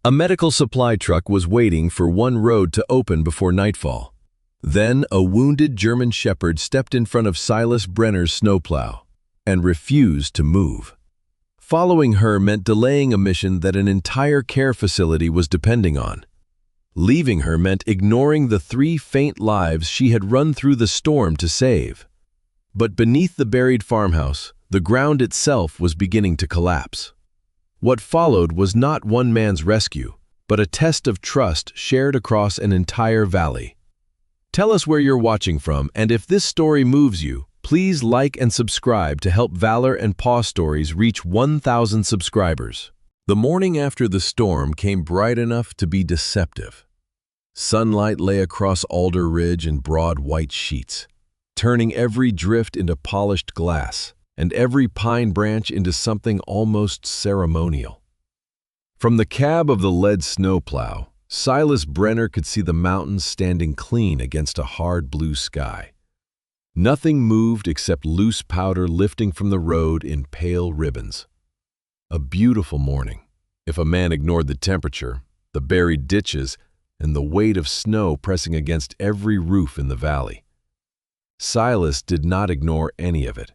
A medical supply truck was waiting for one road to open before nightfall. Then a wounded German shepherd stepped in front of Silas Brenner's snowplow and refused to move. Following her meant delaying a mission that an entire care facility was depending on. Leaving her meant ignoring the 3 faint lives she had run through the storm to save. But beneath the buried farmhouse, the ground itself was beginning to collapse. What followed was not one man's rescue, but a test of trust shared across an entire valley. Tell us where you're watching from, and if this story moves you, please like and subscribe to help Valor and Paw Stories reach 1,000 subscribers. The morning after the storm came bright enough to be deceptive. Sunlight lay across Alder Ridge in broad white sheets, turning every drift into polished glass and every pine branch into something almost ceremonial. From the cab of the lead snowplow, Silas Brenner could see the mountains standing clean against a hard blue sky. Nothing moved except loose powder lifting from the road in pale ribbons. A beautiful morning, if a man ignored the temperature, the buried ditches, and the weight of snow pressing against every roof in the valley. Silas did not ignore any of it.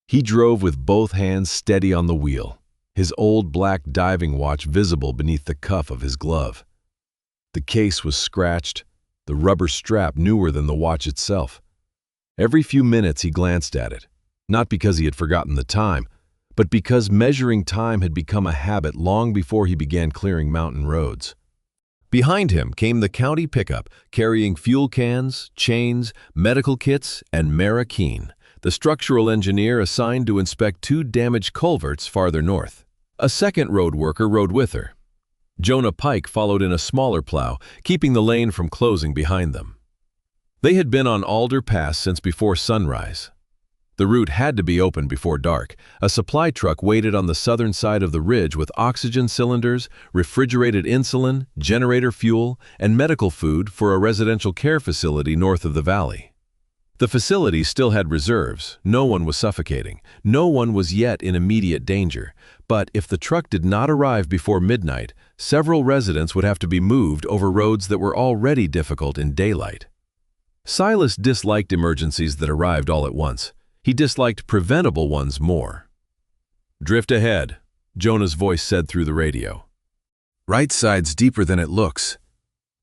He drove with both hands steady on the wheel, his old black diving watch visible beneath the cuff of his glove. The case was scratched, the rubber strap newer than the watch itself. Every few minutes he glanced at it, not because he had forgotten the time, but because measuring time had become a habit long before he began clearing mountain roads. Behind him came the county pickup, carrying fuel cans, chains, medical kits, and Mara Keene, the structural engineer assigned to inspect 2 damaged culverts farther north. A second road worker rode with her. Jonah Pike followed in a smaller plow, keeping the lane from closing behind them. They had been on Alder Pass since before sunrise. The route had to be opened before dark. A supply truck waited on the southern side of the ridge with oxygen cylinders, refrigerated insulin, generator fuel, and medical food for a residential care facility north of the valley. The facility still had reserves. No one was suffocating. No one was yet in immediate danger. But if the truck did not arrive before midnight, several residents would have to be moved over roads that were already difficult in daylight. Silas disliked emergencies that arrived all at once. He disliked preventable ones more. "Drift ahead," Jonah's voice said through the radio. "Right side's deeper than it looks."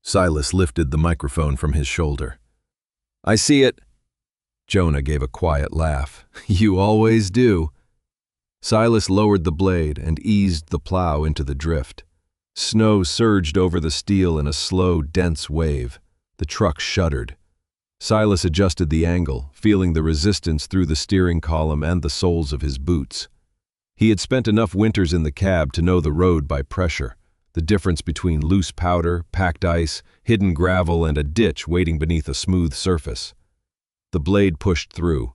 Silas lifted the microphone from his shoulder. "I see it." Jonah gave a quiet laugh. "You always do." Silas lowered the blade and eased the plow into the drift. Snow surged over the steel in a slow, dense wave. The truck shuddered. Silas adjusted the angle, feeling the resistance through the steering column and the soles of his boots. He had spent enough winters in the cab to know the road by pressure, the difference between loose powder, packed ice, hidden gravel, and a ditch waiting beneath a smooth surface. The blade pushed through.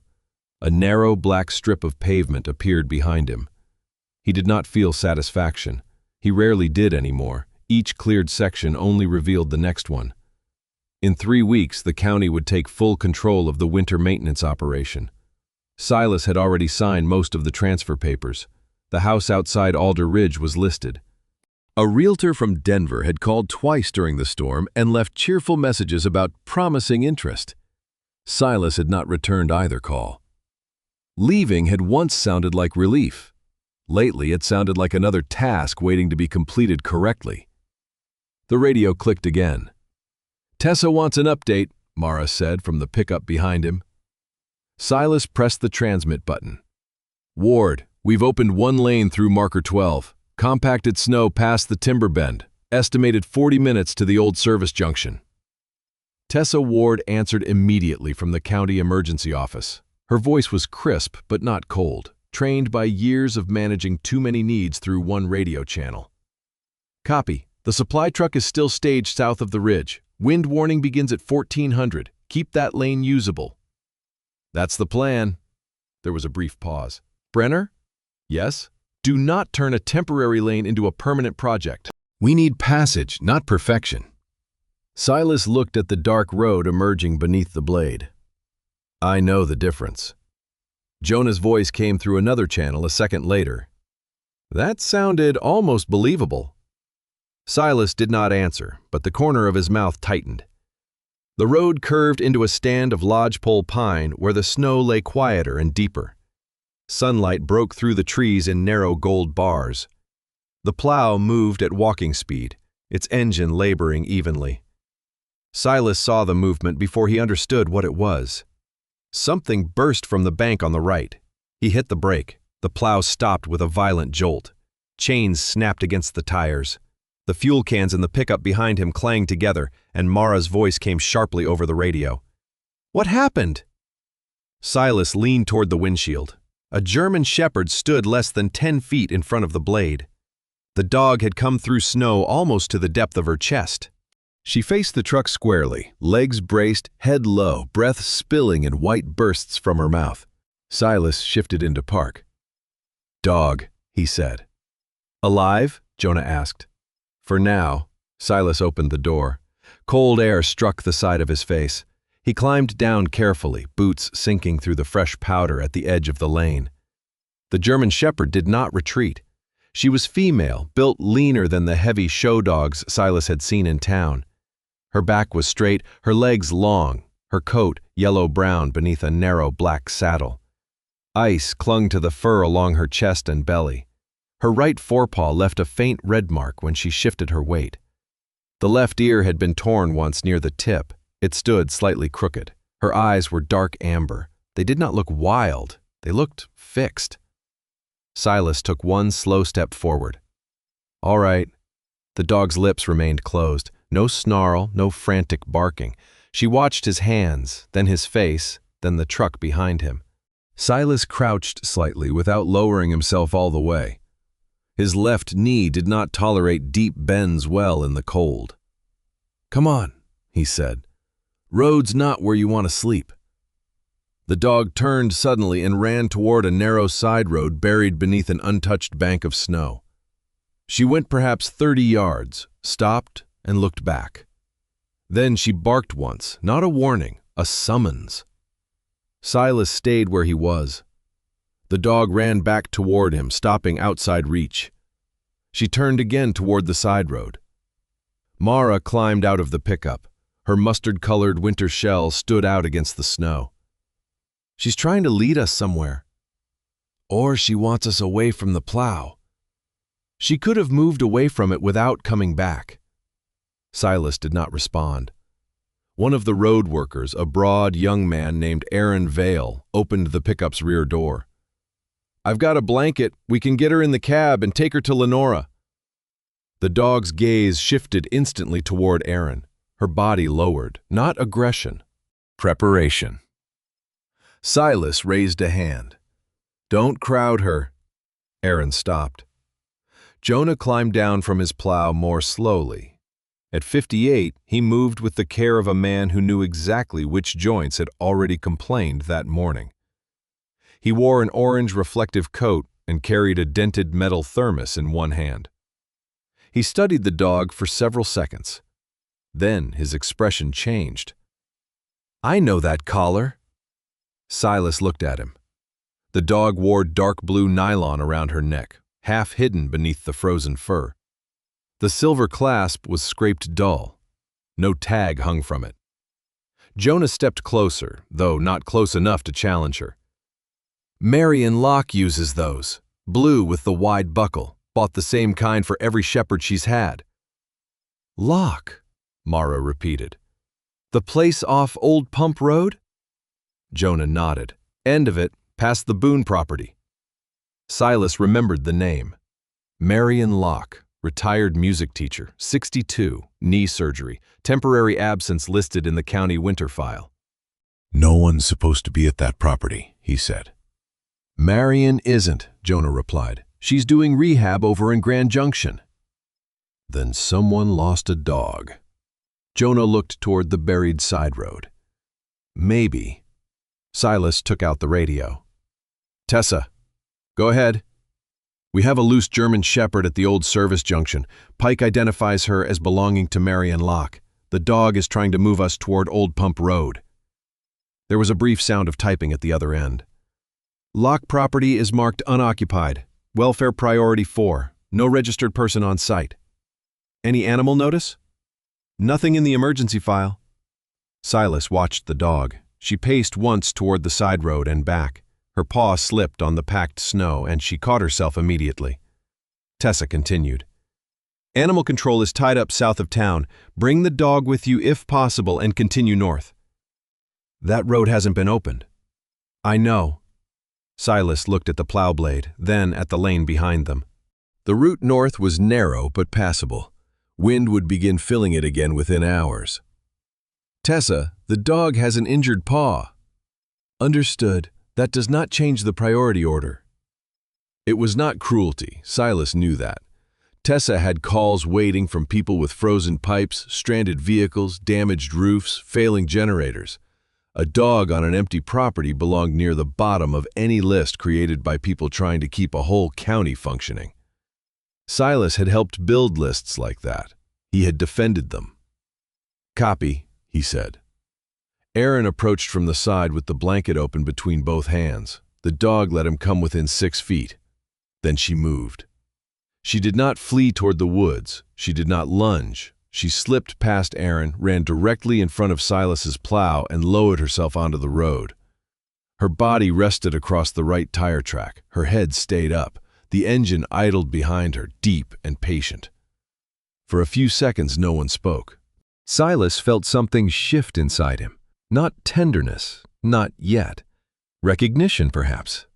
A narrow black strip of pavement appeared behind him. He did not feel satisfaction. He rarely did anymore. Each cleared section only revealed the next one. In 3 weeks, the county would take full control of the winter maintenance operation. Silas had already signed most of the transfer papers. The house outside Alder Ridge was listed. A realtor from Denver had called twice during the storm and left cheerful messages about promising interest. Silas had not returned either call. Leaving had once sounded like relief. Lately, it sounded like another task waiting to be completed correctly. The radio clicked again. "Tessa wants an update," Mara said from the pickup behind him. Silas pressed the transmit button. "Ward, we've opened 1 lane through marker 12. Compacted snow past the timber bend. Estimated 40 minutes to the old service junction." Tessa Ward answered immediately from the county emergency office. Her voice was crisp but not cold, trained by years of managing too many needs through one radio channel. "Copy. The supply truck is still staged south of the ridge. Wind warning begins at 1400. Keep that lane usable." "That's the plan." There was a brief pause. "Brenner?" "Yes?" "Do not turn a temporary lane into a permanent project. We need passage, not perfection." Silas looked at the dark road emerging beneath the blade. "I know the difference." Jonah's voice came through another channel a second later. "That sounded almost believable." Silas did not answer, but the corner of his mouth tightened. The road curved into a stand of lodgepole pine where the snow lay quieter and deeper. Sunlight broke through the trees in narrow gold bars. The plow moved at walking speed, its engine laboring evenly. Silas saw the movement before he understood what it was. Something burst from the bank on the right. He hit the brake. The plow stopped with a violent jolt. Chains snapped against the tires. The fuel cans in the pickup behind him clanged together, and Mara's voice came sharply over the radio. "What happened?" Silas leaned toward the windshield. A German shepherd stood less than 10 feet in front of the blade. The dog had come through snow almost to the depth of her chest. She faced the truck squarely, legs braced, head low, breath spilling in white bursts from her mouth. Silas shifted into park. "Dog," he said. "Alive?" Jonah asked. For now. Silas opened the door. Cold air struck the side of his face. He climbed down carefully, boots sinking through the fresh powder at the edge of the lane. The German shepherd did not retreat. She was female, built leaner than the heavy show dogs Silas had seen in town. Her back was straight, her legs long, her coat yellow-brown beneath a narrow black saddle. Ice clung to the fur along her chest and belly. Her right forepaw left a faint red mark when she shifted her weight. The left ear had been torn once near the tip. It stood slightly crooked. Her eyes were dark amber. They did not look wild. They looked fixed. Silas took one slow step forward. "All right." The dog's lips remained closed. No snarl, no frantic barking. She watched his hands, then his face, then the truck behind him. Silas crouched slightly without lowering himself all the way. His left knee did not tolerate deep bends well in the cold. "Come on," he said. "Road's not where you want to sleep." The dog turned suddenly and ran toward a narrow side road buried beneath an untouched bank of snow. She went perhaps 30 yards, stopped, and looked back. Then she barked once, not a warning, a summons. Silas stayed where he was. The dog ran back toward him, stopping outside reach. She turned again toward the side road. Mara climbed out of the pickup. Her mustard-colored winter shell stood out against the snow. "She's trying to lead us somewhere. Or she wants us away from the plow." She could have moved away from it without coming back. Silas did not respond. One of the road workers, a broad young man named Aaron Vale, opened the pickup's rear door. "I've got a blanket. We can get her in the cab and take her to Lenora." The dog's gaze shifted instantly toward Aaron. Her body lowered, not aggression, preparation. Silas raised a hand. "Don't crowd her." Aaron stopped. Jonah climbed down from his plow more slowly. At 58, he moved with the care of a man who knew exactly which joints had already complained that morning. He wore an orange reflective coat and carried a dented metal thermos in one hand. He studied the dog for several seconds. Then his expression changed. "I know that collar." Silas looked at him. The dog wore dark blue nylon around her neck, half hidden beneath the frozen fur. The silver clasp was scraped dull. No tag hung from it. Jonah stepped closer, though not close enough to challenge her. "Marion Locke uses those. Blue with the wide buckle. Bought the same kind for every shepherd she's had." "Locke," Mara repeated. "The place off Old Pump Road?" Jonah nodded. "End of it, past the Boone property." Silas remembered the name. Marion Locke, retired music teacher, 62, knee surgery, temporary absence listed in the county winter file. "No one's supposed to be at that property," he said. "Marion isn't," Jonah replied. "She's doing rehab over in Grand Junction." Then someone lost a dog. Jonah looked toward the buried side road. Maybe. Silas took out the radio. "Tessa, go ahead. We have a loose German shepherd at the old service junction. Pike identifies her as belonging to Marion Locke. The dog is trying to move us toward Old Pump Road." There was a brief sound of typing at the other end. "Locke property is marked unoccupied. Welfare priority 4. No registered person on site." Any animal notice? Nothing in the emergency file. Silas watched the dog. She paced once toward the side road and back. Her paw slipped on the packed snow, and she caught herself immediately. Tessa continued. Animal control is tied up south of town. Bring the dog with you if possible and continue north. That road hasn't been opened. I know. Silas looked at the plow blade, then at the lane behind them. The route north was narrow but passable. Wind would begin filling it again within hours. Tessa, the dog has an injured paw. Understood. That does not change the priority order. It was not cruelty. Silas knew that. Tessa had calls waiting from people with frozen pipes, stranded vehicles, damaged roofs, failing generators. A dog on an empty property belonged near the bottom of any list created by people trying to keep a whole county functioning. Silas had helped build lists like that. He had defended them. Copy, he said. Aaron approached from the side with the blanket open between both hands. The dog let him come within 6 feet. Then she moved. She did not flee toward the woods. She did not lunge. She slipped past Aaron, ran directly in front of Silas's plow, and lowered herself onto the road. Her body rested across the right tire track. Her head stayed up. The engine idled behind her, deep and patient. For a few seconds, no one spoke. Silas felt something shift inside him. Not tenderness, not yet. Recognition, perhaps.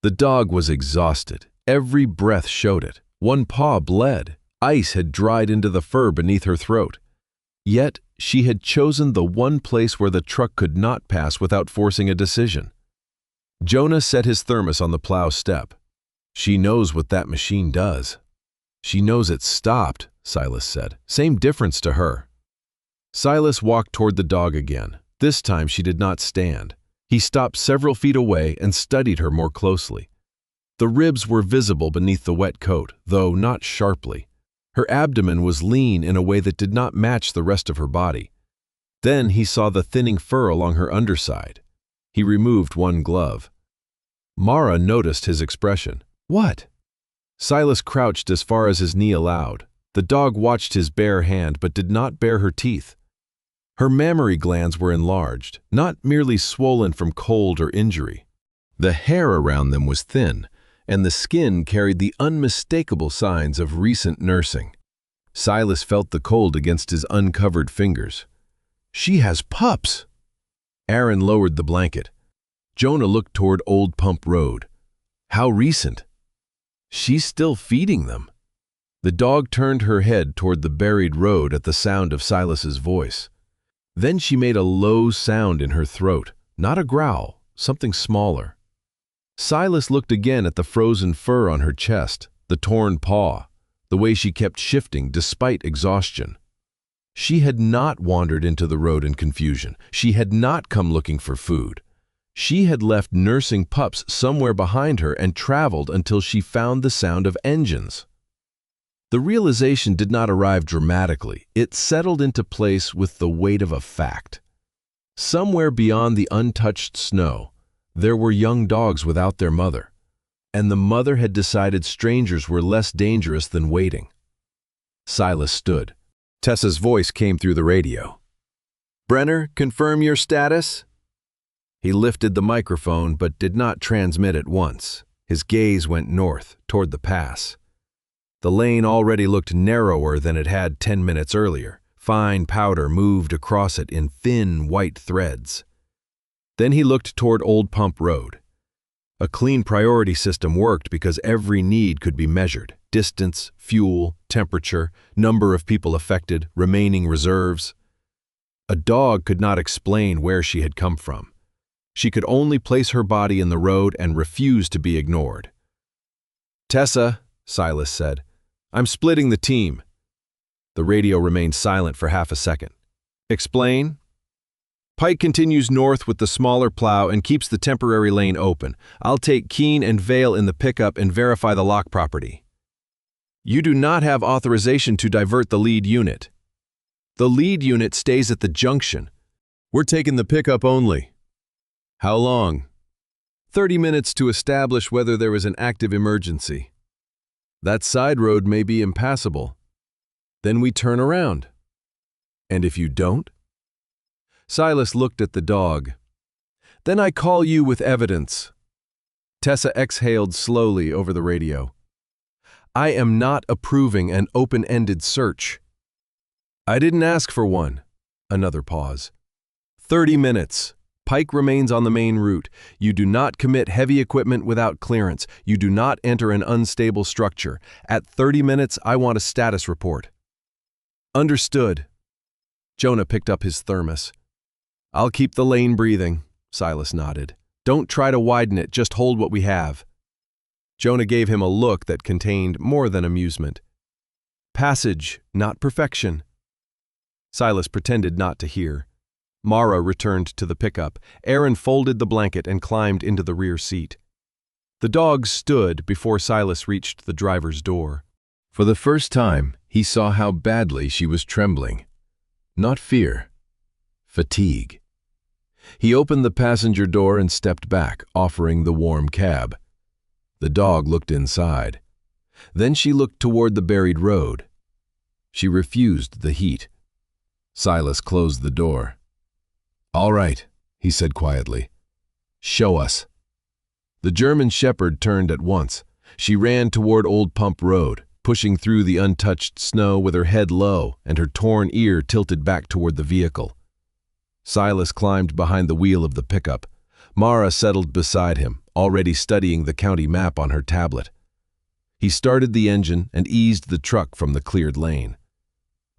The dog was exhausted. Every breath showed it. One paw bled. Ice had dried into the fur beneath her throat. Yet, she had chosen the one place where the truck could not pass without forcing a decision. Jonah set his thermos on the plow step. She knows what that machine does. She knows it stopped, Silas said. Same difference to her. Silas walked toward the dog again. This time she did not stand. He stopped several feet away and studied her more closely. The ribs were visible beneath the wet coat, though not sharply. Her abdomen was lean in a way that did not match the rest of her body. Then he saw the thinning fur along her underside. He removed one glove. Mara noticed his expression. What? Silas crouched as far as his knee allowed. The dog watched his bare hand but did not bare her teeth. Her mammary glands were enlarged, not merely swollen from cold or injury. The hair around them was thin, and the skin carried the unmistakable signs of recent nursing. Silas felt the cold against his uncovered fingers. She has pups! Aaron lowered the blanket. Jonah looked toward Old Pump Road. How recent! She's still feeding them. The dog turned her head toward the buried road at the sound of Silas's voice. Then she made a low sound in her throat, not a growl, something smaller. Silas looked again at the frozen fur on her chest, the torn paw, the way she kept shifting despite exhaustion. She had not wandered into the road in confusion. She had not come looking for food. She had left nursing pups somewhere behind her and traveled until she found the sound of engines. The realization did not arrive dramatically. It settled into place with the weight of a fact. Somewhere beyond the untouched snow, there were young dogs without their mother, and the mother had decided strangers were less dangerous than waiting. Silas stood. Tessa's voice came through the radio. "Brenner, confirm your status?" He lifted the microphone but did not transmit at once. His gaze went north, toward the pass. The lane already looked narrower than it had 10 minutes earlier. Fine powder moved across it in thin, white threads. Then he looked toward Old Pump Road. A clean priority system worked because every need could be measured. Distance, fuel, temperature, number of people affected, remaining reserves. A dog could not explain where she had come from. She could only place her body in the road and refuse to be ignored. "Tessa," Silas said, "I'm splitting the team." The radio remained silent for half a second. "Explain?" "Pike continues north with the smaller plow and keeps the temporary lane open. I'll take Keene and Vale in the pickup and verify the lock property." "You do not have authorization to divert the lead unit." "The lead unit stays at the junction. We're taking the pickup only." "How long?" 30 minutes to establish whether there is an active emergency. That side road may be impassable. Then we turn around. And if you don't? Silas looked at the dog. Then I call you with evidence. Tessa exhaled slowly over the radio. I am not approving an open-ended search. I didn't ask for one. Another pause. 30 minutes. Pike remains on the main route. You do not commit heavy equipment without clearance. You do not enter an unstable structure. At 30 minutes, I want a status report. Understood. Jonah picked up his thermos. I'll keep the lane breathing, Silas nodded. Don't try to widen it, just hold what we have. Jonah gave him a look that contained more than amusement. Passage, not perfection. Silas pretended not to hear. Mara returned to the pickup. Aaron folded the blanket and climbed into the rear seat. The dog stood before Silas reached the driver's door. For the first time, he saw how badly she was trembling. Not fear, fatigue. He opened the passenger door and stepped back, offering the warm cab. The dog looked inside. Then she looked toward the buried road. She refused the heat. Silas closed the door. All right, he said quietly. Show us. The German shepherd turned at once. She ran toward Old Pump Road, pushing through the untouched snow with her head low and her torn ear tilted back toward the vehicle. Silas climbed behind the wheel of the pickup. Mara settled beside him, already studying the county map on her tablet. He started the engine and eased the truck from the cleared lane.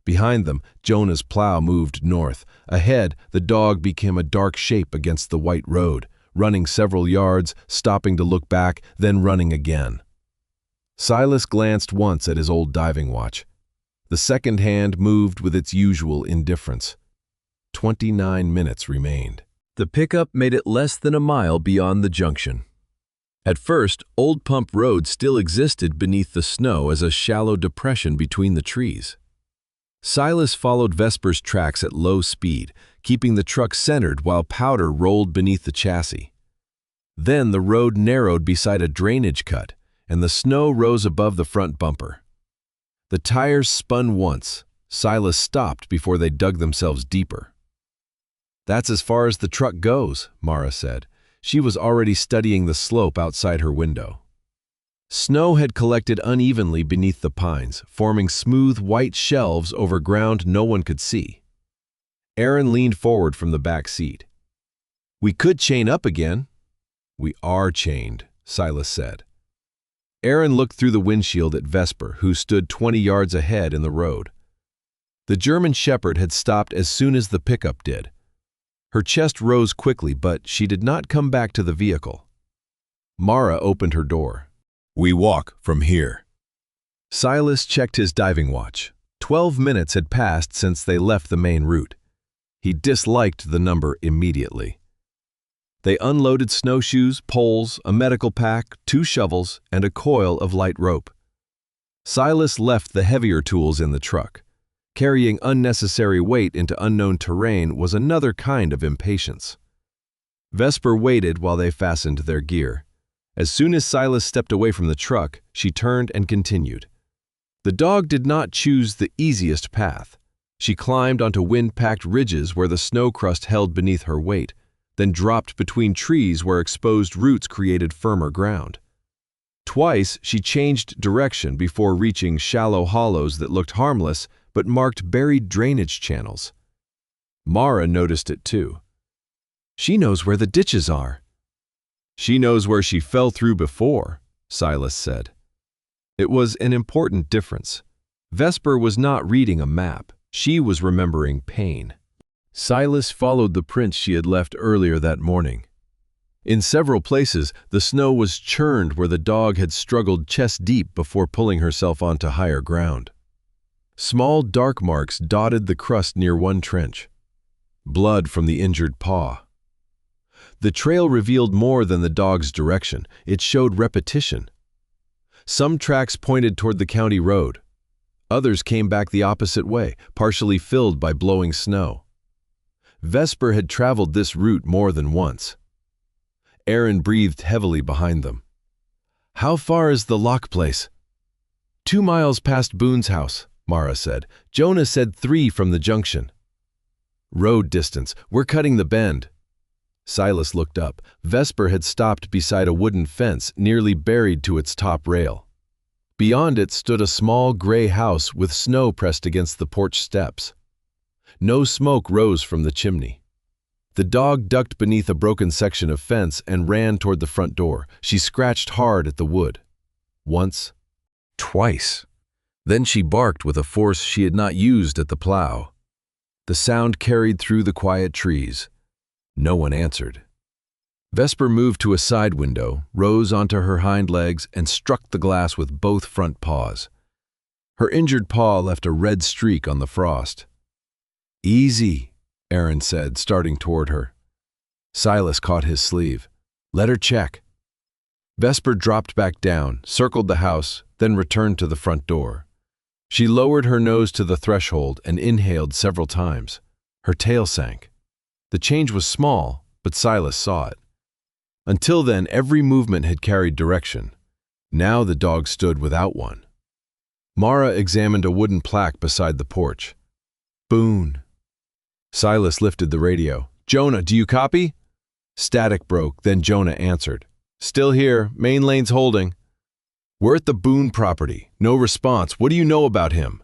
Behind them, Jonah's plow moved north. Ahead, the dog became a dark shape against the white road, running several yards, stopping to look back, then running again. Silas glanced once at his old diving watch. The second hand moved with its usual indifference. 29 minutes remained. The pickup made it less than a mile beyond the junction. At first, Old Pump Road still existed beneath the snow as a shallow depression between the trees. Silas followed Vesper's tracks at low speed, keeping the truck centered while powder rolled beneath the chassis. Then the road narrowed beside a drainage cut, and the snow rose above the front bumper. The tires spun once. Silas stopped before they dug themselves deeper. That's as far as the truck goes, Mara said. She was already studying the slope outside her window. Snow had collected unevenly beneath the pines, forming smooth white shelves over ground no one could see. Aaron leaned forward from the back seat. We could chain up again. We are chained, Silas said. Aaron looked through the windshield at Vesper, who stood 20 yards ahead in the road. The German shepherd had stopped as soon as the pickup did. Her chest rose quickly, but she did not come back to the vehicle. Mara opened her door. We walk from here. Silas checked his diving watch. 12 minutes had passed since they left the main route. He disliked the number immediately. They unloaded snowshoes, poles, a medical pack, 2 shovels, and a coil of light rope. Silas left the heavier tools in the truck. Carrying unnecessary weight into unknown terrain was another kind of impatience. Vesper waited while they fastened their gear. As soon as Silas stepped away from the truck, she turned and continued. The dog did not choose the easiest path. She climbed onto wind-packed ridges where the snow crust held beneath her weight, then dropped between trees where exposed roots created firmer ground. Twice, she changed direction before reaching shallow hollows that looked harmless but marked buried drainage channels. Mara noticed it too. She knows where the ditches are. She knows where she fell through before, Silas said. It was an important difference. Vesper was not reading a map. She was remembering pain. Silas followed the prints she had left earlier that morning. In several places, the snow was churned where the dog had struggled chest-deep before pulling herself onto higher ground. Small dark marks dotted the crust near one trench. Blood from the injured paw. The trail revealed more than the dog's direction. It showed repetition. Some tracks pointed toward the county road. Others came back the opposite way, partially filled by blowing snow. Vesper had traveled this route more than once. Aaron breathed heavily behind them. How far is the lock place? 2 miles past Boone's house, Mara said. Jonah said 3 from the junction. Road distance. We're cutting the bend. Silas looked up. Vesper had stopped beside a wooden fence nearly buried to its top rail. Beyond it stood a small gray house with snow pressed against the porch steps. No smoke rose from the chimney. The dog ducked beneath a broken section of fence and ran toward the front door. She scratched hard at the wood. Once. Twice. Then she barked with a force she had not used at the plow. The sound carried through the quiet trees. No one answered. Vesper moved to a side window, rose onto her hind legs, and struck the glass with both front paws. Her injured paw left a red streak on the frost. "Easy," Aaron said, starting toward her. Silas caught his sleeve. "Let her check." Vesper dropped back down, circled the house, then returned to the front door. She lowered her nose to the threshold and inhaled several times. Her tail sank. The change was small, but Silas saw it. Until then, every movement had carried direction. Now the dog stood without one. Mara examined a wooden plaque beside the porch. "Boone." Silas lifted the radio. "Jonah, do you copy?" Static broke, then Jonah answered. "Still here. Main lane's holding." "We're at the Boone property. No response. What do you know about him?"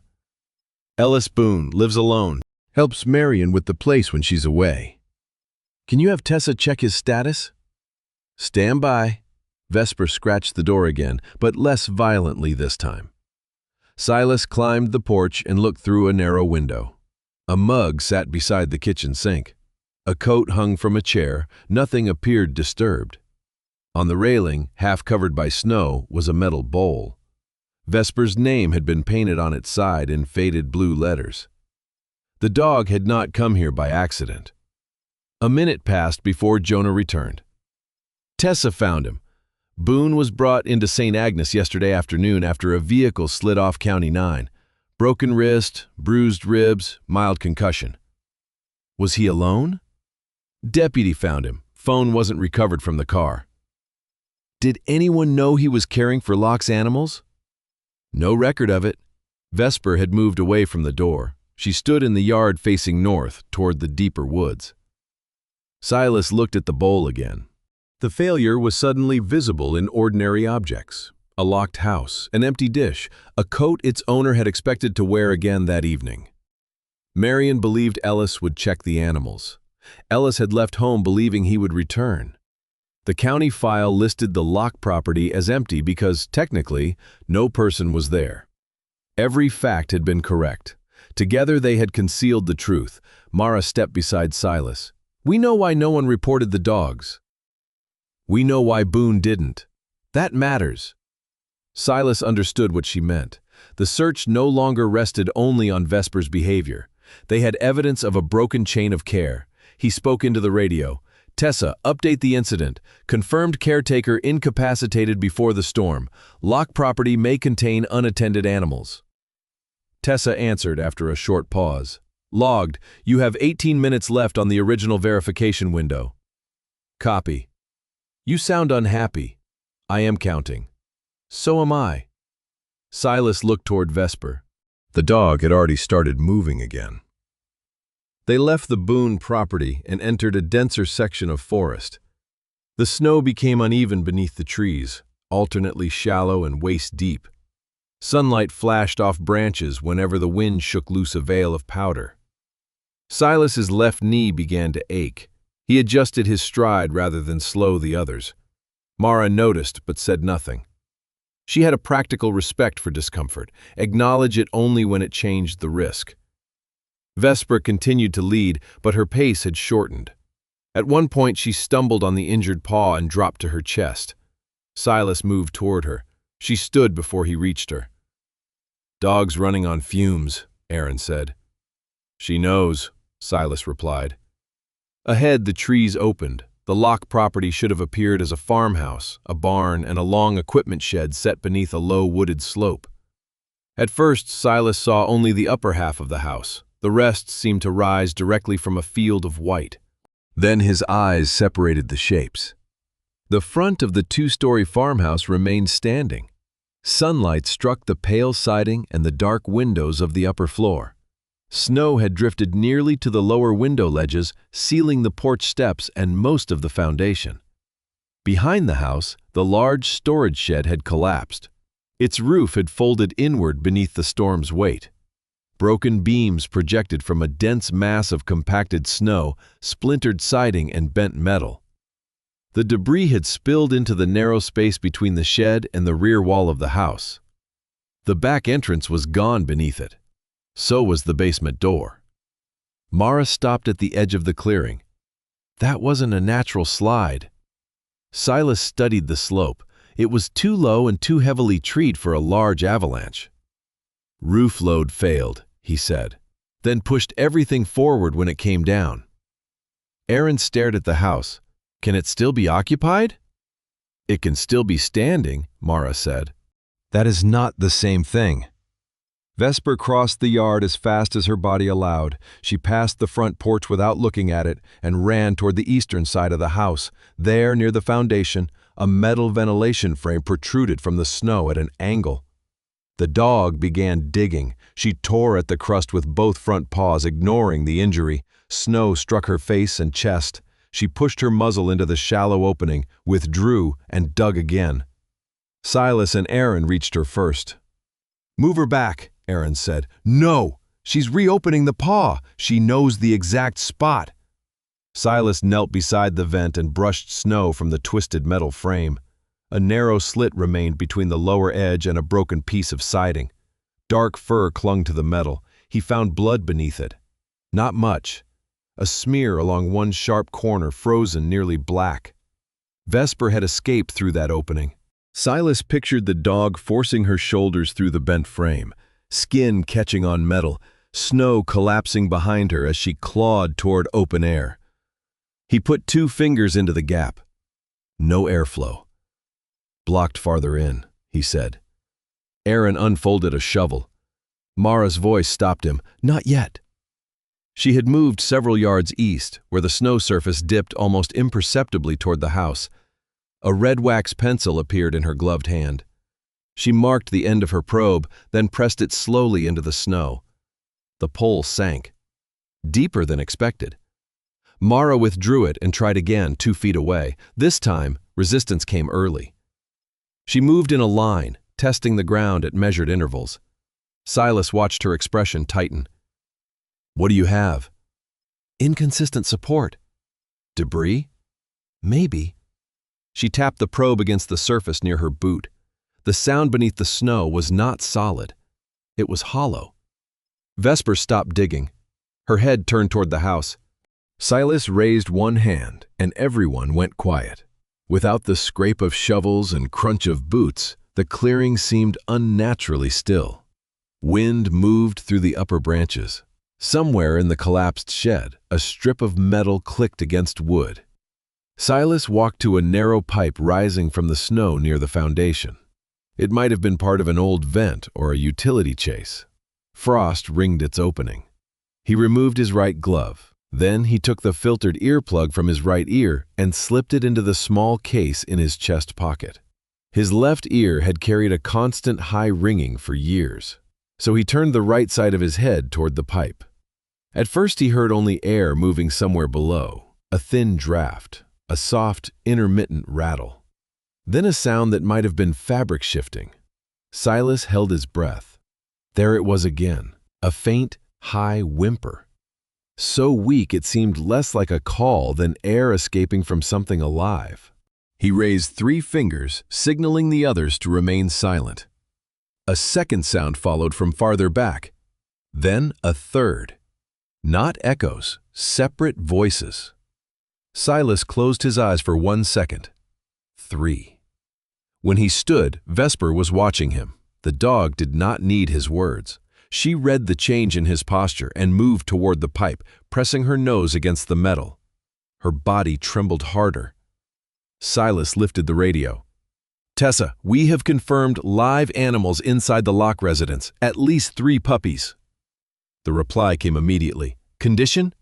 "Ellis Boone, lives alone. Helps Marion with the place when she's away." "Can you have Tessa check his status?" "Stand by." Vesper scratched the door again, but less violently this time. Silas climbed the porch and looked through a narrow window. A mug sat beside the kitchen sink. A coat hung from a chair. Nothing appeared disturbed. On the railing, half covered by snow, was a metal bowl. Vesper's name had been painted on its side in faded blue letters. The dog had not come here by accident. A minute passed before Jonah returned. "Tessa found him. Boone was brought into St. Agnes yesterday afternoon after a vehicle slid off County 9. Broken wrist, bruised ribs, mild concussion." "Was he alone?" "Deputy found him. Phone wasn't recovered from the car." "Did anyone know he was caring for Locke's animals?" "No record of it." Vesper had moved away from the door. She stood in the yard facing north, toward the deeper woods. Silas looked at the bowl again. The failure was suddenly visible in ordinary objects. A locked house, an empty dish, a coat its owner had expected to wear again that evening. Marion believed Ellis would check the animals. Ellis had left home believing he would return. The county file listed the Locke property as empty because, technically, no person was there. Every fact had been correct. Together they had concealed the truth. Mara stepped beside Silas. "We know why no one reported the dogs. We know why Boone didn't. That matters." Silas understood what she meant. The search no longer rested only on Vesper's behavior. They had evidence of a broken chain of care. He spoke into the radio. "Tessa, update the incident. Confirmed caretaker incapacitated before the storm. Locke property may contain unattended animals." Tessa answered after a short pause. "Logged. You have 18 minutes left on the original verification window." "Copy." "You sound unhappy." "I am counting." "So am I." Silas looked toward Vesper. The dog had already started moving again. They left the Boone property and entered a denser section of forest. The snow became uneven beneath the trees, alternately shallow and waist-deep. Sunlight flashed off branches whenever the wind shook loose a veil of powder. Silas's left knee began to ache. He adjusted his stride rather than slow the others. Mara noticed but said nothing. She had a practical respect for discomfort, acknowledge it only when it changed the risk. Vesper continued to lead, but her pace had shortened. At one point she stumbled on the injured paw and dropped to her chest. Silas moved toward her. She stood before he reached her. "Dog's running on fumes," Aaron said. "She knows," Silas replied. Ahead the trees opened. The Locke property should have appeared as a farmhouse, a barn, and a long equipment shed set beneath a low wooded slope. At first Silas saw only the upper half of the house. The rest seemed to rise directly from a field of white. Then his eyes separated the shapes. The front of the two-story farmhouse remained standing. Sunlight struck the pale siding and the dark windows of the upper floor. Snow had drifted nearly to the lower window ledges, sealing the porch steps and most of the foundation. Behind the house, the large storage shed had collapsed. Its roof had folded inward beneath the storm's weight. Broken beams projected from a dense mass of compacted snow, splintered siding, and bent metal. The debris had spilled into the narrow space between the shed and the rear wall of the house. The back entrance was gone beneath it. So was the basement door. Mara stopped at the edge of the clearing. That wasn't a natural slide. Silas studied the slope. It was too low and too heavily treed for a large avalanche. Roof load failed, he said, then pushed everything forward when it came down. Aaron stared at the house. Can it still be occupied? It can still be standing, Mara said. That is not the same thing. Vesper crossed the yard as fast as her body allowed. She passed the front porch without looking at it and ran toward the eastern side of the house. There, near the foundation, a metal ventilation frame protruded from the snow at an angle. The dog began digging. She tore at the crust with both front paws, ignoring the injury. Snow struck her face and chest. She pushed her muzzle into the shallow opening, withdrew, and dug again. Silas and Aaron reached her first. "Move her back," Aaron said. "No! She's reopening the paw. She knows the exact spot." Silas knelt beside the vent and brushed snow from the twisted metal frame. A narrow slit remained between the lower edge and a broken piece of siding. Dark fur clung to the metal. He found blood beneath it. Not much. A smear along one sharp corner, frozen nearly black. Vesper had escaped through that opening. Silas pictured the dog forcing her shoulders through the bent frame, skin catching on metal, snow collapsing behind her as she clawed toward open air. He put 2 fingers into the gap. No airflow. "Blocked farther in," he said. Aaron unfolded a shovel. Mara's voice stopped him. "Not yet." She had moved several yards east, where the snow surface dipped almost imperceptibly toward the house. A red wax pencil appeared in her gloved hand. She marked the end of her probe, then pressed it slowly into the snow. The pole sank. Deeper than expected. Mara withdrew it and tried again 2 feet away. This time, resistance came early. She moved in a line, testing the ground at measured intervals. Silas watched her expression tighten. "What do you have?" "Inconsistent support." "Debris?" "Maybe." She tapped the probe against the surface near her boot. The sound beneath the snow was not solid. It was hollow. Vesper stopped digging. Her head turned toward the house. Silas raised one hand, and everyone went quiet. Without the scrape of shovels and crunch of boots, the clearing seemed unnaturally still. Wind moved through the upper branches. Somewhere in the collapsed shed, a strip of metal clicked against wood. Silas walked to a narrow pipe rising from the snow near the foundation. It might have been part of an old vent or a utility chase. Frost ringed its opening. He removed his right glove. Then he took the filtered earplug from his right ear and slipped it into the small case in his chest pocket. His left ear had carried a constant high ringing for years, so he turned the right side of his head toward the pipe. At first he heard only air moving somewhere below, a thin draft, a soft, intermittent rattle. Then a sound that might have been fabric shifting. Silas held his breath. There it was again, a faint, high whimper. So weak it seemed less like a call than air escaping from something alive. He raised 3 fingers, signaling the others to remain silent. A second sound followed from farther back. Then a third. Not echoes, separate voices. Silas closed his eyes for 1 second. 3. When he stood, Vesper was watching him. The dog did not need his words. She read the change in his posture and moved toward the pipe, pressing her nose against the metal. Her body trembled harder. Silas lifted the radio. "Tessa, we have confirmed live animals inside the Locke residence, at least 3 puppies." The reply came immediately. "Condition?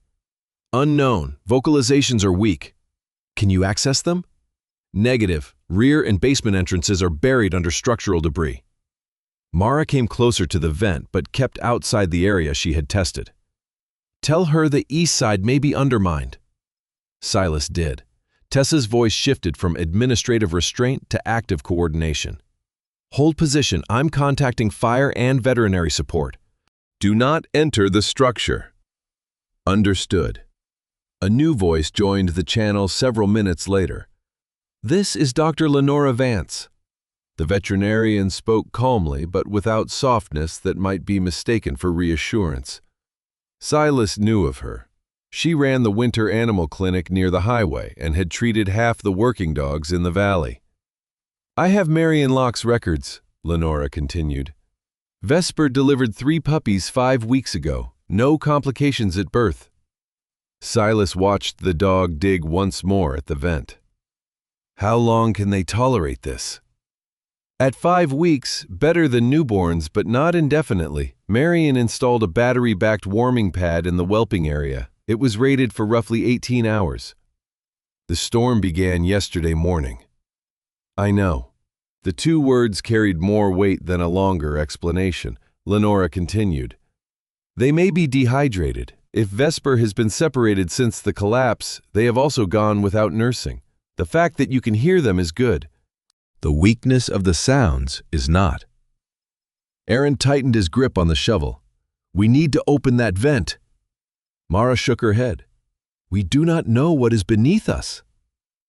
Unknown. Vocalizations are weak. Can you access them? Negative. Rear and basement entrances are buried under structural debris." Mara came closer to the vent but kept outside the area she had tested. "Tell her the east side may be undermined." Silas did. Tessa's voice shifted from administrative restraint to active coordination. "Hold position. I'm contacting fire and veterinary support." "Do not enter the structure." "Understood." A new voice joined the channel several minutes later. "This is Dr. Lenora Vance." The veterinarian spoke calmly but without softness that might be mistaken for reassurance. Silas knew of her. She ran the winter animal clinic near the highway and had treated half the working dogs in the valley. "I have Marion Locke's records," Lenora continued. "Vesper delivered 3 puppies 5 weeks ago. No complications at birth." Silas watched the dog dig once more at the vent. "How long can they tolerate this?" "At 5 weeks, better than newborns, but not indefinitely." Marion installed a battery-backed warming pad in the whelping area. It was rated for roughly 18 hours. "The storm began yesterday morning." "I know." The 2 words carried more weight than a longer explanation. Lenora continued. "They may be dehydrated. If Vesper has been separated since the collapse, they have also gone without nursing. The fact that you can hear them is good. The weakness of the sounds is not." Aaron tightened his grip on the shovel. "We need to open that vent." Mara shook her head. "We do not know what is beneath us."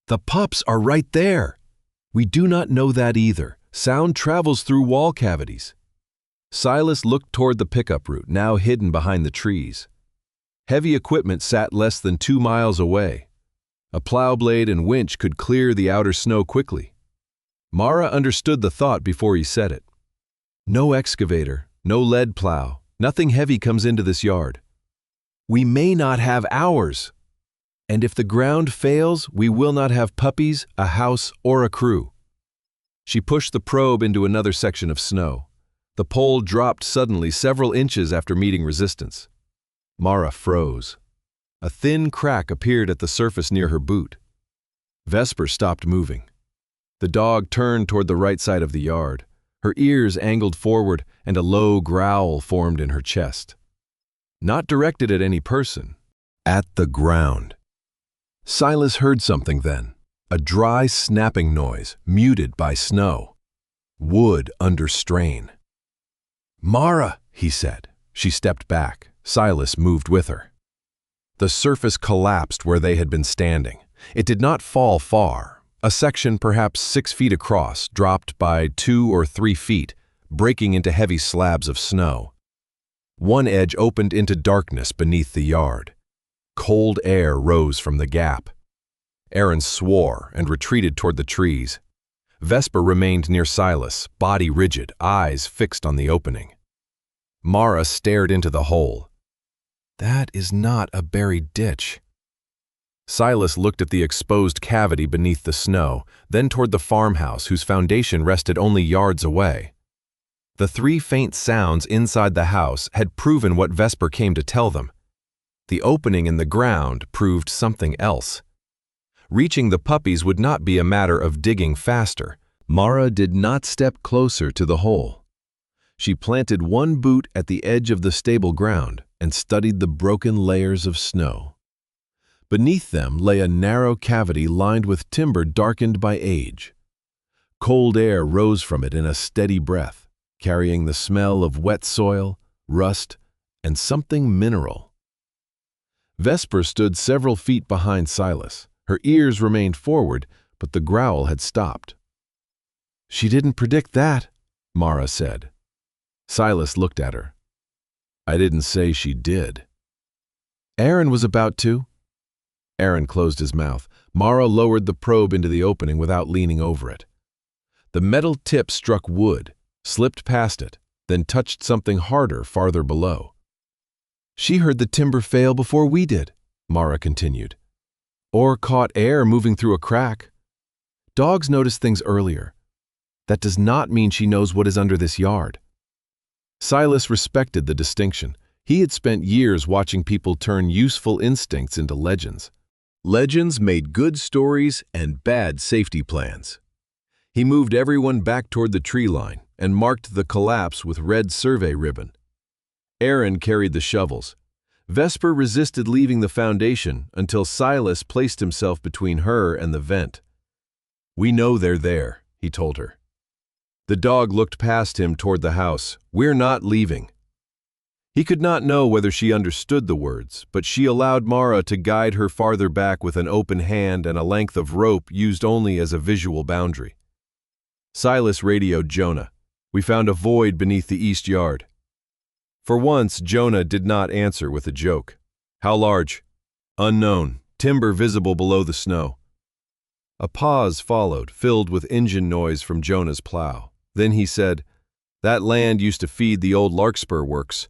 "The pups are right there." "We do not know that either. Sound travels through wall cavities." Silas looked toward the pickup route, now hidden behind the trees. Heavy equipment sat less than 2 miles away. A plow blade and winch could clear the outer snow quickly. Mara understood the thought before he said it. "No excavator, no lead plow, nothing heavy comes into this yard. We may not have hours. And if the ground fails, we will not have puppies, a house, or a crew." She pushed the probe into another section of snow. The pole dropped suddenly several inches after meeting resistance. Mara froze. A thin crack appeared at the surface near her boot. Vesper stopped moving. The dog turned toward the right side of the yard. Her ears angled forward and a low growl formed in her chest. Not directed at any person, at the ground. Silas heard something then, a dry snapping noise, muted by snow. Wood under strain. "Mara," he said. She stepped back. Silas moved with her. The surface collapsed where they had been standing. It did not fall far. A section perhaps 6 feet across dropped by 2 or 3 feet, breaking into heavy slabs of snow. One edge opened into darkness beneath the yard. Cold air rose from the gap. Aaron swore and retreated toward the trees. Vesper remained near Silas, body rigid, eyes fixed on the opening. Mara stared into the hole. "That is not a buried ditch." Silas looked at the exposed cavity beneath the snow, then toward the farmhouse whose foundation rested only yards away. The 3 faint sounds inside the house had proven what Vesper came to tell them. The opening in the ground proved something else. Reaching the puppies would not be a matter of digging faster. Mara did not step closer to the hole. She planted one boot at the edge of the stable ground and studied the broken layers of snow. Beneath them lay a narrow cavity lined with timber darkened by age. Cold air rose from it in a steady breath, carrying the smell of wet soil, rust, and something mineral. Vesper stood several feet behind Silas. Her ears remained forward, but the growl had stopped. "She didn't predict that," Mara said. Silas looked at her. "I didn't say she did." "Aaron was about to." Aaron closed his mouth. Mara lowered the probe into the opening without leaning over it. The metal tip struck wood, slipped past it, then touched something harder farther below. "She heard the timber fail before we did," Mara continued. "Or caught air moving through a crack. Dogs notice things earlier. That does not mean she knows what is under this yard." Silas respected the distinction. He had spent years watching people turn useful instincts into legends. Legends made good stories and bad safety plans. He moved everyone back toward the tree line and marked the collapse with red survey ribbon. Aaron carried the shovels. Vesper resisted leaving the foundation until Silas placed himself between her and the vent. "We know they're there," he told her. The dog looked past him toward the house. "We're not leaving." He could not know whether she understood the words, but she allowed Mara to guide her farther back with an open hand and a length of rope used only as a visual boundary. Silas radioed Jonah. "We found a void beneath the east yard." For once, Jonah did not answer with a joke. "How large?" "Unknown. Timber visible below the snow." A pause followed, filled with engine noise from Jonah's plow. Then he said, "That land used to feed the old Larkspur works."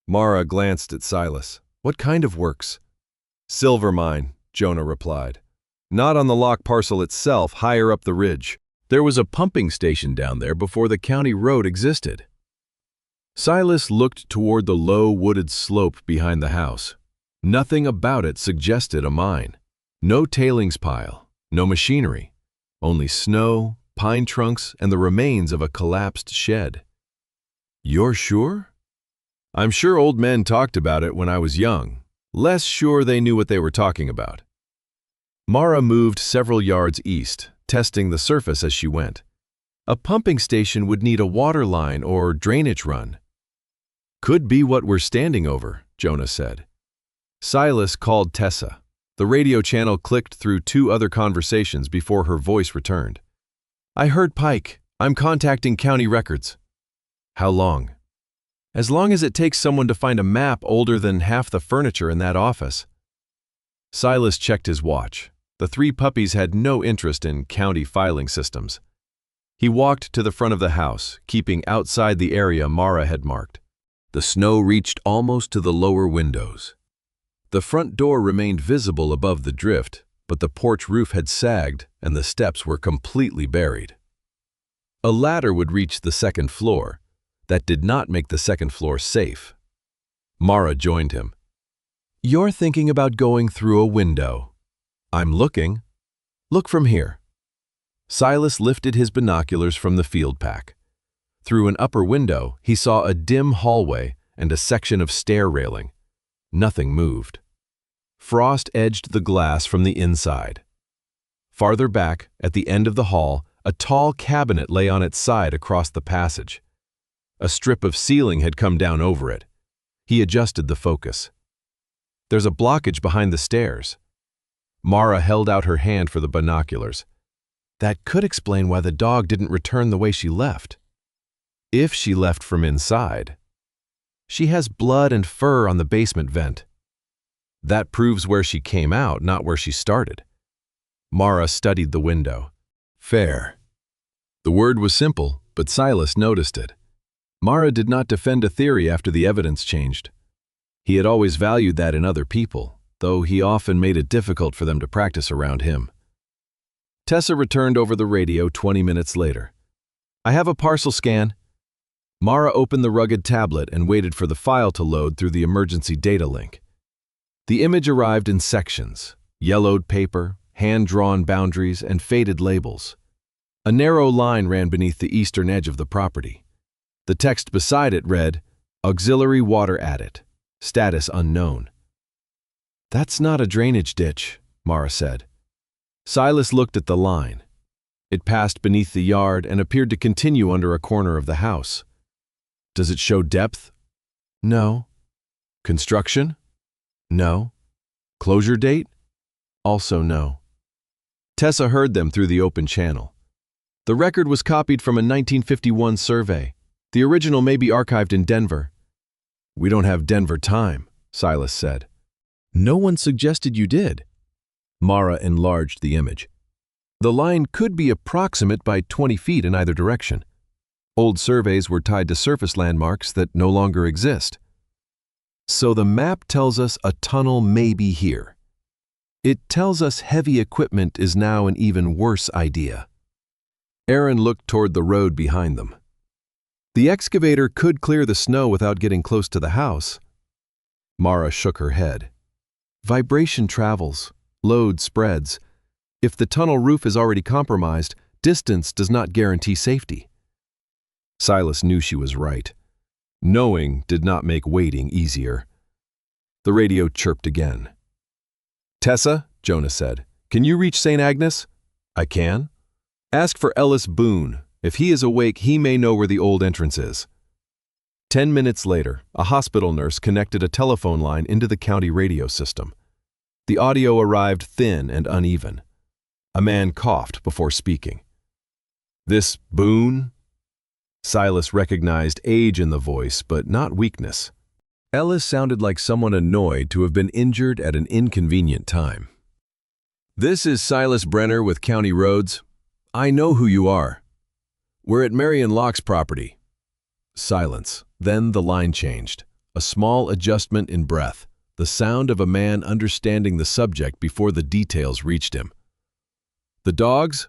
Mara glanced at Silas. "What kind of works?" "Silver mine," Jonah replied. "Not on the lock parcel itself, higher up the ridge. There was a pumping station down there before the county road existed." Silas looked toward the low wooded slope behind the house. Nothing about it suggested a mine. No tailings pile, no machinery, only snow, pine trunks, and the remains of a collapsed shed. "You're sure?" "I'm sure old men talked about it when I was young. Less sure they knew what they were talking about." Mara moved several yards east, testing the surface as she went. A pumping station would need a water line or drainage run. "Could be what we're standing over," Jonah said. Silas called Tessa. The radio channel clicked through two other conversations before her voice returned. "I heard Pike. I'm contacting county records." "How long?" "As long as it takes someone to find a map older than half the furniture in that office." Silas checked his watch. The three puppies had no interest in county filing systems. He walked to the front of the house, keeping outside the area Mara had marked. The snow reached almost to the lower windows. The front door remained visible above the drift, but the porch roof had sagged and the steps were completely buried. A ladder would reach the second floor. That did not make the second floor safe. Mara joined him. "You're thinking about going through a window." "I'm looking." "Look from here." Silas lifted his binoculars from the field pack. Through an upper window, he saw a dim hallway and a section of stair railing. Nothing moved. Frost edged the glass from the inside. Farther back, at the end of the hall, a tall cabinet lay on its side across the passage. A strip of ceiling had come down over it. He adjusted the focus. "There's a blockage behind the stairs." Mara held out her hand for the binoculars. "That could explain why the dog didn't return the way she left." "If she left from inside." "She has blood and fur on the basement vent." "That proves where she came out, not where she started." Mara studied the window. "Fair." The word was simple, but Silas noticed it. Mara did not defend a theory after the evidence changed. He had always valued that in other people, though he often made it difficult for them to practice around him. Tessa returned over the radio 20 minutes later. "I have a parcel scan." Mara opened the rugged tablet and waited for the file to load through the emergency data link. The image arrived in sections: yellowed paper, hand-drawn boundaries, and faded labels. A narrow line ran beneath the eastern edge of the property. The text beside it read, "Auxiliary water adit. Status unknown." "That's not a drainage ditch," Mara said. Silas looked at the line. It passed beneath the yard and appeared to continue under a corner of the house. "Does it show depth?" "No." "Construction?" "No." "Closure date?" "Also no." Tessa heard them through the open channel. "The record was copied from a 1951 survey. The original may be archived in Denver." "We don't have Denver time," Silas said. "No one suggested you did." Mara enlarged the image. "The line could be approximate by 20 feet in either direction. Old surveys were tied to surface landmarks that no longer exist. So the map tells us a tunnel may be here. It tells us heavy equipment is now an even worse idea." Aaron looked toward the road behind them. "The excavator could clear the snow without getting close to the house." Mara shook her head. "Vibration travels. Load spreads. If the tunnel roof is already compromised, Distance does not guarantee safety. Silas knew she was right. Knowing did not make waiting easier. The radio chirped again. "Tessa," Jonah said, "can you reach St. Agnes?" "I can." "Ask for Ellis Boone. If he is awake, he may know where the old entrance is." 10 minutes later, a hospital nurse connected a telephone line into the county radio system. The audio arrived thin and uneven. A man coughed before speaking. "This Boone?" Silas recognized age in the voice, but not weakness. Ellis sounded like someone annoyed to have been injured at an inconvenient time. "This is Silas Brenner with County Roads. I know who you are. We're at Marion Locke's property." Silence. Then the line changed. A small adjustment in breath, the sound of a man understanding the subject before the details reached him. "The dogs?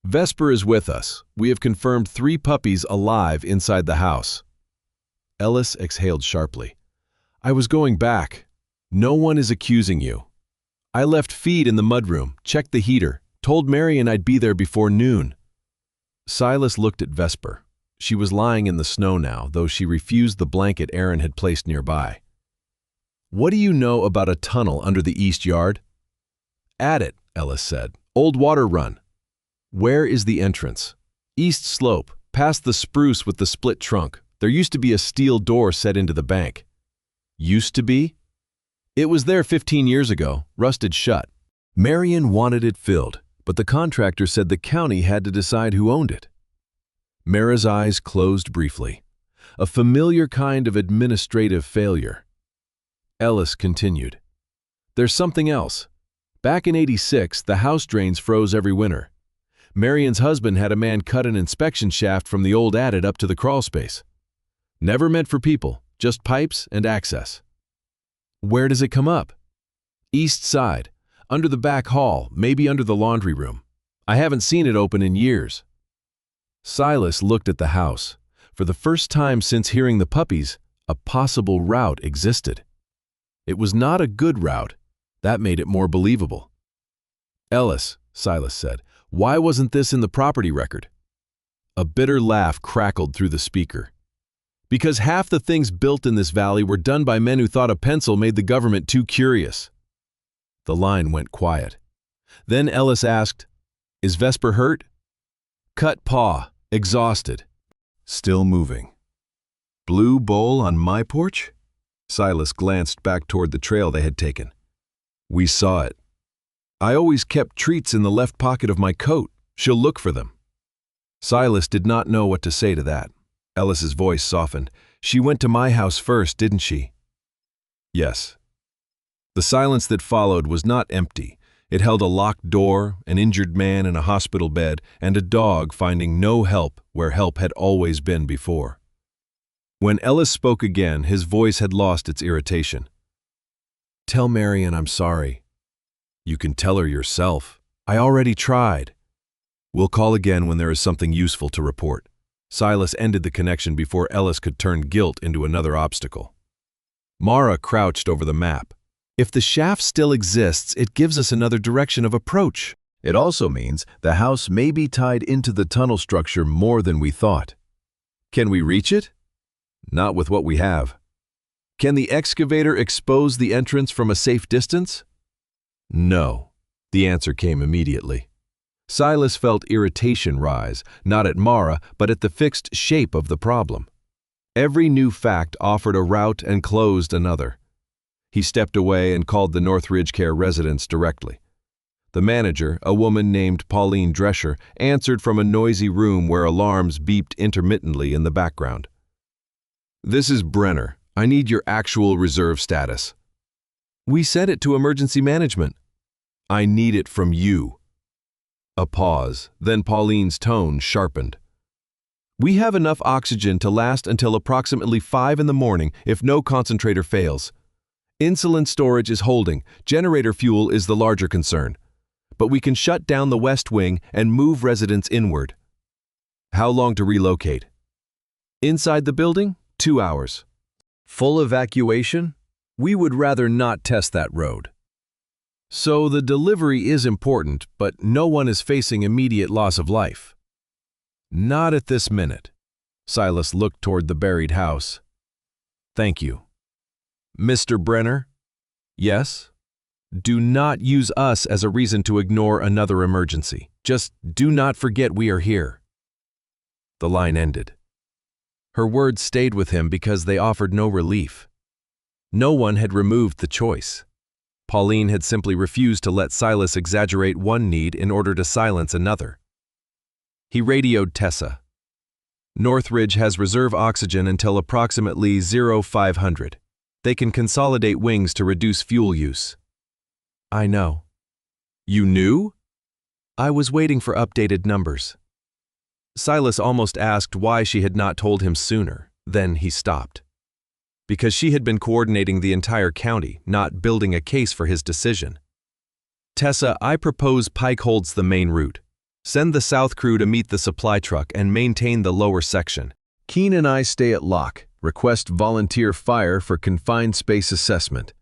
Vesper is with us. We have confirmed 3 puppies alive inside the house." Ellis exhaled sharply. "I was going back. No one is accusing you. I left feed in the mudroom, checked the heater, told Marion I'd be there before noon." Silas looked at Vesper. She was lying in the snow now, though she refused the blanket Aaron had placed nearby. "What do you know about a tunnel under the east yard?" "At it," Ellis said. "Old water run." "Where is the entrance?" "East slope, past the spruce with the split trunk. There used to be a steel door set into the bank." "Used to be?" "It was there 15 years ago, rusted shut. Marion wanted it filled, but the contractor said the county had to decide who owned it." Mara's eyes closed briefly. A familiar kind of administrative failure. Ellis continued. "There's something else. Back in '86, the house drains froze every winter. Marion's husband had a man cut an inspection shaft from the old attic up to the crawl space. Never meant for people, just pipes and access." "Where does it come up?" "East side, under the back hall, maybe under the laundry room. I haven't seen it open in years." Silas looked at the house. For the first time since hearing the puppies, a possible route existed. It was not a good route. That made it more believable. "Ellis," Silas said, "why wasn't this in the property record?" A bitter laugh crackled through the speaker. "Because half the things built in this valley were done by men who thought a pencil made the government too curious." The line went quiet. Then Ellis asked, "Is Vesper hurt?" "Cut paw, exhausted." "Still moving." "Blue bowl on my porch?" Silas glanced back toward the trail they had taken. "We saw it. I always kept treats in the left pocket of my coat. She'll look for them." Silas did not know what to say to that. Ellis's voice softened. "She went to my house first, didn't she?" "Yes." The silence that followed was not empty. It held a locked door, an injured man in a hospital bed, and a dog finding no help where help had always been before. When Ellis spoke again, his voice had lost its irritation. "Tell Marion I'm sorry." "You can tell her yourself. I already tried." "We'll call again when there is something useful to report." Silas ended the connection before Ellis could turn guilt into another obstacle. Mara crouched over the map. "If the shaft still exists, it gives us another direction of approach." "It also means the house may be tied into the tunnel structure more than we thought." "Can we reach it?" "Not with what we have." "Can the excavator expose the entrance from a safe distance?" "No." The answer came immediately. Silas felt irritation rise, not at Mara, but at the fixed shape of the problem. Every new fact offered a route and closed another. He stepped away and called the North Ridge Care residents directly. The manager, a woman named Pauline Drescher, answered from a noisy room where alarms beeped intermittently in the background. "This is Brenner. I need your actual reserve status." "We sent it to emergency management." "I need it from you." A pause, then Pauline's tone sharpened. "We have enough oxygen to last until approximately 5 in the morning if no concentrator fails. Insulin storage is holding. Generator fuel is the larger concern. But we can shut down the west wing and move residents inward." "How long to relocate?" "Inside the building, 2 hours." "Full evacuation?" "We would rather not test that road." So the delivery is important, but no one is facing immediate loss of life. Not at this minute. Silas looked toward the buried house. Thank you. Mr. Brenner? Yes? Do not use us as a reason to ignore another emergency. Just do not forget we are here. The line ended. Her words stayed with him because they offered no relief. No one had removed the choice. Pauline had simply refused to let Silas exaggerate one need in order to silence another. He radioed Tessa. North Ridge has reserve oxygen until approximately 0500. They can consolidate wings to reduce fuel use. I know. You knew? I was waiting for updated numbers. Silas almost asked why she had not told him sooner. Then he stopped. Because she had been coordinating the entire county, not building a case for his decision. Tessa, I propose Pike holds the main route. Send the south crew to meet the supply truck and maintain the lower section. Keene and I stay at lock. Request volunteer fire for confined space assessment.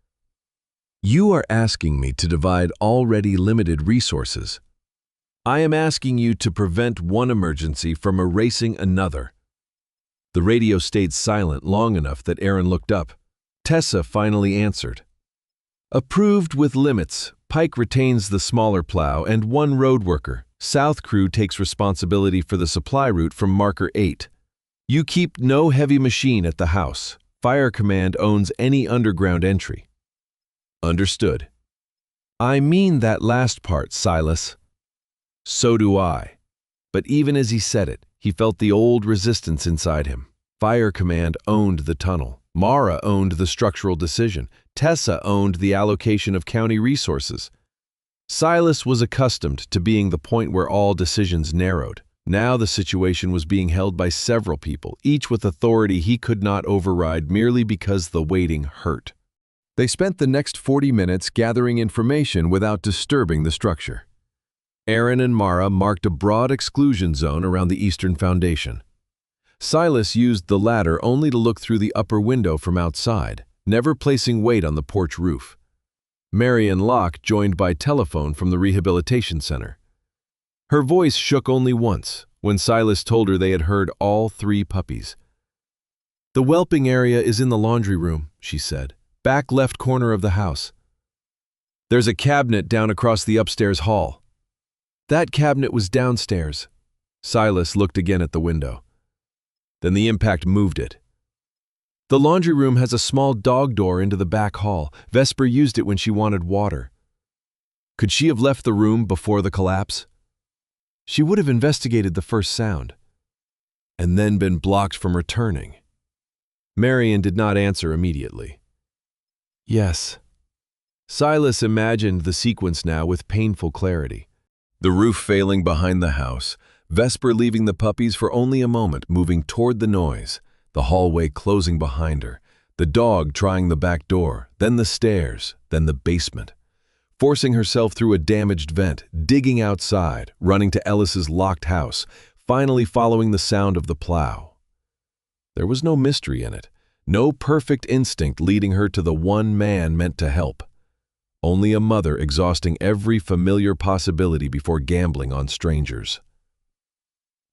You are asking me to divide already limited resources. I am asking you to prevent one emergency from erasing another. The radio stayed silent long enough that Aaron looked up. Tessa finally answered. Approved with limits. Pike retains the smaller plow and one road worker. South crew takes responsibility for the supply route from marker 8. You keep no heavy machine at the house. Fire Command owns any underground entry. Understood. I mean that last part, Silas. So do I. But even as he said it, he felt the old resistance inside him. Fire Command owned the tunnel. Mara owned the structural decision. Tessa owned the allocation of county resources. Silas was accustomed to being the point where all decisions narrowed. Now the situation was being held by several people, each with authority he could not override merely because the waiting hurt. They spent the next 40 minutes gathering information without disturbing the structure. Aaron and Mara marked a broad exclusion zone around the eastern foundation. Silas used the ladder only to look through the upper window from outside, never placing weight on the porch roof. Mary and Locke joined by telephone from the rehabilitation center. Her voice shook only once when Silas told her they had heard all 3 puppies. The whelping area is in the laundry room, she said, back left corner of the house. There's a cabinet down across the upstairs hall. That cabinet was downstairs. Silas looked again at the window. Then the impact moved it. The laundry room has a small dog door into the back hall. Vesper used it when she wanted water. Could she have left the room before the collapse? She would have investigated the first sound, and then been blocked from returning. Marion did not answer immediately. Yes. Silas imagined the sequence now with painful clarity. The roof failing behind the house, Vesper leaving the puppies for only a moment, moving toward the noise, the hallway closing behind her, the dog trying the back door, then the stairs, then the basement. Forcing herself through a damaged vent, digging outside, running to Ellis's locked house, finally following the sound of the plow. There was no mystery in it, no perfect instinct leading her to the one man meant to help. Only a mother exhausting every familiar possibility before gambling on strangers.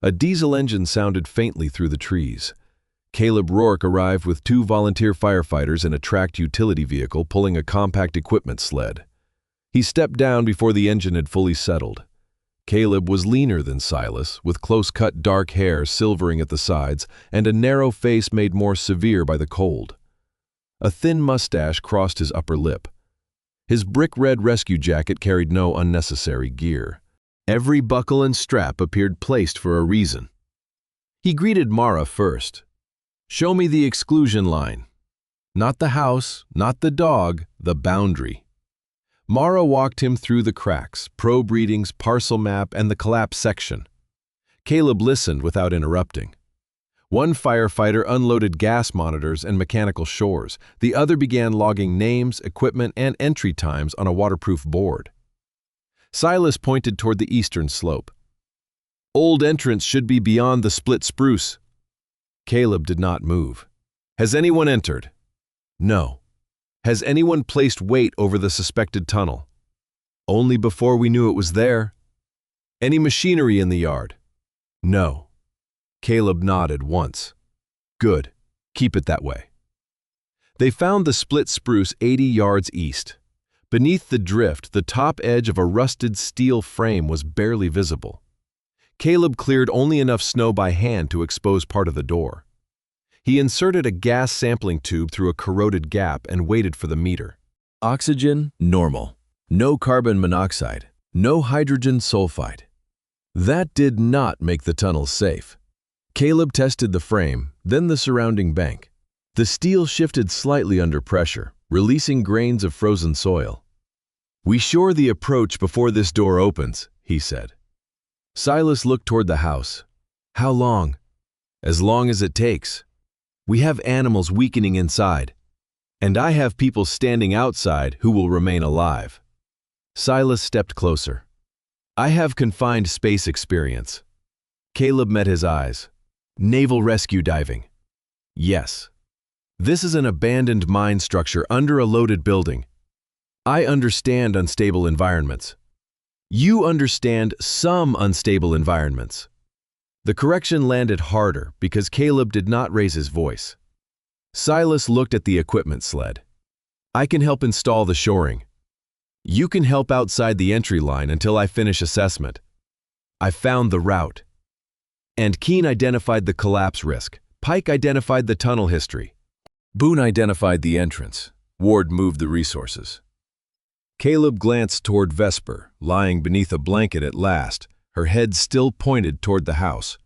A diesel engine sounded faintly through the trees. Caleb Rourke arrived with 2 volunteer firefighters in a tracked utility vehicle pulling a compact equipment sled. He stepped down before the engine had fully settled. Caleb was leaner than Silas, with close-cut dark hair silvering at the sides and a narrow face made more severe by the cold. A thin mustache crossed his upper lip. His brick-red rescue jacket carried no unnecessary gear. Every buckle and strap appeared placed for a reason. He greeted Mara first. Show me the exclusion line. Not the house, not the dog, the boundary. Mara walked him through the cracks, probe readings, parcel map, and the collapse section. Caleb listened without interrupting. One firefighter unloaded gas monitors and mechanical shores. The other began logging names, equipment, and entry times on a waterproof board. Silas pointed toward the eastern slope. Old entrance should be beyond the split spruce. Caleb did not move. Has anyone entered? No. Has anyone placed weight over the suspected tunnel? Only before we knew it was there. Any machinery in the yard? No. Caleb nodded once. Good. Keep it that way. They found the split spruce 80 yards east. Beneath the drift, the top edge of a rusted steel frame was barely visible. Caleb cleared only enough snow by hand to expose part of the door. He inserted a gas sampling tube through a corroded gap and waited for the meter. Oxygen, normal. No carbon monoxide. No hydrogen sulfide. That did not make the tunnel safe. Caleb tested the frame, then the surrounding bank. The steel shifted slightly under pressure, releasing grains of frozen soil. "We shore the approach before this door opens," he said. Silas looked toward the house. "How long?" "As long as it takes. We have animals weakening inside. And I have people standing outside who will remain alive." Silas stepped closer. "I have confined space experience." Caleb met his eyes. "Naval rescue diving." "Yes. This is an abandoned mine structure under a loaded building. I understand unstable environments. You understand some unstable environments." The correction landed harder because Caleb did not raise his voice. Silas looked at the equipment sled. "I can help install the shoring. You can help outside the entry line until I finish assessment. I found the route." And Keene identified the collapse risk. Pike identified the tunnel history. Boone identified the entrance. Ward moved the resources. Caleb glanced toward Vesper, lying beneath a blanket at last, her head still pointed toward the house.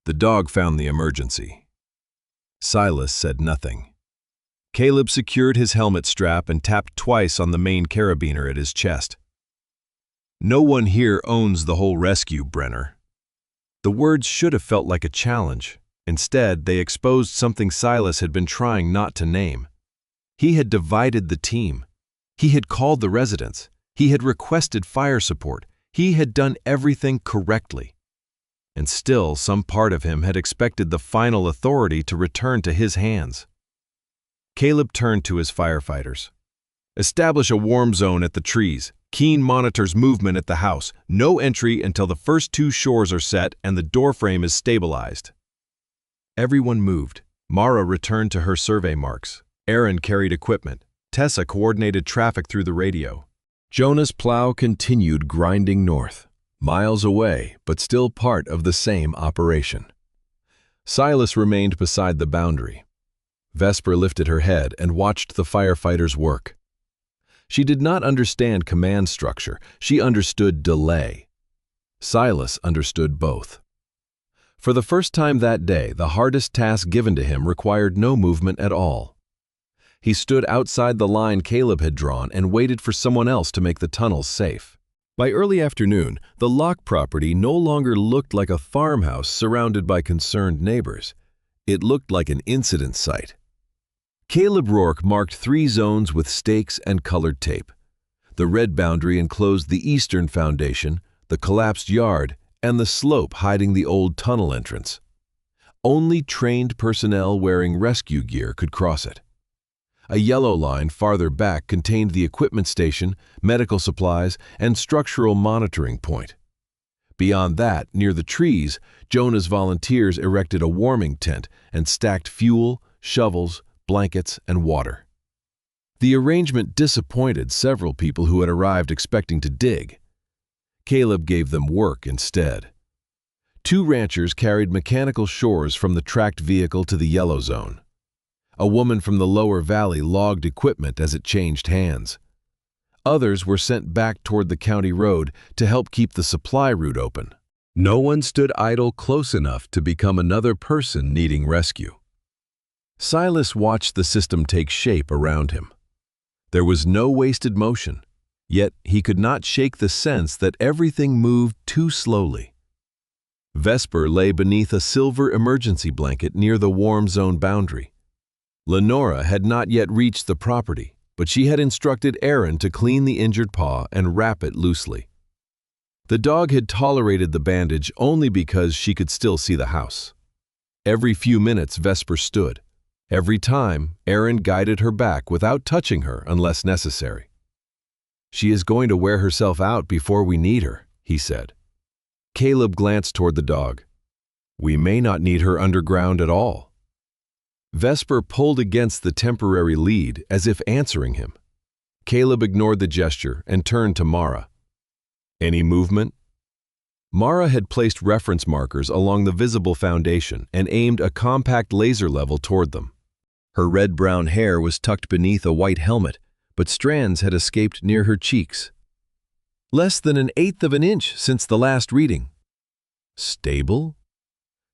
The dog found the emergency. Silas said nothing. Caleb secured his helmet strap and tapped twice on the main carabiner at his chest. "No one here owns the whole rescue, Brenner." The words should have felt like a challenge. Instead, they exposed something Silas had been trying not to name. He had divided the team. He had called the residents. He had requested fire support. He had done everything correctly. And still, some part of him had expected the final authority to return to his hands. Caleb turned to his firefighters. "Establish a warm zone at the trees. Keene monitors movement at the house. No entry until the first 2 shores are set and the doorframe is stabilized." Everyone moved. Mara returned to her survey marks. Aaron carried equipment. Tessa coordinated traffic through the radio. Jonah's plow continued grinding north, miles away, but still part of the same operation. Silas remained beside the boundary. Vesper lifted her head and watched the firefighters work. She did not understand command structure. She understood delay. Silas understood both. For the first time that day, the hardest task given to him required no movement at all. He stood outside the line Caleb had drawn and waited for someone else to make the tunnels safe. By early afternoon, the Locke property no longer looked like a farmhouse surrounded by concerned neighbors. It looked like an incident site. Caleb Rourke marked 3 zones with stakes and colored tape. The red boundary enclosed the eastern foundation, the collapsed yard, and the slope hiding the old tunnel entrance. Only trained personnel wearing rescue gear could cross it. A yellow line farther back contained the equipment station, medical supplies, and structural monitoring point. Beyond that, near the trees, Jonah's volunteers erected a warming tent and stacked fuel, shovels, blankets, and water. The arrangement disappointed several people who had arrived expecting to dig. Caleb gave them work instead. 2 ranchers carried mechanical shores from the tracked vehicle to the yellow zone. A woman from the lower valley logged equipment as it changed hands. Others were sent back toward the county road to help keep the supply route open. No one stood idle close enough to become another person needing rescue. Silas watched the system take shape around him. There was no wasted motion. Yet he could not shake the sense that everything moved too slowly. Vesper lay beneath a silver emergency blanket near the warm zone boundary. Lenora had not yet reached the property, but she had instructed Aaron to clean the injured paw and wrap it loosely. The dog had tolerated the bandage only because she could still see the house. Every few minutes Vesper stood. Every time, Aaron guided her back without touching her unless necessary. She is going to wear herself out before we need her, he said. Caleb glanced toward the dog. We may not need her underground at all. Vesper pulled against the temporary lead as if answering him. Caleb ignored the gesture and turned to Mara. Any movement? Mara had placed reference markers along the visible foundation and aimed a compact laser level toward them. Her red-brown hair was tucked beneath a white helmet, but strands had escaped near her cheeks. Less than 1/8 of an inch since the last reading. Stable?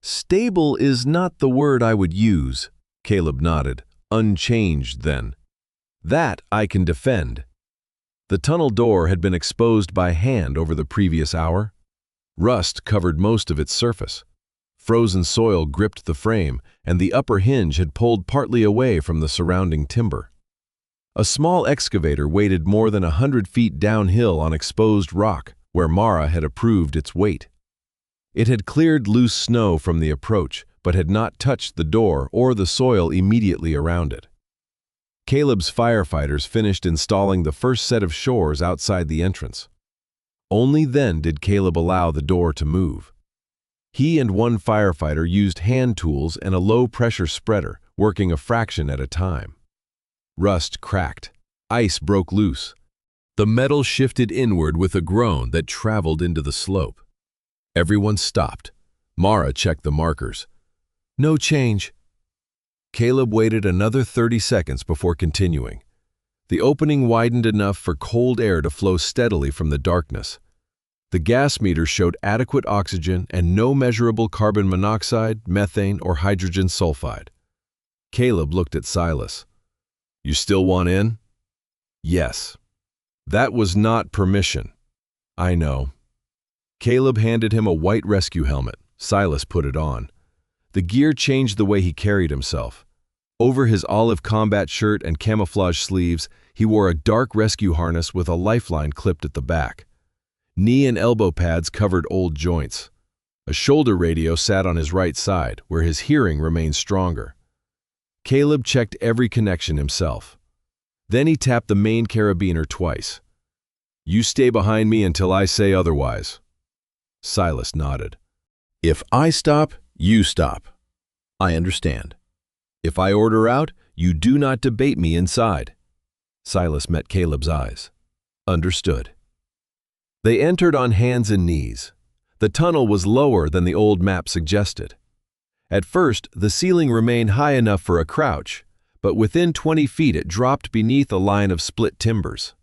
Stable is not the word I would use, Caleb nodded. Unchanged, then. That I can defend. The tunnel door had been exposed by hand over the previous hour. Rust covered most of its surface. Frozen soil gripped the frame, and the upper hinge had pulled partly away from the surrounding timber. A small excavator waited more than 100 feet downhill on exposed rock, where Mara had approved its weight. It had cleared loose snow from the approach, but had not touched the door or the soil immediately around it. Caleb's firefighters finished installing the first set of shores outside the entrance. Only then did Caleb allow the door to move. He and one firefighter used hand tools and a low-pressure spreader, working a fraction at a time. Rust cracked. Ice broke loose. The metal shifted inward with a groan that traveled into the slope. Everyone stopped. Mara checked the markers. No change. Caleb waited another 30 seconds before continuing. The opening widened enough for cold air to flow steadily from the darkness. The gas meter showed adequate oxygen and no measurable carbon monoxide, methane, or hydrogen sulfide. Caleb looked at Silas. You still want in? Yes. That was not permission. I know. Caleb handed him a white rescue helmet. Silas put it on. The gear changed the way he carried himself. Over his olive combat shirt and camouflage sleeves, he wore a dark rescue harness with a lifeline clipped at the back. Knee and elbow pads covered old joints. A shoulder radio sat on his right side, where his hearing remained stronger. Caleb checked every connection himself. Then he tapped the main carabiner twice. You stay behind me until I say otherwise. Silas nodded. If I stop, you stop. I understand. If I order out, you do not debate me inside. Silas met Caleb's eyes. Understood. They entered on hands and knees. The tunnel was lower than the old map suggested. At first, the ceiling remained high enough for a crouch, but within 20 feet it dropped beneath a line of split timbers.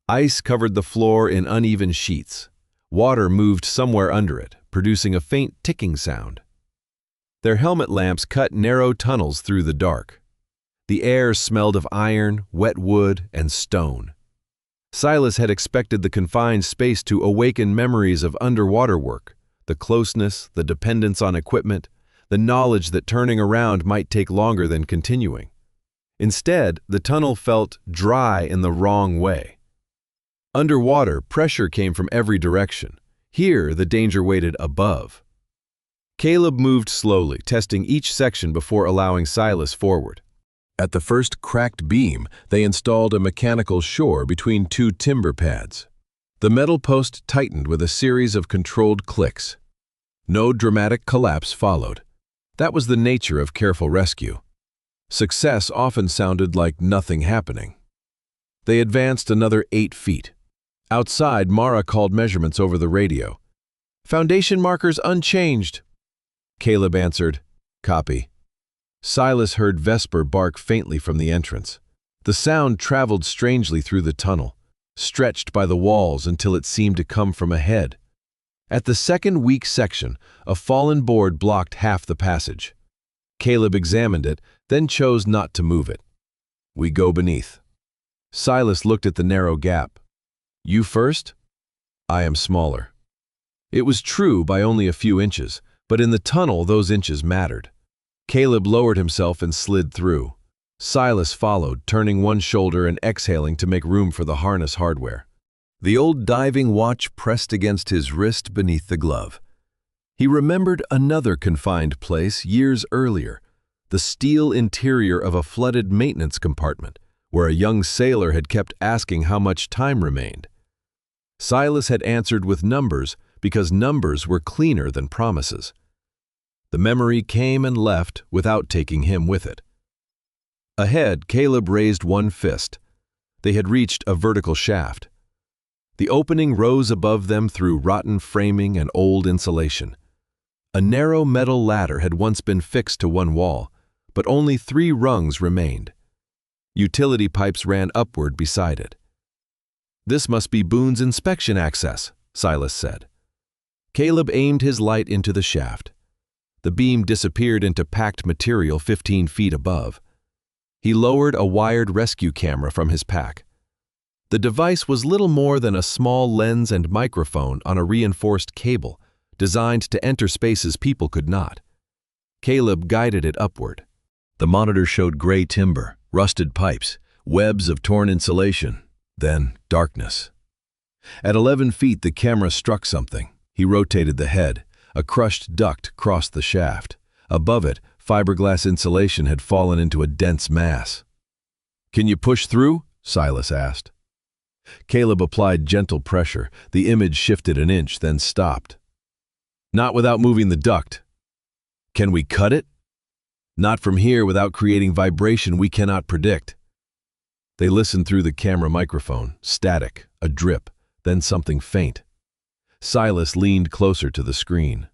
Ice covered the floor in uneven sheets. Water moved somewhere under it, producing a faint ticking sound. Their helmet lamps cut narrow tunnels through the dark. The air smelled of iron, wet wood, and stone. Silas had expected the confined space to awaken memories of underwater work, the closeness, the dependence on equipment, the knowledge that turning around might take longer than continuing. Instead, the tunnel felt dry in the wrong way. Underwater, pressure came from every direction. Here, the danger waited above. Caleb moved slowly, testing each section before allowing Silas forward. At the first cracked beam, they installed a mechanical shore between two timber pads. The metal post tightened with a series of controlled clicks. No dramatic collapse followed. That was the nature of careful rescue. Success often sounded like nothing happening. They advanced another 8 feet. Outside, Mara called measurements over the radio. Foundation markers unchanged. Caleb answered, Copy. Silas heard Vesper bark faintly from the entrance. The sound traveled strangely through the tunnel, stretched by the walls until it seemed to come from ahead. At the second weak section, a fallen board blocked half the passage. Caleb examined it, then chose not to move it. We go beneath. Silas looked at the narrow gap. You first? I am smaller. It was true by only a few inches, but in the tunnel those inches mattered. Caleb lowered himself and slid through. Silas followed, turning one shoulder and exhaling to make room for the harness hardware. The old diving watch pressed against his wrist beneath the glove. He remembered another confined place years earlier, the steel interior of a flooded maintenance compartment, where a young sailor had kept asking how much time remained. Silas had answered with numbers because numbers were cleaner than promises. The memory came and left without taking him with it. Ahead, Caleb raised one fist. They had reached a vertical shaft. The opening rose above them through rotten framing and old insulation. A narrow metal ladder had once been fixed to one wall, but only 3 rungs remained. Utility pipes ran upward beside it. "This must be Boone's inspection access," Silas said. Caleb aimed his light into the shaft. The beam disappeared into packed material 15 feet above. He lowered a wired rescue camera from his pack. The device was little more than a small lens and microphone on a reinforced cable, designed to enter spaces people could not. Caleb guided it upward. The monitor showed gray timber, rusted pipes, webs of torn insulation, then darkness. At 11 feet, the camera struck something. He rotated the head. A crushed duct crossed the shaft. Above it, fiberglass insulation had fallen into a dense mass. "Can you push through?" Silas asked. Caleb applied gentle pressure. The image shifted an inch, then stopped. "Not without moving the duct." "Can we cut it?" "Not from here without creating vibration we cannot predict." They listened through the camera microphone. Static, a drip, then something faint. Silas leaned closer to the screen.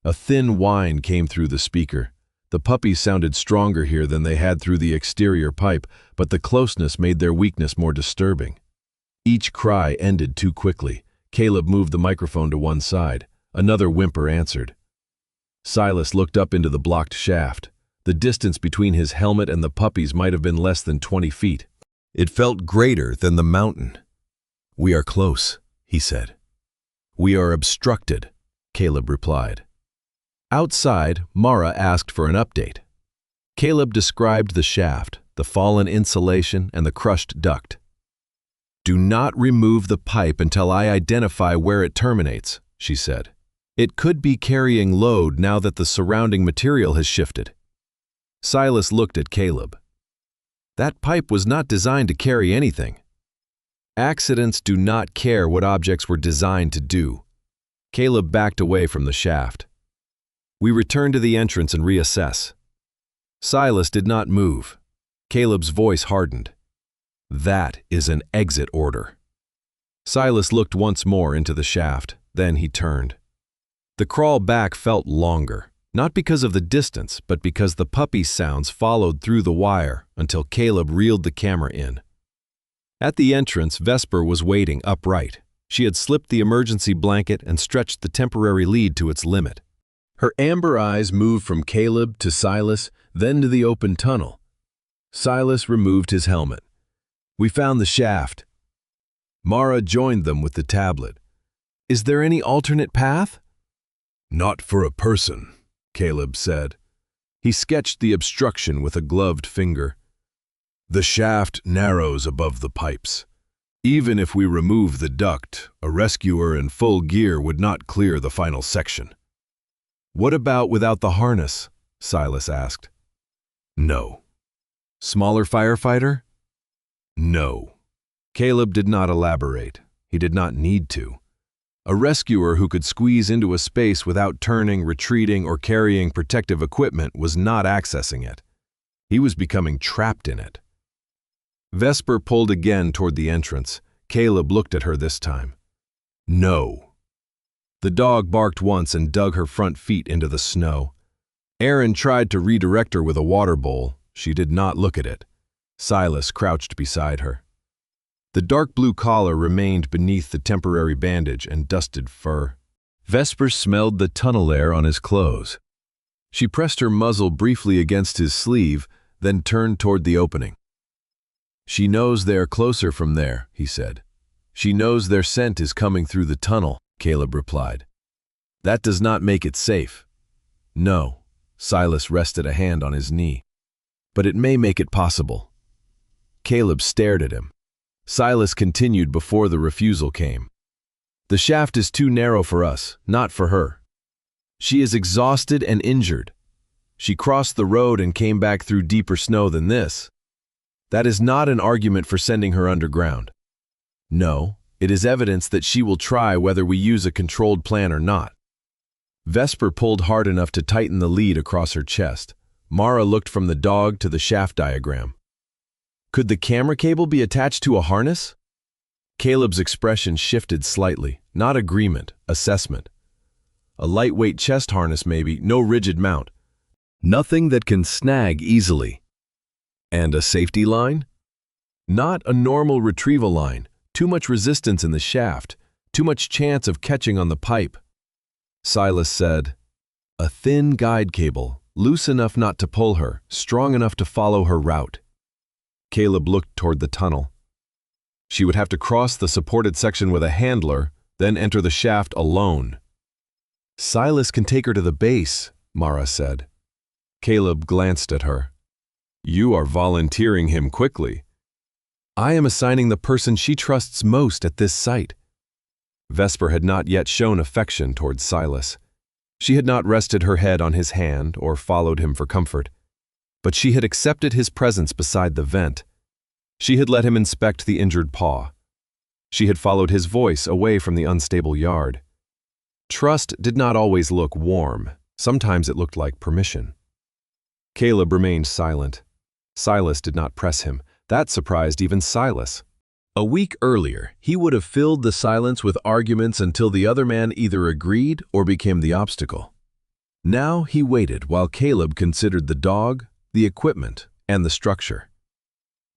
A thin whine came through the speaker. The puppies sounded stronger here than they had through the exterior pipe, but the closeness made their weakness more disturbing. Each cry ended too quickly. Caleb moved the microphone to one side. Another whimper answered. Silas looked up into the blocked shaft. The distance between his helmet and the puppies might have been less than 20 feet. It felt greater than the mountain. "We are close," he said. "We are obstructed," Caleb replied. Outside, Mara asked for an update. Caleb described the shaft, the fallen insulation, and the crushed duct. "Do not remove the pipe until I identify where it terminates," she said. "It could be carrying load now that the surrounding material has shifted." Silas looked at Caleb. "That pipe was not designed to carry anything." Accidents do not care what objects were designed to do. Caleb backed away from the shaft. "We return to the entrance and reassess." Silas did not move. Caleb's voice hardened. "That is an exit order." Silas looked once more into the shaft, then he turned. The crawl back felt longer, not because of the distance, but because the puppy sounds followed through the wire until Caleb reeled the camera in. At the entrance, Vesper was waiting upright. She had slipped the emergency blanket and stretched the temporary lead to its limit. Her amber eyes moved from Caleb to Silas, then to the open tunnel. Silas removed his helmet. "We found the shaft." Mara joined them with the tablet. "Is there any alternate path?" "Not for a person," Caleb said. He sketched the obstruction with a gloved finger. "The shaft narrows above the pipes. Even if we remove the duct, a rescuer in full gear would not clear the final section." "What about without the harness?" Silas asked. "No." "Smaller firefighter?" "No." Caleb did not elaborate. He did not need to. A rescuer who could squeeze into a space without turning, retreating, or carrying protective equipment was not accessing it. He was becoming trapped in it. Vesper pulled again toward the entrance. Caleb looked at her this time. "No." The dog barked once and dug her front feet into the snow. Aaron tried to redirect her with a water bowl. She did not look at it. Silas crouched beside her. The dark blue collar remained beneath the temporary bandage and dusted fur. Vesper smelled the tunnel air on his clothes. She pressed her muzzle briefly against his sleeve, then turned toward the opening. "She knows they are closer from there," he said. "She knows their scent is coming through the tunnel," Caleb replied. "That does not make it safe." "No," Silas rested a hand on his knee. "But it may make it possible." Caleb stared at him. Silas continued before the refusal came. "The shaft is too narrow for us, not for her. She is exhausted and injured. She crossed the road and came back through deeper snow than this." That is not an argument for sending her underground. No, it is evidence that she will try whether we use a controlled plan or not. Vesper pulled hard enough to tighten the lead across her chest. Mara looked from the dog to the shaft diagram. Could the camera cable be attached to a harness? Caleb's expression shifted slightly. Not agreement, assessment. A lightweight chest harness maybe, no rigid mount. Nothing that can snag easily. And a safety line? Not a normal retrieval line. Too much resistance in the shaft. Too much chance of catching on the pipe. Silas said, a thin guide cable, loose enough not to pull her, strong enough to follow her route. Caleb looked toward the tunnel. She would have to cross the supported section with a handler, then enter the shaft alone. Silas can take her to the base, Mara said. Caleb glanced at her. You are volunteering him quickly. I am assigning the person she trusts most at this site. Vesper had not yet shown affection towards Silas. She had not rested her head on his hand or followed him for comfort. But she had accepted his presence beside the vent. She had let him inspect the injured paw. She had followed his voice away from the unstable yard. Trust did not always look warm. Sometimes it looked like permission. Caleb remained silent. Silas did not press him. That surprised even Silas. A week earlier, he would have filled the silence with arguments until the other man either agreed or became the obstacle. Now he waited while Caleb considered the dog, the equipment, and the structure.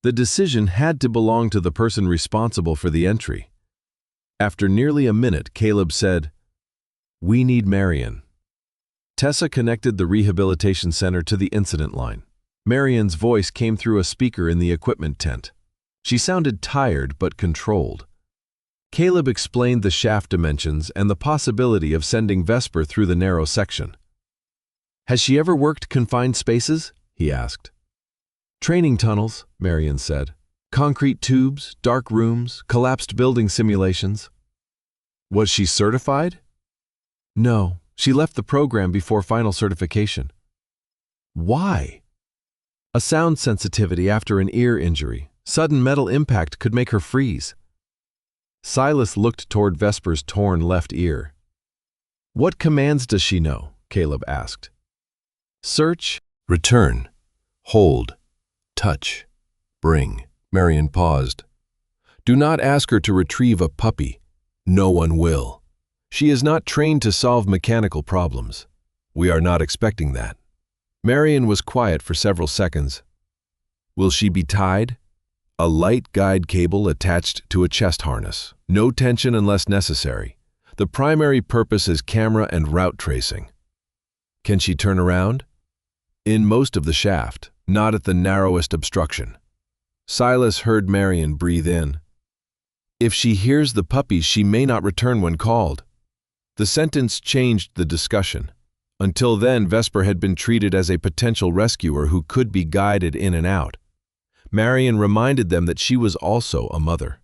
The decision had to belong to the person responsible for the entry. After nearly a minute, Caleb said, "We need Marion." Tessa connected the rehabilitation center to the incident line. Marion's voice came through a speaker in the equipment tent. She sounded tired but controlled. Caleb explained the shaft dimensions and the possibility of sending Vesper through the narrow section. "Has she ever worked confined spaces?" he asked. "Training tunnels," Marion said. "Concrete tubes, dark rooms, collapsed building simulations." "Was she certified?" "No, she left the program before final certification." "Why?" "A sound sensitivity after an ear injury. Sudden metal impact could make her freeze." Silas looked toward Vesper's torn left ear. "What commands does she know?" Caleb asked. "Search, return, hold, touch, bring." Marion paused. "Do not ask her to retrieve a puppy. No one will. She is not trained to solve mechanical problems. We are not expecting that." Marion was quiet for several seconds. "Will she be tied?" "A light guide cable attached to a chest harness. No tension unless necessary. The primary purpose is camera and route tracing." "Can she turn around?" "In most of the shaft, not at the narrowest obstruction." Silas heard Marion breathe in. "If she hears the puppies, she may not return when called." The sentence changed the discussion. Until then, Vesper had been treated as a potential rescuer who could be guided in and out. Marion reminded them that she was also a mother.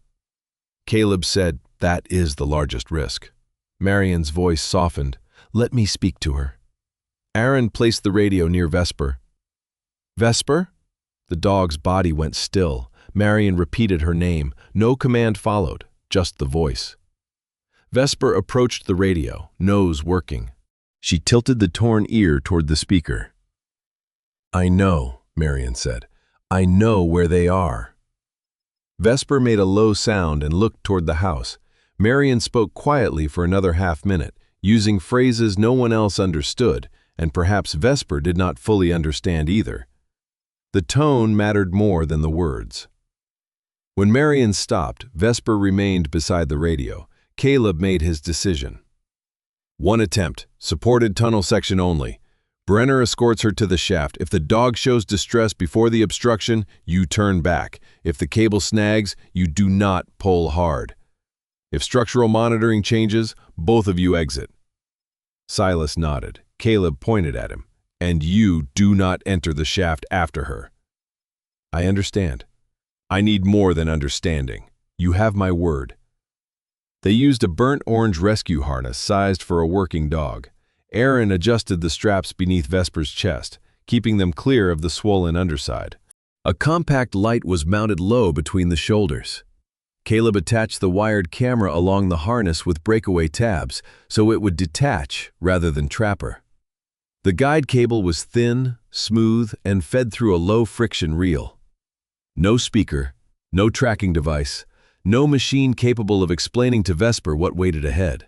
Caleb said, "That is the largest risk." Marion's voice softened. "Let me speak to her." Aaron placed the radio near Vesper. "Vesper?" The dog's body went still. Marion repeated her name. No command followed, just the voice. Vesper approached the radio, nose working. She tilted the torn ear toward the speaker. "I know," Marion said. "I know where they are." Vesper made a low sound and looked toward the house. Marion spoke quietly for another half-minute, using phrases no one else understood, and perhaps Vesper did not fully understand either. The tone mattered more than the words. When Marion stopped, Vesper remained beside the radio. Caleb made his decision. "One attempt, supported tunnel section only. Brenner escorts her to the shaft. If the dog shows distress before the obstruction, you turn back. If the cable snags, you do not pull hard. If structural monitoring changes, both of you exit." Silas nodded. Caleb pointed at him. "And you do not enter the shaft after her." "I understand." "I need more than understanding. You have my word." They used a burnt orange rescue harness sized for a working dog. Aaron adjusted the straps beneath Vesper's chest, keeping them clear of the swollen underside. A compact light was mounted low between the shoulders. Caleb attached the wired camera along the harness with breakaway tabs so it would detach rather than trap her. The guide cable was thin, smooth, and fed through a low-friction reel. No speaker, no tracking device, no machine capable of explaining to Vesper what waited ahead.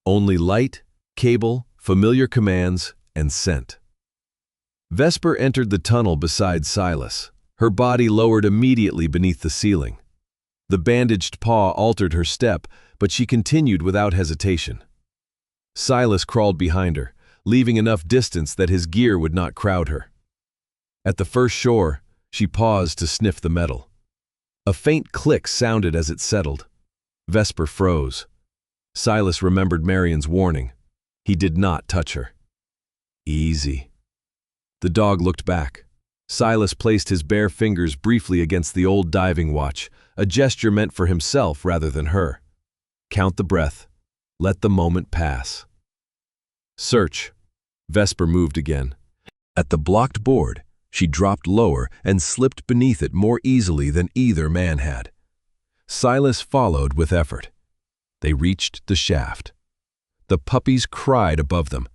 Only light, cable, familiar commands, and scent. Vesper entered the tunnel beside Silas, her body lowered immediately beneath the ceiling. The bandaged paw altered her step, but she continued without hesitation. Silas crawled behind her, leaving enough distance that his gear would not crowd her. At the first shore, she paused to sniff the metal. A faint click sounded as it settled. Vesper froze. Silas remembered Marion's warning. He did not touch her. Easy. The dog looked back. Silas placed his bare fingers briefly against the old diving watch, a gesture meant for himself rather than her. Count the breath. Let the moment pass. Search. Vesper moved again. At the blocked board, she dropped lower and slipped beneath it more easily than either man had. Silas followed with effort. They reached the shaft. The puppies cried above them.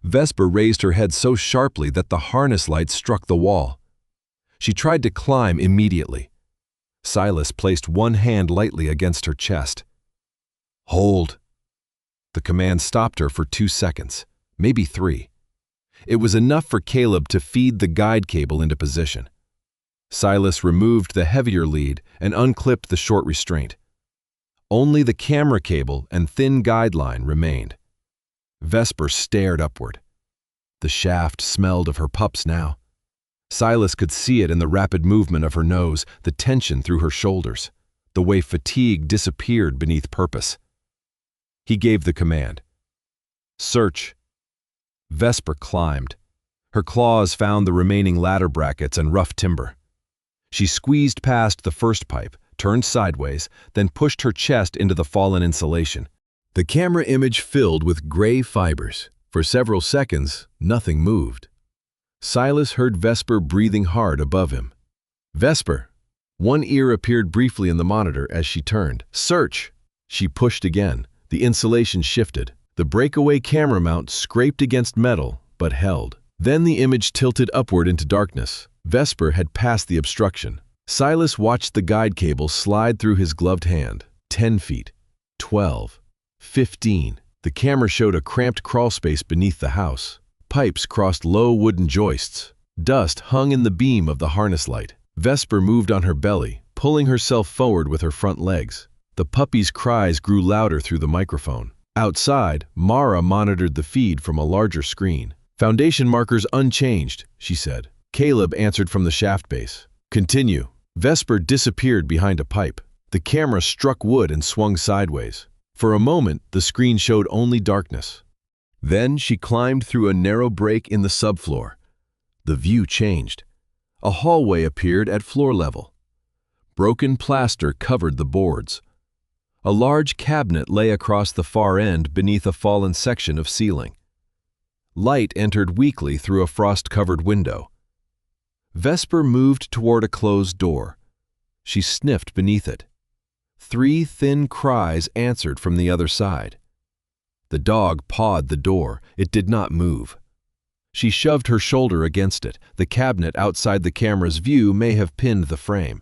Vesper raised her head so sharply that the harness light struck the wall. She tried to climb immediately. Silas placed one hand lightly against her chest. Hold. The command stopped her for 2 seconds, maybe 3. It was enough for Caleb to feed the guide cable into position. Silas removed the heavier lead and unclipped the short restraint. Only the camera cable and thin guide line remained. Vesper stared upward. The shaft smelled of her pups now. Silas could see it in the rapid movement of her nose, the tension through her shoulders, the way fatigue disappeared beneath purpose. He gave the command. Search. Vesper climbed. Her claws found the remaining ladder brackets and rough timber. She squeezed past the first pipe, turned sideways, then pushed her chest into the fallen insulation. The camera image filled with gray fibers. For several seconds, nothing moved. Silas heard Vesper breathing hard above him. Vesper! One ear appeared briefly in the monitor as she turned. Search! She pushed again. The insulation shifted. The breakaway camera mount scraped against metal, but held. Then the image tilted upward into darkness. Vesper had passed the obstruction. Silas watched the guide cable slide through his gloved hand. 10 feet. 12. 15. The camera showed a cramped crawlspace beneath the house. Pipes crossed low wooden joists. Dust hung in the beam of the harness light. Vesper moved on her belly, pulling herself forward with her front legs. The puppy's cries grew louder through the microphone. Outside, Mara monitored the feed from a larger screen. Foundation markers unchanged, she said. Caleb answered from the shaft base. Continue. Vesper disappeared behind a pipe. The camera struck wood and swung sideways. For a moment, the screen showed only darkness. Then she climbed through a narrow break in the subfloor. The view changed. A hallway appeared at floor level. Broken plaster covered the boards. A large cabinet lay across the far end beneath a fallen section of ceiling. Light entered weakly through a frost-covered window. Vesper moved toward a closed door. She sniffed beneath it. 3 thin cries answered from the other side. The dog pawed the door. It did not move. She shoved her shoulder against it. The cabinet outside the camera's view may have pinned the frame.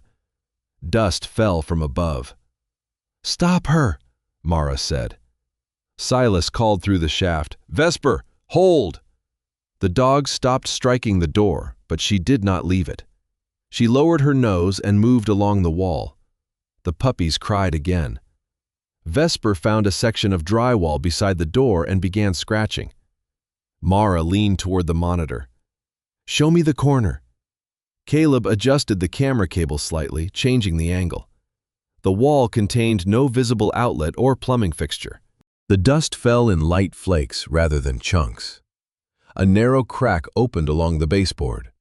Dust fell from above. "Stop her," Mara said. Silas called through the shaft. "Vesper, hold!" The dog stopped striking the door, but she did not leave it. She lowered her nose and moved along the wall. The puppies cried again. Vesper found a section of drywall beside the door and began scratching. Mara leaned toward the monitor. "Show me the corner." Caleb adjusted the camera cable slightly, changing the angle. The wall contained no visible outlet or plumbing fixture. The dust fell in light flakes rather than chunks. A narrow crack opened along the baseboard.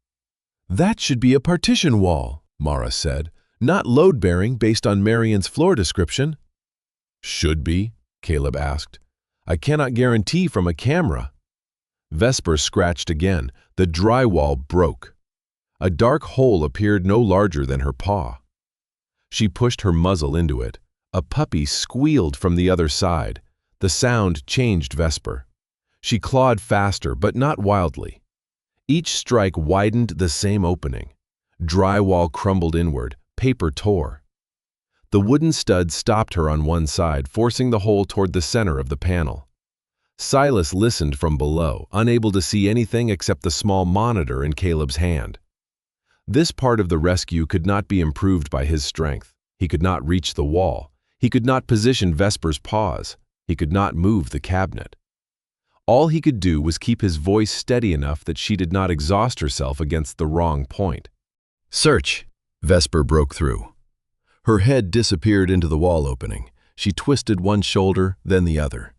"That should be a partition wall," Mara said, "not load-bearing based on Marion's floor description." "Should be?" Caleb asked. "I cannot guarantee from a camera." Vesper scratched again. The drywall broke. A dark hole appeared no larger than her paw. She pushed her muzzle into it. A puppy squealed from the other side. The sound changed Vesper. She clawed faster, but not wildly. Each strike widened the same opening. Drywall crumbled inward, paper tore. The wooden stud stopped her on one side, forcing the hole toward the center of the panel. Silas listened from below, unable to see anything except the small monitor in Caleb's hand. This part of the rescue could not be improved by his strength. He could not reach the wall. He could not position Vesper's paws. He could not move the cabinet. All he could do was keep his voice steady enough that she did not exhaust herself against the wrong point. "Search!" Vesper broke through. Her head disappeared into the wall opening. She twisted one shoulder, then the other.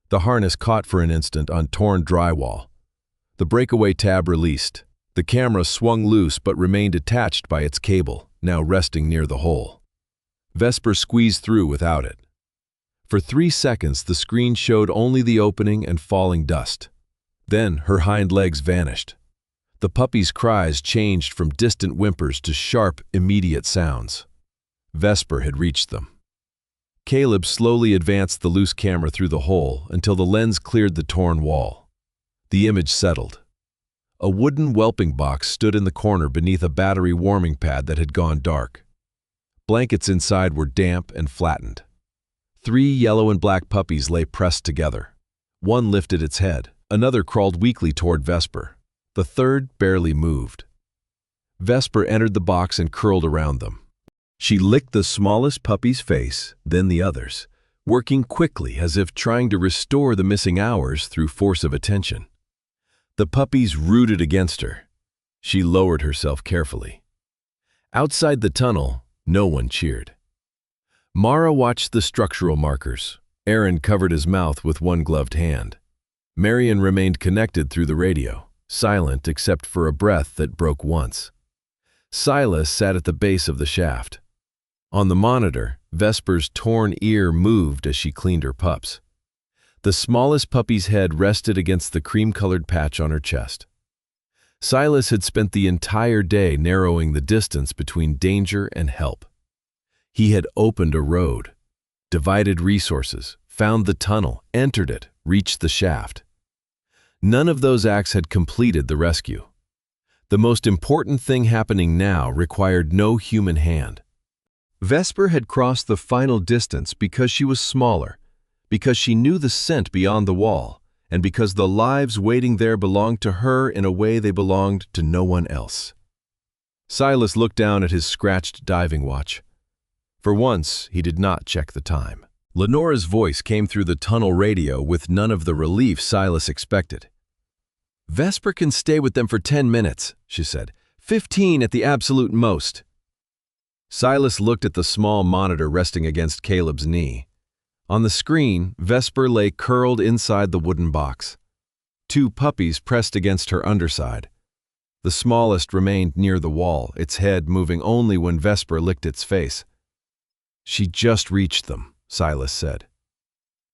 The harness caught for an instant on torn drywall. The breakaway tab released. The camera swung loose but remained attached by its cable, now resting near the hole. Vesper squeezed through without it. For 3 seconds, the screen showed only the opening and falling dust. Then her hind legs vanished. The puppy's cries changed from distant whimpers to sharp, immediate sounds. Vesper had reached them. Caleb slowly advanced the loose camera through the hole until the lens cleared the torn wall. The image settled. A wooden whelping box stood in the corner beneath a battery warming pad that had gone dark. Blankets inside were damp and flattened. 3 yellow and black puppies lay pressed together. One lifted its head. Another crawled weakly toward Vesper. The third barely moved. Vesper entered the box and curled around them. She licked the smallest puppy's face, then the others, working quickly as if trying to restore the missing hours through force of attention. The puppies rooted against her. She lowered herself carefully. Outside the tunnel, no one cheered. Mara watched the structural markers. Aaron covered his mouth with one gloved hand. Marion remained connected through the radio, silent except for a breath that broke once. Silas sat at the base of the shaft. On the monitor, Vesper's torn ear moved as she cleaned her pups. The smallest puppy's head rested against the cream-colored patch on her chest. Silas had spent the entire day narrowing the distance between danger and help. He had opened a road, divided resources, found the tunnel, entered it, reached the shaft. None of those acts had completed the rescue. The most important thing happening now required no human hand. Vesper had crossed the final distance because she was smaller, because she knew the scent beyond the wall, and because the lives waiting there belonged to her in a way they belonged to no one else. Silas looked down at his scratched diving watch. For once, he did not check the time. Lenora's voice came through the tunnel radio with none of the relief Silas expected. "Vesper can stay with them for 10 minutes, she said. 15 at the absolute most." Silas looked at the small monitor resting against Caleb's knee. On the screen, Vesper lay curled inside the wooden box. 2 puppies pressed against her underside. The smallest remained near the wall, its head moving only when Vesper licked its face. "She just reached them," Silas said.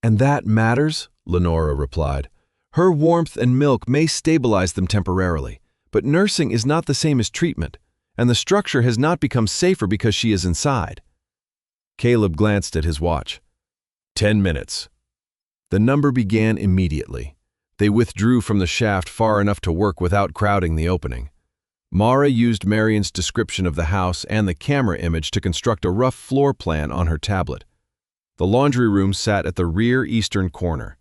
"And that matters," Lenora replied. "Her warmth and milk may stabilize them temporarily, but nursing is not the same as treatment, and the structure has not become safer because she is inside." Caleb glanced at his watch. 10 minutes. The number began immediately. They withdrew from the shaft far enough to work without crowding the opening. Mara used Marion's description of the house and the camera image to construct a rough floor plan on her tablet. The laundry room sat at the rear eastern corner.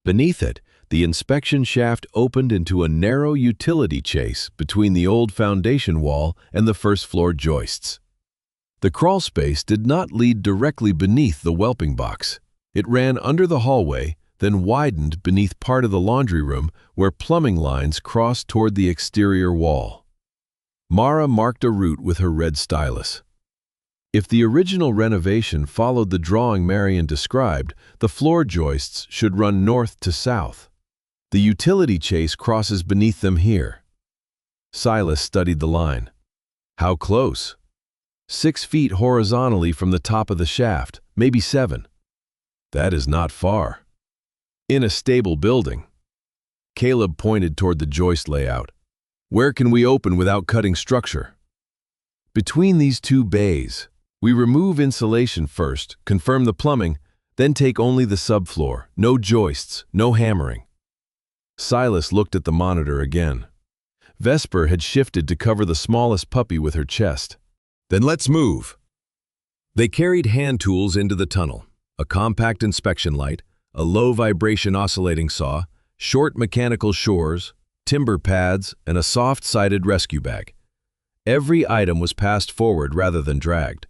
Beneath it, the inspection shaft opened into a narrow utility chase between the old foundation wall and the first-floor joists. The crawl space did not lead directly beneath the whelping box. It ran under the hallway, then widened beneath part of the laundry room where plumbing lines crossed toward the exterior wall. Mara marked a route with her red stylus. If the original renovation followed the drawing Marion described, the floor joists should run north to south. The utility chase crosses beneath them here. Silas studied the line. How close? 6 feet horizontally from the top of the shaft, maybe 7. That is not far. In a stable building. Caleb pointed toward the joist layout. Where can we open without cutting structure? Between these two bays, we remove insulation first, confirm the plumbing, then take only the subfloor, no joists, no hammering. Silas looked at the monitor again. Vesper had shifted to cover the smallest puppy with her chest. Then let's move. They carried hand tools into the tunnel, a compact inspection light, a low-vibration oscillating saw, short mechanical shores, timber pads, and a soft-sided rescue bag. Every item was passed forward rather than dragged.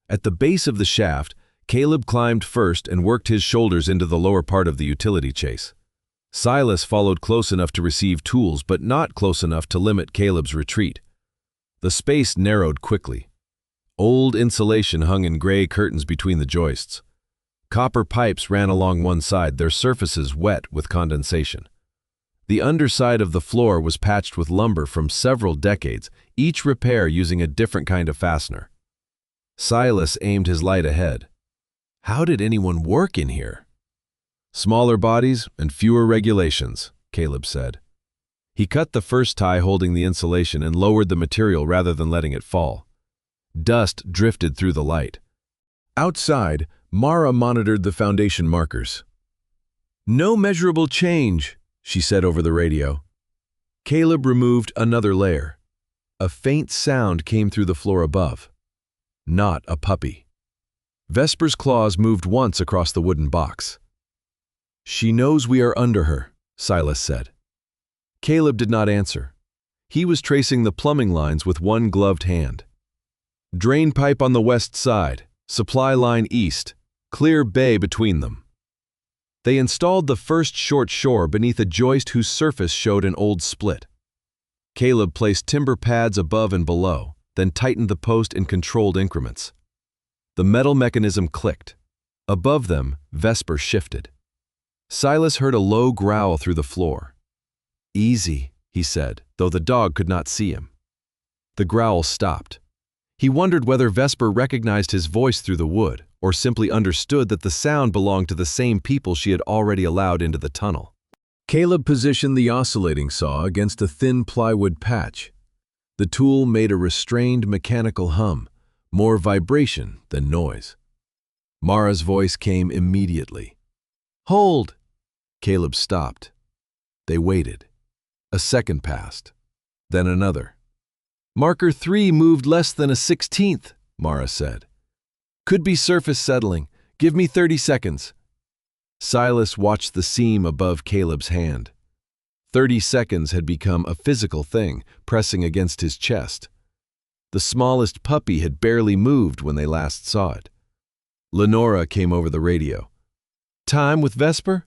At the base of the shaft, Caleb climbed first and worked his shoulders into the lower part of the utility chase. Silas followed close enough to receive tools, but not close enough to limit Caleb's retreat. The space narrowed quickly. Old insulation hung in gray curtains between the joists. Copper pipes ran along one side, their surfaces wet with condensation. The underside of the floor was patched with lumber from several decades, each repair using a different kind of fastener. Silas aimed his light ahead. How did anyone work in here? Smaller bodies and fewer regulations, Caleb said. He cut the first tie holding the insulation and lowered the material rather than letting it fall. Dust drifted through the light. Outside, Mara monitored the foundation markers. No measurable change, she said over the radio. Caleb removed another layer. A faint sound came through the floor above. Not a puppy. Vesper's claws moved once across the wooden box. She knows we are under her, Silas said. Caleb did not answer. He was tracing the plumbing lines with one gloved hand. Drain pipe on the west side, supply line east, clear bay between them. They installed the first short shore beneath a joist whose surface showed an old split. Caleb placed timber pads above and below, then tightened the post in controlled increments. The metal mechanism clicked. Above them, Vesper shifted. Silas heard a low growl through the floor. Easy, he said, though the dog could not see him. The growl stopped. He wondered whether Vesper recognized his voice through the wood, or simply understood that the sound belonged to the same people she had already allowed into the tunnel. Caleb positioned the oscillating saw against a thin plywood patch. The tool made a restrained mechanical hum, more vibration than noise. Mara's voice came immediately. Hold! Caleb stopped. They waited. A second passed. Then another. Marker 3 moved less than a 16th, Mara said. Could be surface settling. Give me 30 seconds. Silas watched the seam above Caleb's hand. 30 seconds had become a physical thing, pressing against his chest. The smallest puppy had barely moved when they last saw it. Lenora came over the radio. Time with Vesper?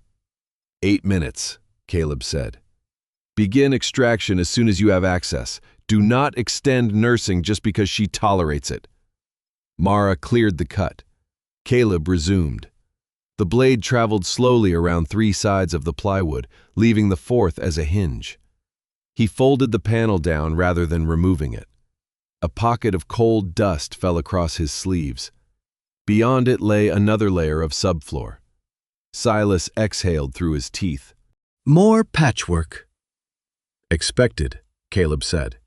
8 minutes, Caleb said. Begin extraction as soon as you have access. Do not extend nursing just because she tolerates it. Mara cleared the cut. Caleb resumed. The blade traveled slowly around 3 sides of the plywood, leaving the 4th as a hinge. He folded the panel down rather than removing it. A pocket of cold dust fell across his sleeves. Beyond it lay another layer of subfloor. Silas exhaled through his teeth. More patchwork. Expected, Caleb said.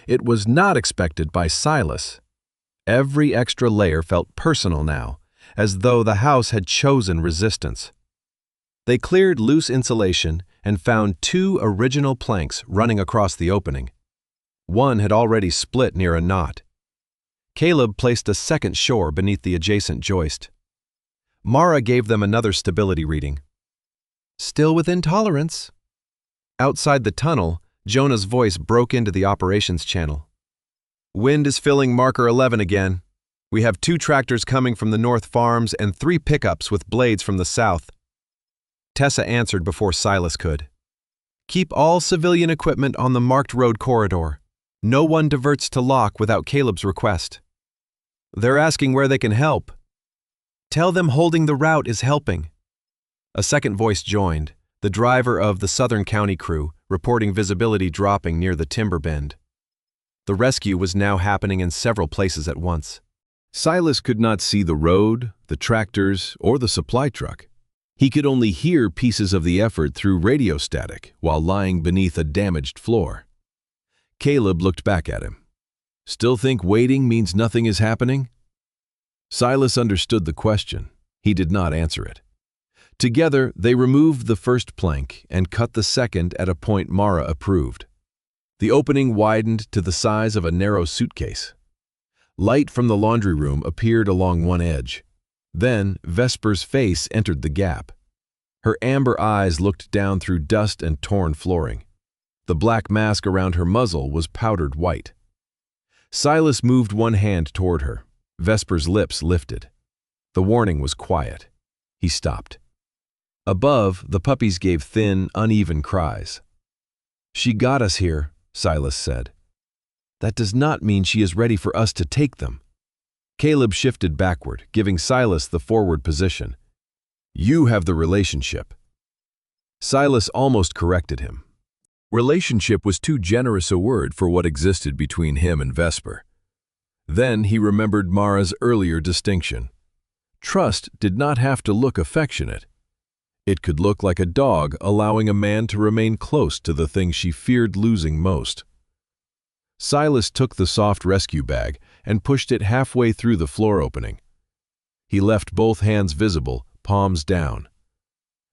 It was not expected by Silas. Every extra layer felt personal now, as though the house had chosen resistance. They cleared loose insulation and found 2 original planks running across the opening. One had already split near a knot. Caleb placed a second shore beneath the adjacent joist. Mara gave them another stability reading. Still within tolerance. Outside the tunnel, Jonah's voice broke into the operations channel. Wind is filling marker 11 again. We have 2 tractors coming from the north farms and 3 pickups with blades from the south. Tessa answered before Silas could. Keep all civilian equipment on the marked road corridor. No one diverts to lock without Caleb's request. They're asking where they can help. Tell them holding the route is helping. A second voice joined, the driver of the Southern County crew, reporting visibility dropping near the timber bend. The rescue was now happening in several places at once. Silas could not see the road, the tractors, or the supply truck. He could only hear pieces of the effort through radio static while lying beneath a damaged floor. Caleb looked back at him. Still think waiting means nothing is happening? Silas understood the question. He did not answer it. Together, they removed the first plank and cut the second at a point Mara approved. The opening widened to the size of a narrow suitcase. Light from the laundry room appeared along one edge. Then, Vesper's face entered the gap. Her amber eyes looked down through dust and torn flooring. The black mask around her muzzle was powdered white. Silas moved one hand toward her. Vesper's lips lifted. The warning was quiet. He stopped. Above, the puppies gave thin, uneven cries. "She got us here," Silas said. "That does not mean she is ready for us to take them." Caleb shifted backward, giving Silas the forward position. "You have the relationship." Silas almost corrected him. Relationship was too generous a word for what existed between him and Vesper. Then he remembered Mara's earlier distinction. Trust did not have to look affectionate. It could look like a dog allowing a man to remain close to the thing she feared losing most. Silas took the soft rescue bag and pushed it halfway through the floor opening. He left both hands visible, palms down.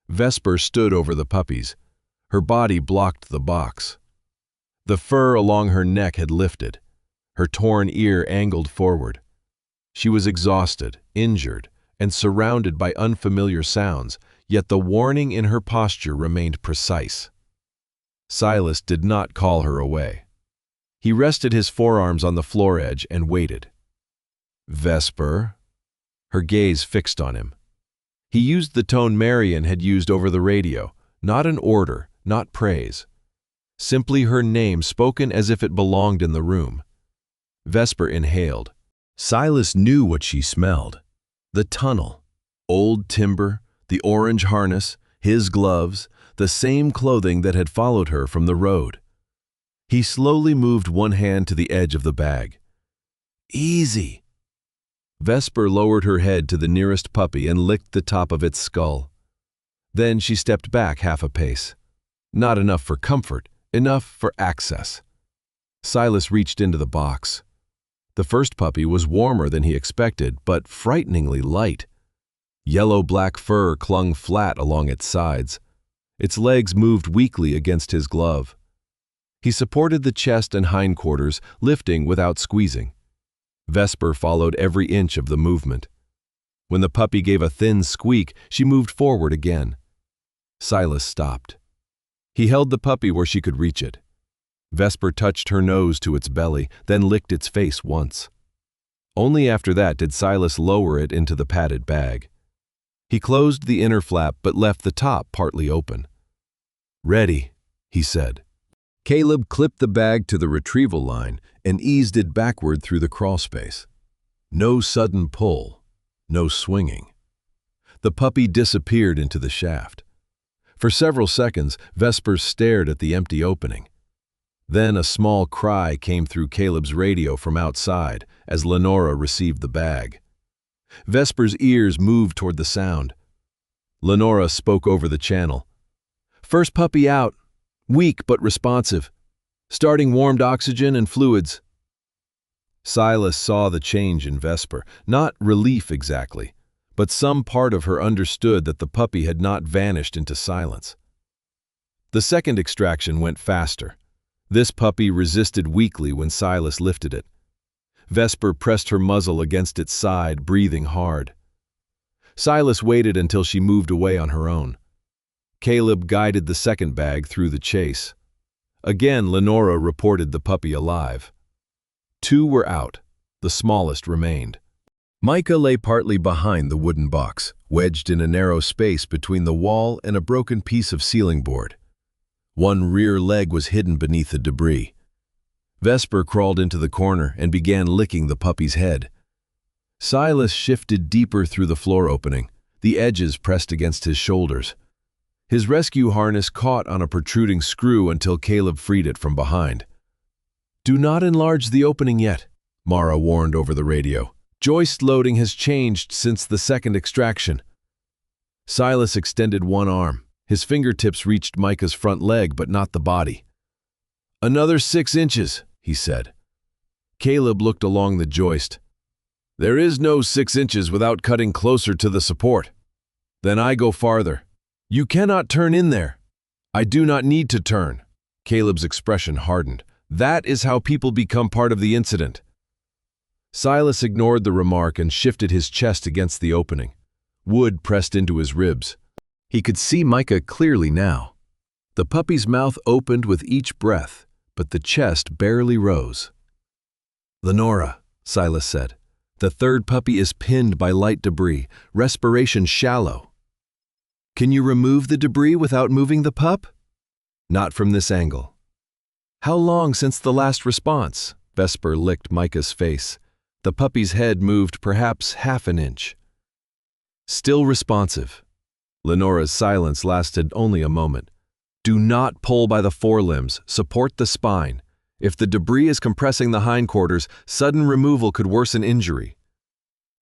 Vesper stood over the puppies. Her body blocked the box. The fur along her neck had lifted. Her torn ear angled forward. She was exhausted, injured, and surrounded by unfamiliar sounds, yet the warning in her posture remained precise. Silas did not call her away. He rested his forearms on the floor edge and waited. "Vesper?" Her gaze fixed on him. He used the tone Marion had used over the radio, not an order, not praise. Simply her name spoken as if it belonged in the room. Vesper inhaled. Silas knew what she smelled. The tunnel, old timber, the orange harness, his gloves, the same clothing that had followed her from the road. He slowly moved one hand to the edge of the bag. "Easy." Vesper lowered her head to the nearest puppy and licked the top of its skull. Then she stepped back half a pace. Not enough for comfort, enough for access. Silas reached into the box. The first puppy was warmer than he expected, but frighteningly light. Yellow-black fur clung flat along its sides. Its legs moved weakly against his glove. He supported the chest and hindquarters, lifting without squeezing. Vesper followed every inch of the movement. When the puppy gave a thin squeak, she moved forward again. Silas stopped. He held the puppy where she could reach it. Vesper touched her nose to its belly, then licked its face once. Only after that did Silas lower it into the padded bag. He closed the inner flap but left the top partly open. "Ready," he said. Caleb clipped the bag to the retrieval line and eased it backward through the crawlspace. No sudden pull, no swinging. The puppy disappeared into the shaft. For several seconds, Vesper stared at the empty opening. Then a small cry came through Caleb's radio from outside as Lenora received the bag. Vesper's ears moved toward the sound. Lenora spoke over the channel. "First puppy out. Weak but responsive. Starting warmed oxygen and fluids." Silas saw the change in Vesper, not relief exactly, but some part of her understood that the puppy had not vanished into silence. The second extraction went faster. This puppy resisted weakly when Silas lifted it. Vesper pressed her muzzle against its side, breathing hard. Silas waited until she moved away on her own. Caleb guided the second bag through the chase. Again, Lenora reported the puppy alive. 2 were out. The smallest remained. Micah lay partly behind the wooden box, wedged in a narrow space between the wall and a broken piece of ceiling board. One rear leg was hidden beneath the debris. Vesper crawled into the corner and began licking the puppy's head. Silas shifted deeper through the floor opening, the edges pressed against his shoulders. His rescue harness caught on a protruding screw until Caleb freed it from behind. "Do not enlarge the opening yet," Mara warned over the radio. "Joist loading has changed since the second extraction." Silas extended one arm. His fingertips reached Micah's front leg, but not the body. "Another 6 inches," he said. Caleb looked along the joist. "There is no 6 inches without cutting closer to the support." "Then I go farther." "You cannot turn in there." "I do not need to turn." Caleb's expression hardened. "That is how people become part of the incident." Silas ignored the remark and shifted his chest against the opening. Wood pressed into his ribs. He could see Micah clearly now. The puppy's mouth opened with each breath, but the chest barely rose. "Lenora," Silas said, "the third puppy is pinned by light debris, respiration shallow." "Can you remove the debris without moving the pup?" "Not from this angle." "How long since the last response?" Vesper licked Micah's face. The puppy's head moved perhaps half an inch. "Still responsive." Lenora's silence lasted only a moment. "Do not pull by the forelimbs, support the spine. If the debris is compressing the hindquarters, sudden removal could worsen injury."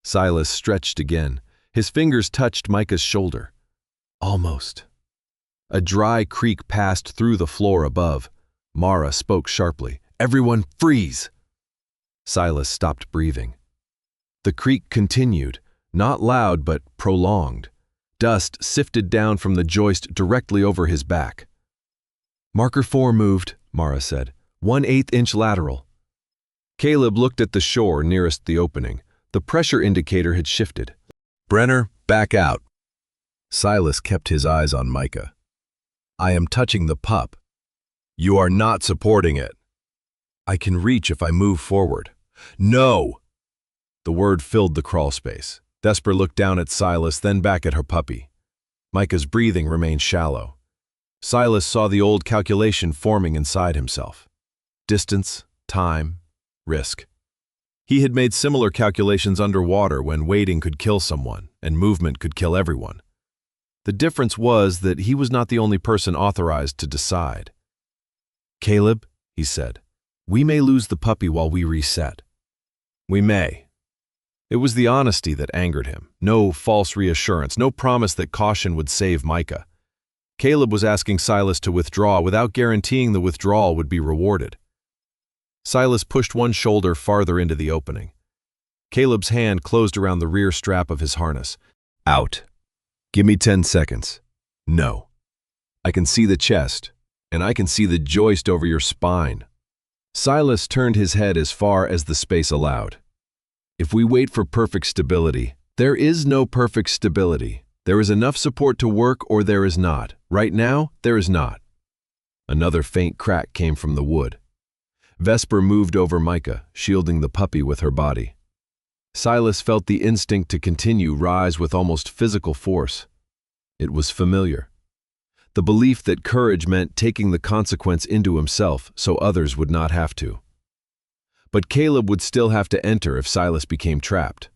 Silas stretched again. His fingers touched Micah's shoulder. Almost. A dry creak passed through the floor above. Mara spoke sharply. "Everyone freeze!" Silas stopped breathing. The creak continued, not loud but prolonged. Dust sifted down from the joist directly over his back. "Marker 4 moved," Mara said. 1/8 inch lateral. Caleb looked at the shore nearest the opening. The pressure indicator had shifted. "Brenner, back out." Silas kept his eyes on Micah. "I am touching the pup." "You are not supporting it." "I can reach if I move forward." "No!" The word filled the crawl space. Vesper looked down at Silas, then back at her puppy. Micah's breathing remained shallow. Silas saw the old calculation forming inside himself. Distance, time, risk. He had made similar calculations underwater when wading could kill someone and movement could kill everyone. The difference was that he was not the only person authorized to decide. "Caleb," he said, "we may lose the puppy while we reset." "We may." It was the honesty that angered him. No false reassurance, no promise that caution would save Micah. Caleb was asking Silas to withdraw without guaranteeing the withdrawal would be rewarded. Silas pushed one shoulder farther into the opening. Caleb's hand closed around the rear strap of his harness. "Out. Give me 10 seconds. No. I can see the chest, and I can see the joist over your spine." Silas turned his head as far as the space allowed. "If we wait for perfect stability, there is no perfect stability. There is enough support to work or there is not. Right now, there is not." Another faint crack came from the wood. Vesper moved over Micah, shielding the puppy with her body. Silas felt the instinct to continue rise with almost physical force. It was familiar. The belief that courage meant taking the consequence into himself so others would not have to. But Caleb would still have to enter if Silas became trapped.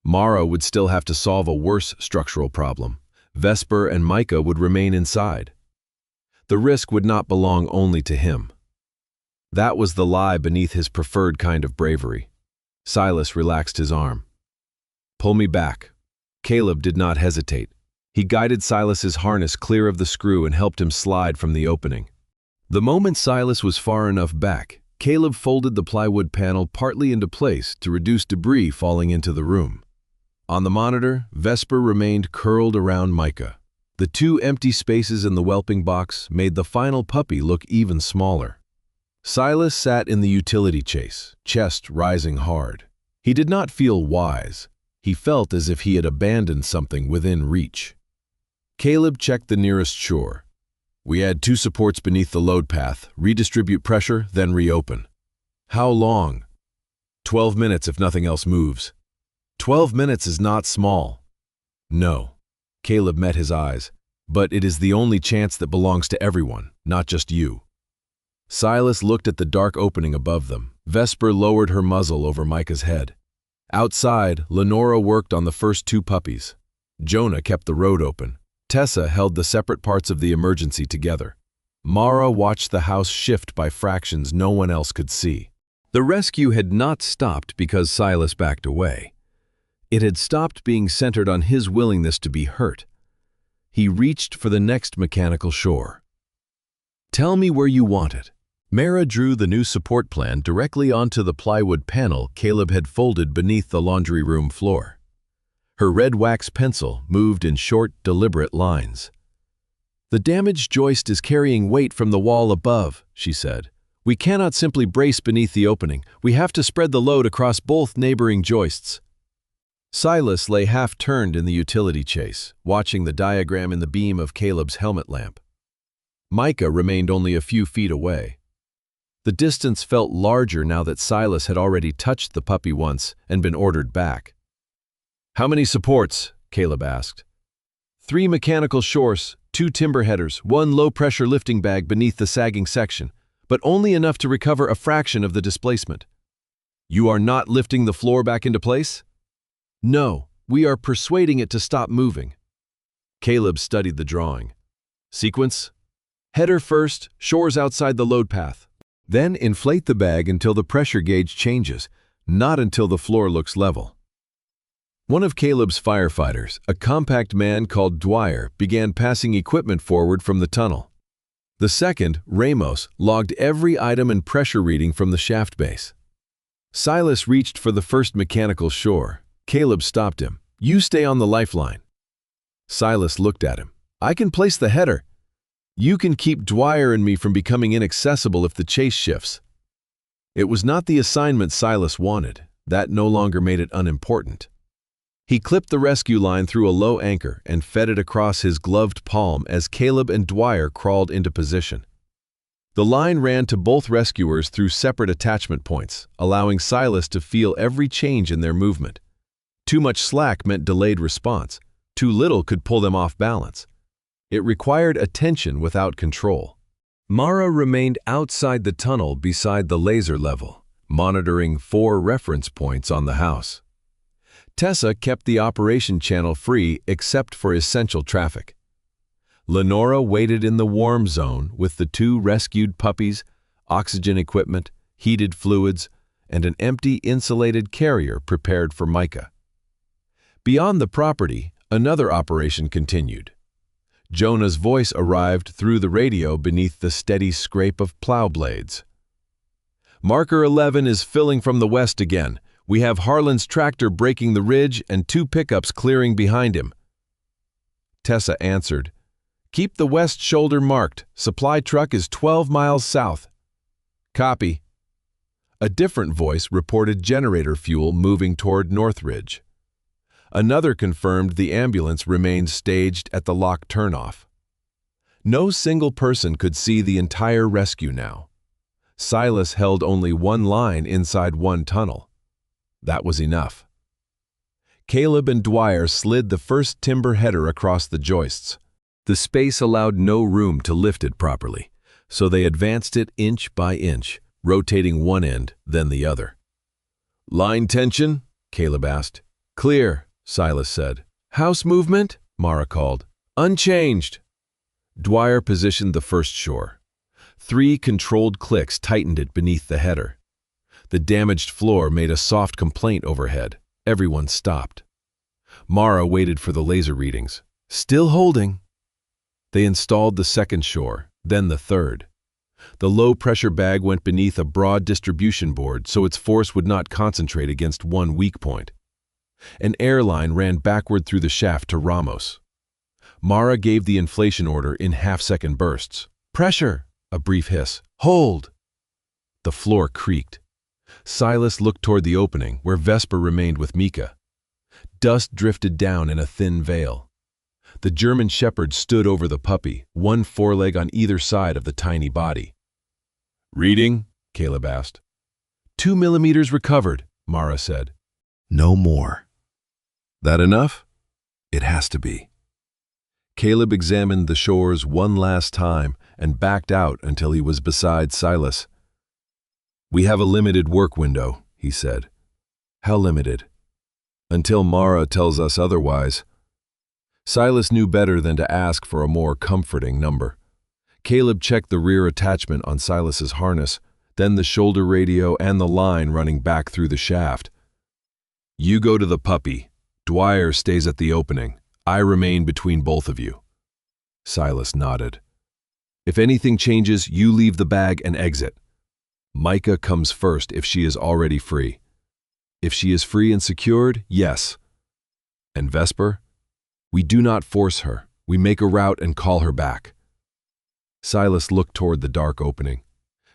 Mara would still have to solve a worse structural problem. Vesper and Micah would remain inside. The risk would not belong only to him. That was the lie beneath his preferred kind of bravery. Silas relaxed his arm. "Pull me back." Caleb did not hesitate. He guided Silas's harness clear of the screw and helped him slide from the opening. The moment Silas was far enough back, Caleb folded the plywood panel partly into place to reduce debris falling into the room. On the monitor, Vesper remained curled around Micah. The 2 empty spaces in the whelping box made the final puppy look even smaller. Silas sat in the utility chase, chest rising hard. He did not feel wise. He felt as if he had abandoned something within reach. Caleb checked the nearest shore. "We add 2 supports beneath the load path, redistribute pressure, then reopen." "How long?" 12 minutes if nothing else moves." 12 minutes is not small. "No." Caleb met his eyes. "But it is the only chance that belongs to everyone, not just you." Silas looked at the dark opening above them. Vesper lowered her muzzle over Micah's head. Outside, Lenora worked on the first 2 puppies. Jonah kept the road open. Tessa held the separate parts of the emergency together. Mara watched the house shift by fractions no one else could see. The rescue had not stopped because Silas backed away. It had stopped being centered on his willingness to be hurt. He reached for the next mechanical shore. "Tell me where you want it. Mara drew the new support plan directly onto the plywood panel Caleb had folded beneath the laundry room floor. Her red wax pencil moved in short, deliberate lines. "The damaged joist is carrying weight from the wall above," she said. "We cannot simply brace beneath the opening. We have to spread the load across both neighboring joists." Silas lay half-turned in the utility chase, watching the diagram in the beam of Caleb's helmet lamp. Micah remained only a few feet away. The distance felt larger now that Silas had already touched the puppy once and been ordered back. "How many supports?" Caleb asked. "3 mechanical shores, 2 timber headers, 1 low-pressure lifting bag beneath the sagging section, but only enough to recover a fraction of the displacement." "You are not lifting the floor back into place?" "No, we are persuading it to stop moving." Caleb studied the drawing. "Sequence? Header first, shores outside the load path. Then inflate the bag until the pressure gauge changes, not until the floor looks level." One of Caleb's firefighters, a compact man called Dwyer, began passing equipment forward from the tunnel. The second, Ramos, logged every item and pressure reading from the shaft base. Silas reached for the first mechanical shore. Caleb stopped him. "You stay on the lifeline." Silas looked at him. "I can place the header. You can keep Dwyer and me from becoming inaccessible if the chase shifts." It was not the assignment Silas wanted. That no longer made it unimportant. He clipped the rescue line through a low anchor and fed it across his gloved palm as Caleb and Dwyer crawled into position. The line ran to both rescuers through separate attachment points, allowing Silas to feel every change in their movement. Too much slack meant delayed response. Too little could pull them off balance. It required attention without control. Mara remained outside the tunnel beside the laser level, monitoring 4 reference points on the house. Tessa kept the operation channel free except for essential traffic. Lenora waited in the warm zone with the 2 rescued puppies, oxygen equipment, heated fluids, and an empty insulated carrier prepared for Micah. Beyond the property, another operation continued. Jonah's voice arrived through the radio beneath the steady scrape of plow blades. "Marker 11 is filling from the west again. We have Harlan's tractor breaking the ridge and 2 pickups clearing behind him." Tessa answered, "Keep the west shoulder marked. Supply truck is 12 miles south." "Copy." A different voice reported generator fuel moving toward Northridge. Another confirmed the ambulance remained staged at the lock turnoff. No single person could see the entire rescue now. Silas held only 1 line inside 1 tunnel. That was enough. Caleb and Dwyer slid the first timber header across the joists. The space allowed no room to lift it properly, so they advanced it inch by inch, rotating one end, then the other. "Line tension?" Caleb asked. "Clear," Silas said. "House movement?" Mara called. "Unchanged." Dwyer positioned the first shore. 3 controlled clicks tightened it beneath the header. The damaged floor made a soft complaint overhead. Everyone stopped. Mara waited for the laser readings. "Still holding." They installed the second shore, then the third. The low-pressure bag went beneath a broad distribution board so its force would not concentrate against one weak point. An air line ran backward through the shaft to Ramos. Mara gave the inflation order in half-second bursts. "Pressure!" A brief hiss. "Hold!" The floor creaked. Silas looked toward the opening, where Vesper remained with Micah. Dust drifted down in a thin veil. The German shepherd stood over the puppy, 1 foreleg on either side of the tiny body. "Reading?" Caleb asked. 2 millimeters recovered, Mara said. No more. "That enough?" It has to be. Caleb examined the shores one last time and backed out until he was beside Silas. "We have a limited work window," he said. "How limited?" "Until Mara tells us otherwise." Silas knew better than to ask for a more comforting number. Caleb checked the rear attachment on Silas's harness, then the shoulder radio and the line running back through the shaft. "You go to the puppy. Dwyer stays at the opening. I remain between both of you." Silas nodded. "If anything changes, you leave the bag and exit. Micah comes first if she is already free. If she is free and secured, yes. And Vesper? We do not force her. We make a route and call her back. Silas looked toward the dark opening.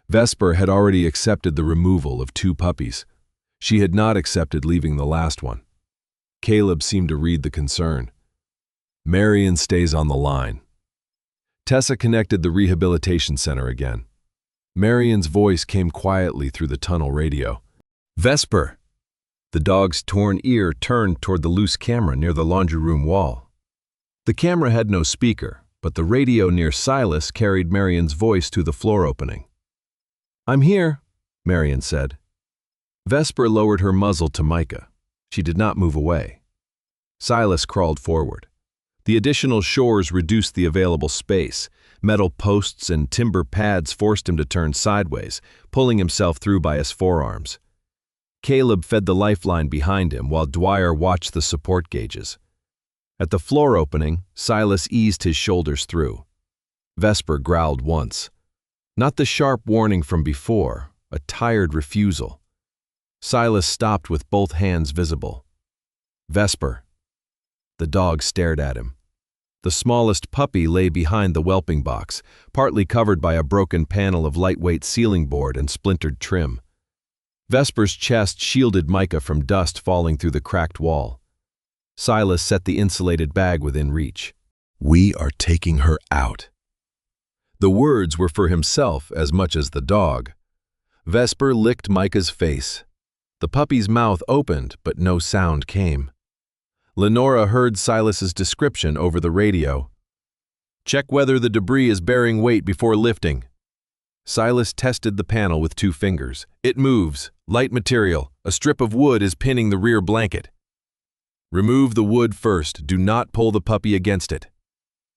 Vesper had already accepted the removal of 2 puppies. She had not accepted leaving the last one. Caleb seemed to read the concern. Marion stays on the line. Tessa connected the rehabilitation center again. Marion's voice came quietly through the tunnel radio. Vesper! The dog's torn ear turned toward the loose camera near the laundry room wall. The camera had no speaker, but the radio near Silas carried Marion's voice to the floor opening. I'm here, Marion said. Vesper lowered her muzzle to Micah. She did not move away. Silas crawled forward. The additional shores reduced the available space. Metal posts and timber pads forced him to turn sideways, pulling himself through by his forearms. Caleb fed the lifeline behind him while Dwyer watched the support gauges. At the floor opening, Silas eased his shoulders through. Vesper growled once. Not the sharp warning from before, a tired refusal. Silas stopped with both hands visible. Vesper. The dog stared at him. The smallest puppy lay behind the whelping box, partly covered by a broken panel of lightweight ceiling board and splintered trim. Vesper's chest shielded Micah from dust falling through the cracked wall. Silas set the insulated bag within reach. We are taking her out. The words were for himself as much as the dog. Vesper licked Micah's face. The puppy's mouth opened, but no sound came. Lenora heard Silas's description over the radio. Check whether the debris is bearing weight before lifting. Silas tested the panel with 2 fingers. It moves. Light material. A strip of wood is pinning the rear blanket. Remove the wood first. Do not pull the puppy against it.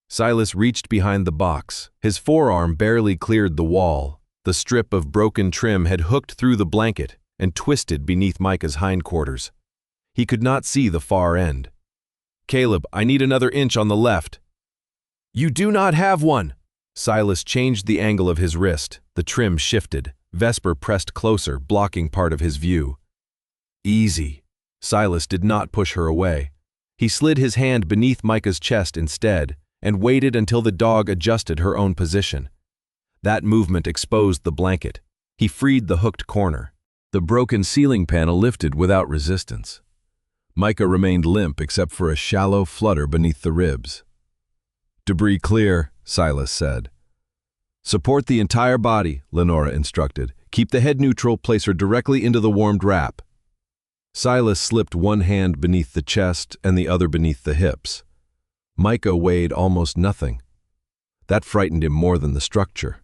Silas reached behind the box. His forearm barely cleared the wall. The strip of broken trim had hooked through the blanket and twisted beneath Micah's hindquarters. He could not see the far end. Caleb, I need another inch on the left. You do not have one. Silas changed the angle of his wrist. The trim shifted. Vesper pressed closer, blocking part of his view. Easy. Silas did not push her away. He slid his hand beneath Micah's chest instead and waited until the dog adjusted her own position. That movement exposed the blanket. He freed the hooked corner. The broken ceiling panel lifted without resistance. Micah remained limp except for a shallow flutter beneath the ribs. Debris clear, Silas said. Support the entire body, Lenora instructed. Keep the head neutral, place her directly into the warmed wrap. Silas slipped one hand beneath the chest and the other beneath the hips. Micah weighed almost nothing. That frightened him more than the structure.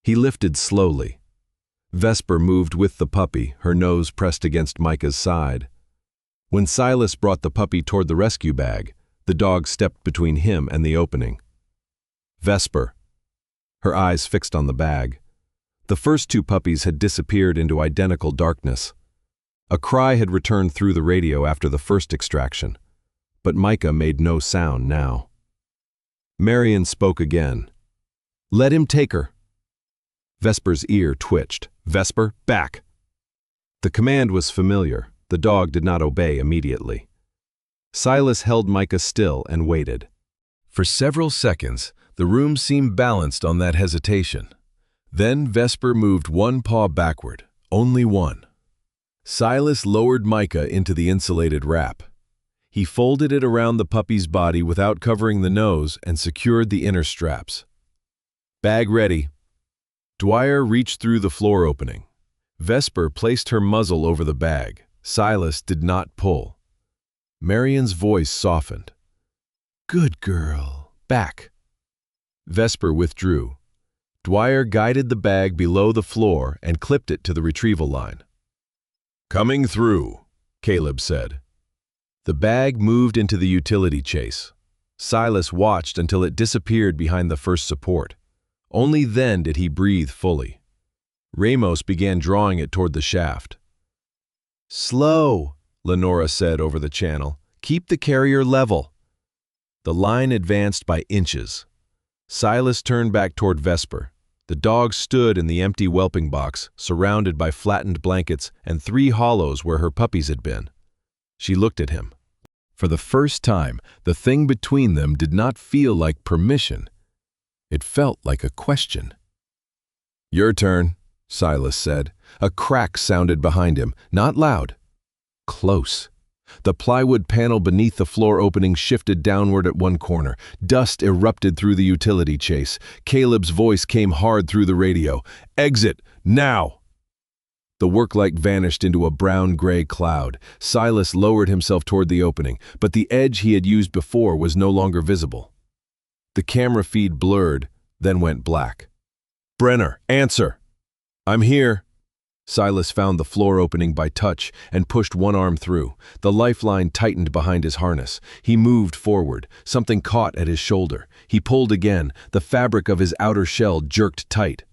He lifted slowly. Vesper moved with the puppy, her nose pressed against Micah's side. When Silas brought the puppy toward the rescue bag, the dog stepped between him and the opening. Vesper. Her eyes fixed on the bag. The first 2 puppies had disappeared into identical darkness. A cry had returned through the radio after the first extraction, but Micah made no sound now. Marion spoke again. Let him take her. Vesper's ear twitched. Vesper, back! The command was familiar. The dog did not obey immediately. Silas held Micah still and waited. For several seconds, the room seemed balanced on that hesitation. Then Vesper moved one paw backward, only one. Silas lowered Micah into the insulated wrap. He folded it around the puppy's body without covering the nose and secured the inner straps. Bag ready. Dwyer reached through the floor opening. Vesper placed her muzzle over the bag. Silas did not pull. Marion's voice softened. Good girl. Back. Vesper withdrew. Dwyer guided the bag below the floor and clipped it to the retrieval line. Coming through, Caleb said. The bag moved into the utility chase. Silas watched until it disappeared behind the first support. Only then did he breathe fully. Ramos began drawing it toward the shaft. Slow, Lenora said over the channel. Keep the carrier level. The line advanced by inches. Silas turned back toward Vesper. The dog stood in the empty whelping box, surrounded by flattened blankets and 3 hollows where her puppies had been. She looked at him. For the first time, the thing between them did not feel like permission. It felt like a question. "Your turn," Silas said. A crack sounded behind him, not loud. Close. The plywood panel beneath the floor opening shifted downward at one corner. Dust erupted through the utility chase. Caleb's voice came hard through the radio. "Exit, now!" The work light vanished into a brown-gray cloud. Silas lowered himself toward the opening, but the edge he had used before was no longer visible. The camera feed blurred, then went black. "Brenner, answer!" "I'm here." Silas found the floor opening by touch and pushed one arm through. The lifeline tightened behind his harness. He moved forward. Something caught at his shoulder. He pulled again. The fabric of his outer shell jerked tight.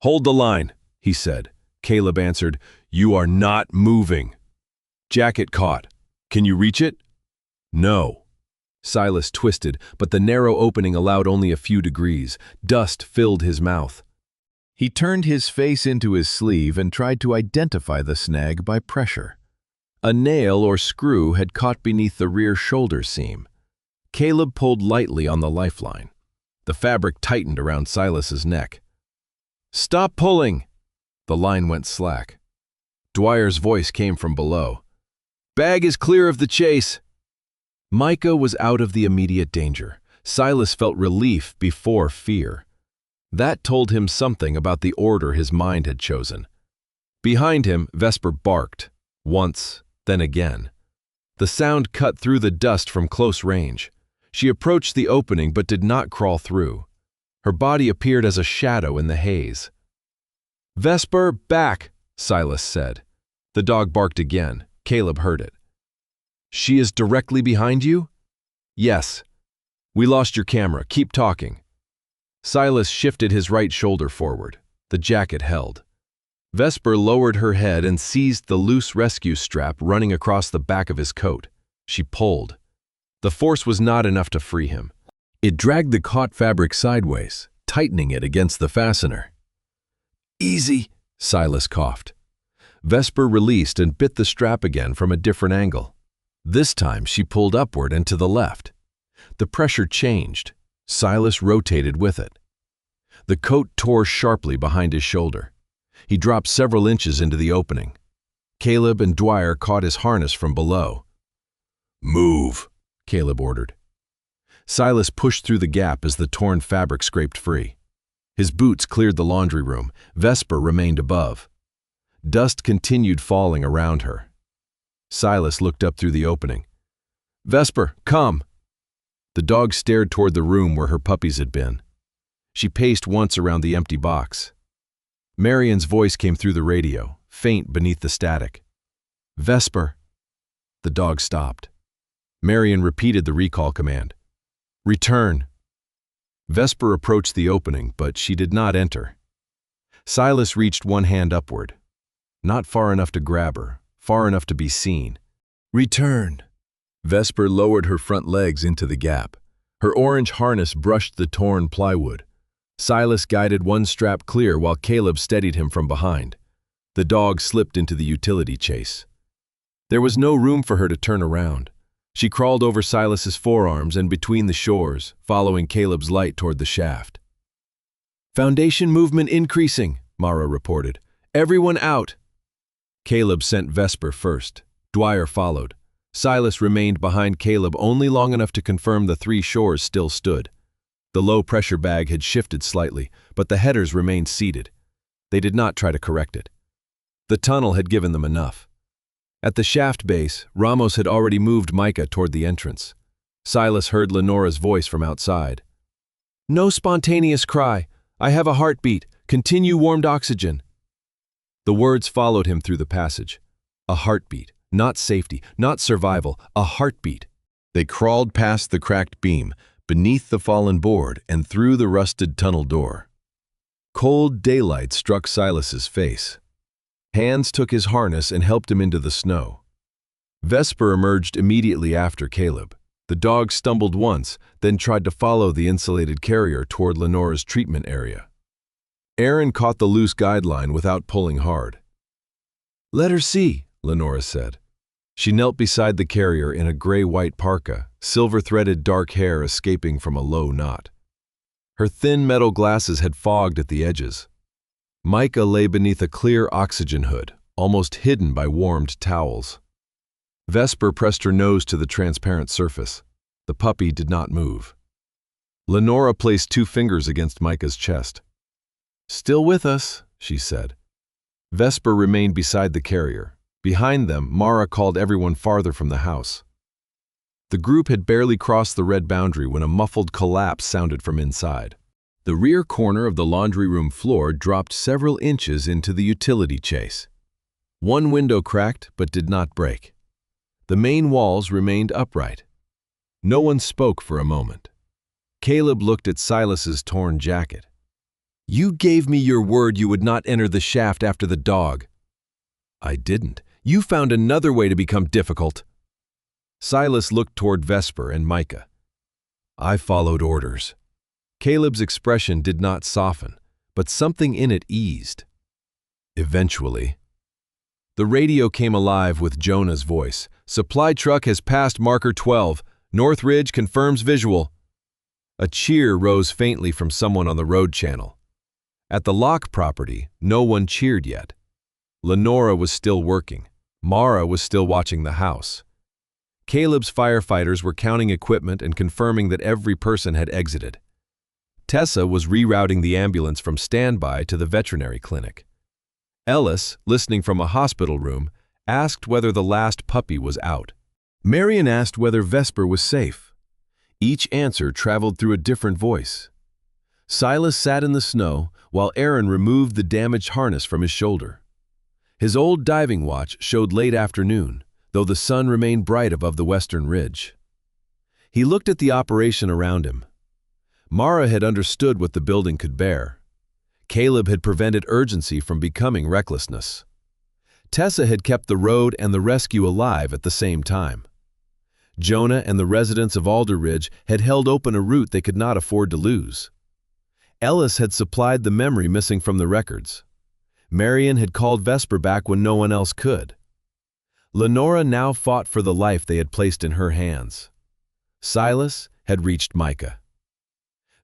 "Hold the line," he said. Caleb answered, "You are not moving." "Jacket caught. Can you reach it?" "No." Silas twisted, but the narrow opening allowed only a few degrees. Dust filled his mouth. He turned his face into his sleeve and tried to identify the snag by pressure. A nail or screw had caught beneath the rear shoulder seam. Caleb pulled lightly on the lifeline. The fabric tightened around Silas's neck. "Stop pulling!" The line went slack. Dwyer's voice came from below. "Bag is clear of the chase." Micah was out of the immediate danger. Silas felt relief before fear. That told him something about the order his mind had chosen. Behind him, Vesper barked, once, then again. The sound cut through the dust from close range. She approached the opening but did not crawl through. Her body appeared as a shadow in the haze. "Vesper, back," Silas said. The dog barked again. Caleb heard it. "She is directly behind you?" "Yes." "We lost your camera. Keep talking." Silas shifted his right shoulder forward. The jacket held. Vesper lowered her head and seized the loose rescue strap running across the back of his coat. She pulled. The force was not enough to free him. It dragged the caught fabric sideways, tightening it against the fastener. "Easy," Silas coughed. Vesper released and bit the strap again from a different angle. This time she pulled upward and to the left. The pressure changed. Silas rotated with it. The coat tore sharply behind his shoulder. He dropped several inches into the opening. Caleb and Dwyer caught his harness from below. "Move," Caleb ordered. Silas pushed through the gap as the torn fabric scraped free. His boots cleared the laundry room. Vesper remained above. Dust continued falling around her. Silas looked up through the opening. "Vesper, come." The dog stared toward the room where her puppies had been. She paced once around the empty box. Marion's voice came through the radio, faint beneath the static. "Vesper." The dog stopped. Marion repeated the recall command. "Return." Vesper approached the opening, but she did not enter. Silas reached one hand upward. Not far enough to grab her, far enough to be seen. "Return." Vesper lowered her front legs into the gap. Her orange harness brushed the torn plywood. Silas guided one strap clear while Caleb steadied him from behind. The dog slipped into the utility chase. There was no room for her to turn around. She crawled over Silas's forearms and between the shores, following Caleb's light toward the shaft. "Foundation movement increasing," Mara reported. "Everyone out." Caleb sent Vesper first. Dwyer followed. Silas remained behind Caleb only long enough to confirm the 3 shores still stood. The low-pressure bag had shifted slightly, but the headers remained seated. They did not try to correct it. The tunnel had given them enough. At the shaft base, Ramos had already moved Micah toward the entrance. Silas heard Lenora's voice from outside. "No spontaneous cry. I have a heartbeat. Continue warmed oxygen." The words followed him through the passage. A heartbeat. Not safety, not survival, a heartbeat. They crawled past the cracked beam, beneath the fallen board, and through the rusted tunnel door. Cold daylight struck Silas's face. Hands took his harness and helped him into the snow. Vesper emerged immediately after Caleb. The dog stumbled once, then tried to follow the insulated carrier toward Lenora's treatment area. Aaron caught the loose guideline without pulling hard. "Let her see," Lenora said. She knelt beside the carrier in a gray-white parka, silver-threaded dark hair escaping from a low knot. Her thin metal glasses had fogged at the edges. Micah lay beneath a clear oxygen hood, almost hidden by warmed towels. Vesper pressed her nose to the transparent surface. The puppy did not move. Lenora placed 2 fingers against Micah's chest. "Still with us," she said. Vesper remained beside the carrier. Behind them, Mara called everyone farther from the house. The group had barely crossed the red boundary when a muffled collapse sounded from inside. The rear corner of the laundry room floor dropped several inches into the utility chase. One window cracked but did not break. The main walls remained upright. No one spoke for a moment. Caleb looked at Silas's torn jacket. "You gave me your word you would not enter the shaft after the dog." "I didn't. You found another way to become difficult." Silas looked toward Vesper and Micah. "I followed orders." Caleb's expression did not soften, but something in it eased. Eventually, the radio came alive with Jonah's voice. "Supply truck has passed marker 12. North Ridge confirms visual." A cheer rose faintly from someone on the road channel. At the Locke property, no one cheered yet. Lenora was still working. Mara was still watching the house. Caleb's firefighters were counting equipment and confirming that every person had exited. Tessa was rerouting the ambulance from standby to the veterinary clinic. Ellis, listening from a hospital room, asked whether the last puppy was out. Marion asked whether Vesper was safe. Each answer traveled through a different voice. Silas sat in the snow while Aaron removed the damaged harness from his shoulder. His old diving watch showed late afternoon, though the sun remained bright above the western ridge. He looked at the operation around him. Mara had understood what the building could bear. Caleb had prevented urgency from becoming recklessness. Tessa had kept the road and the rescue alive at the same time. Jonah and the residents of Alder Ridge had held open a route they could not afford to lose. Ellis had supplied the memory missing from the records. Marion had called Vesper back when no one else could. Lenora now fought for the life they had placed in her hands. Silas had reached Micah.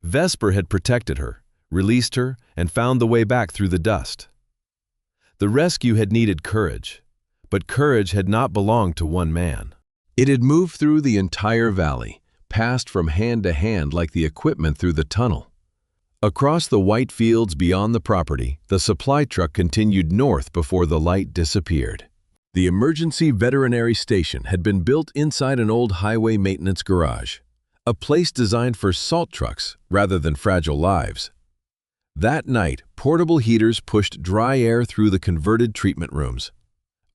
Vesper had protected her, released her, and found the way back through the dust. The rescue had needed courage, but courage had not belonged to one man. It had moved through the entire valley, passed from hand to hand like the equipment through the tunnel. Across the white fields beyond the property, the supply truck continued north before the light disappeared. The emergency veterinary station had been built inside an old highway maintenance garage, a place designed for salt trucks rather than fragile lives. That night, portable heaters pushed dry air through the converted treatment rooms.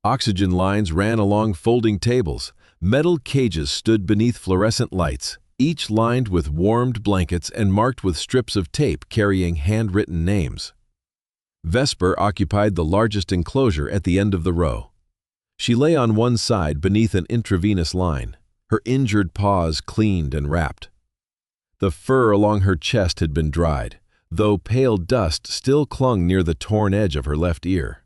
Oxygen lines ran along folding tables. Metal cages stood beneath fluorescent lights, each lined with warmed blankets and marked with strips of tape carrying handwritten names. Vesper occupied the largest enclosure at the end of the row. She lay on one side beneath an intravenous line, her injured paws cleaned and wrapped. The fur along her chest had been dried, though pale dust still clung near the torn edge of her left ear.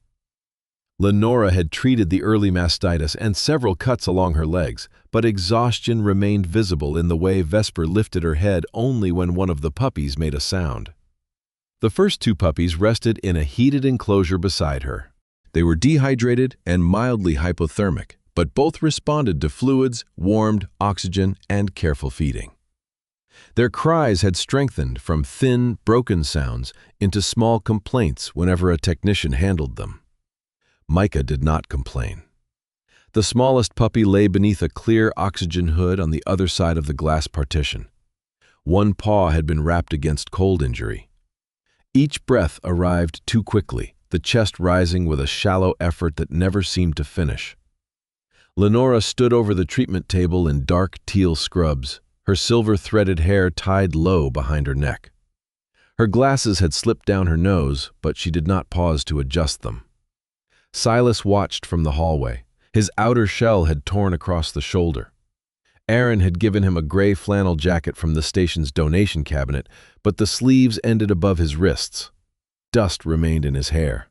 Lenora had treated the early mastitis and several cuts along her legs, but exhaustion remained visible in the way Vesper lifted her head only when one of the puppies made a sound. The first 2 puppies rested in a heated enclosure beside her. They were dehydrated and mildly hypothermic, but both responded to fluids, warmed, oxygen, and careful feeding. Their cries had strengthened from thin, broken sounds into small complaints whenever a technician handled them. Micah did not complain. The smallest puppy lay beneath a clear oxygen hood on the other side of the glass partition. One paw had been wrapped against cold injury. Each breath arrived too quickly, the chest rising with a shallow effort that never seemed to finish. Lenora stood over the treatment table in dark teal scrubs, her silver-threaded hair tied low behind her neck. Her glasses had slipped down her nose, but she did not pause to adjust them. Silas watched from the hallway. His outer shell had torn across the shoulder. Aaron had given him a gray flannel jacket from the station's donation cabinet, but the sleeves ended above his wrists. dust remained in his hair.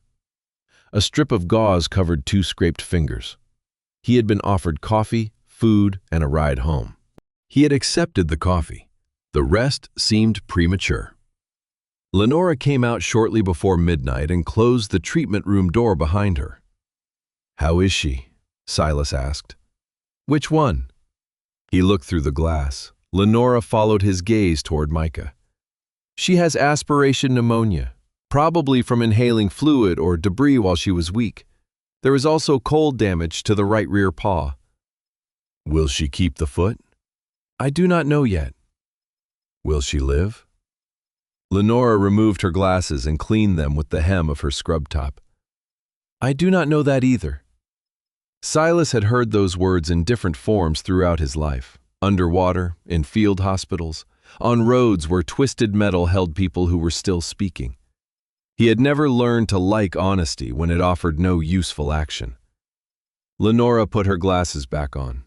A strip of gauze covered 2 scraped fingers. He had been offered coffee, food, and a ride home. He had accepted the coffee. The rest seemed premature. Lenora came out shortly before midnight and closed the treatment room door behind her. "How is she?" Silas asked. "Which one?" He looked through the glass. Lenora followed his gaze toward Micah. "She has aspiration pneumonia, probably from inhaling fluid or debris while she was weak. There is also cold damage to the right rear paw." "Will she keep the foot?" "I do not know yet." "Will she live?" Lenora removed her glasses and cleaned them with the hem of her scrub top. "I do not know that either." Silas had heard those words in different forms throughout his life, underwater, in field hospitals, on roads where twisted metal held people who were still speaking. He had never learned to like honesty when it offered no useful action. Lenora put her glasses back on.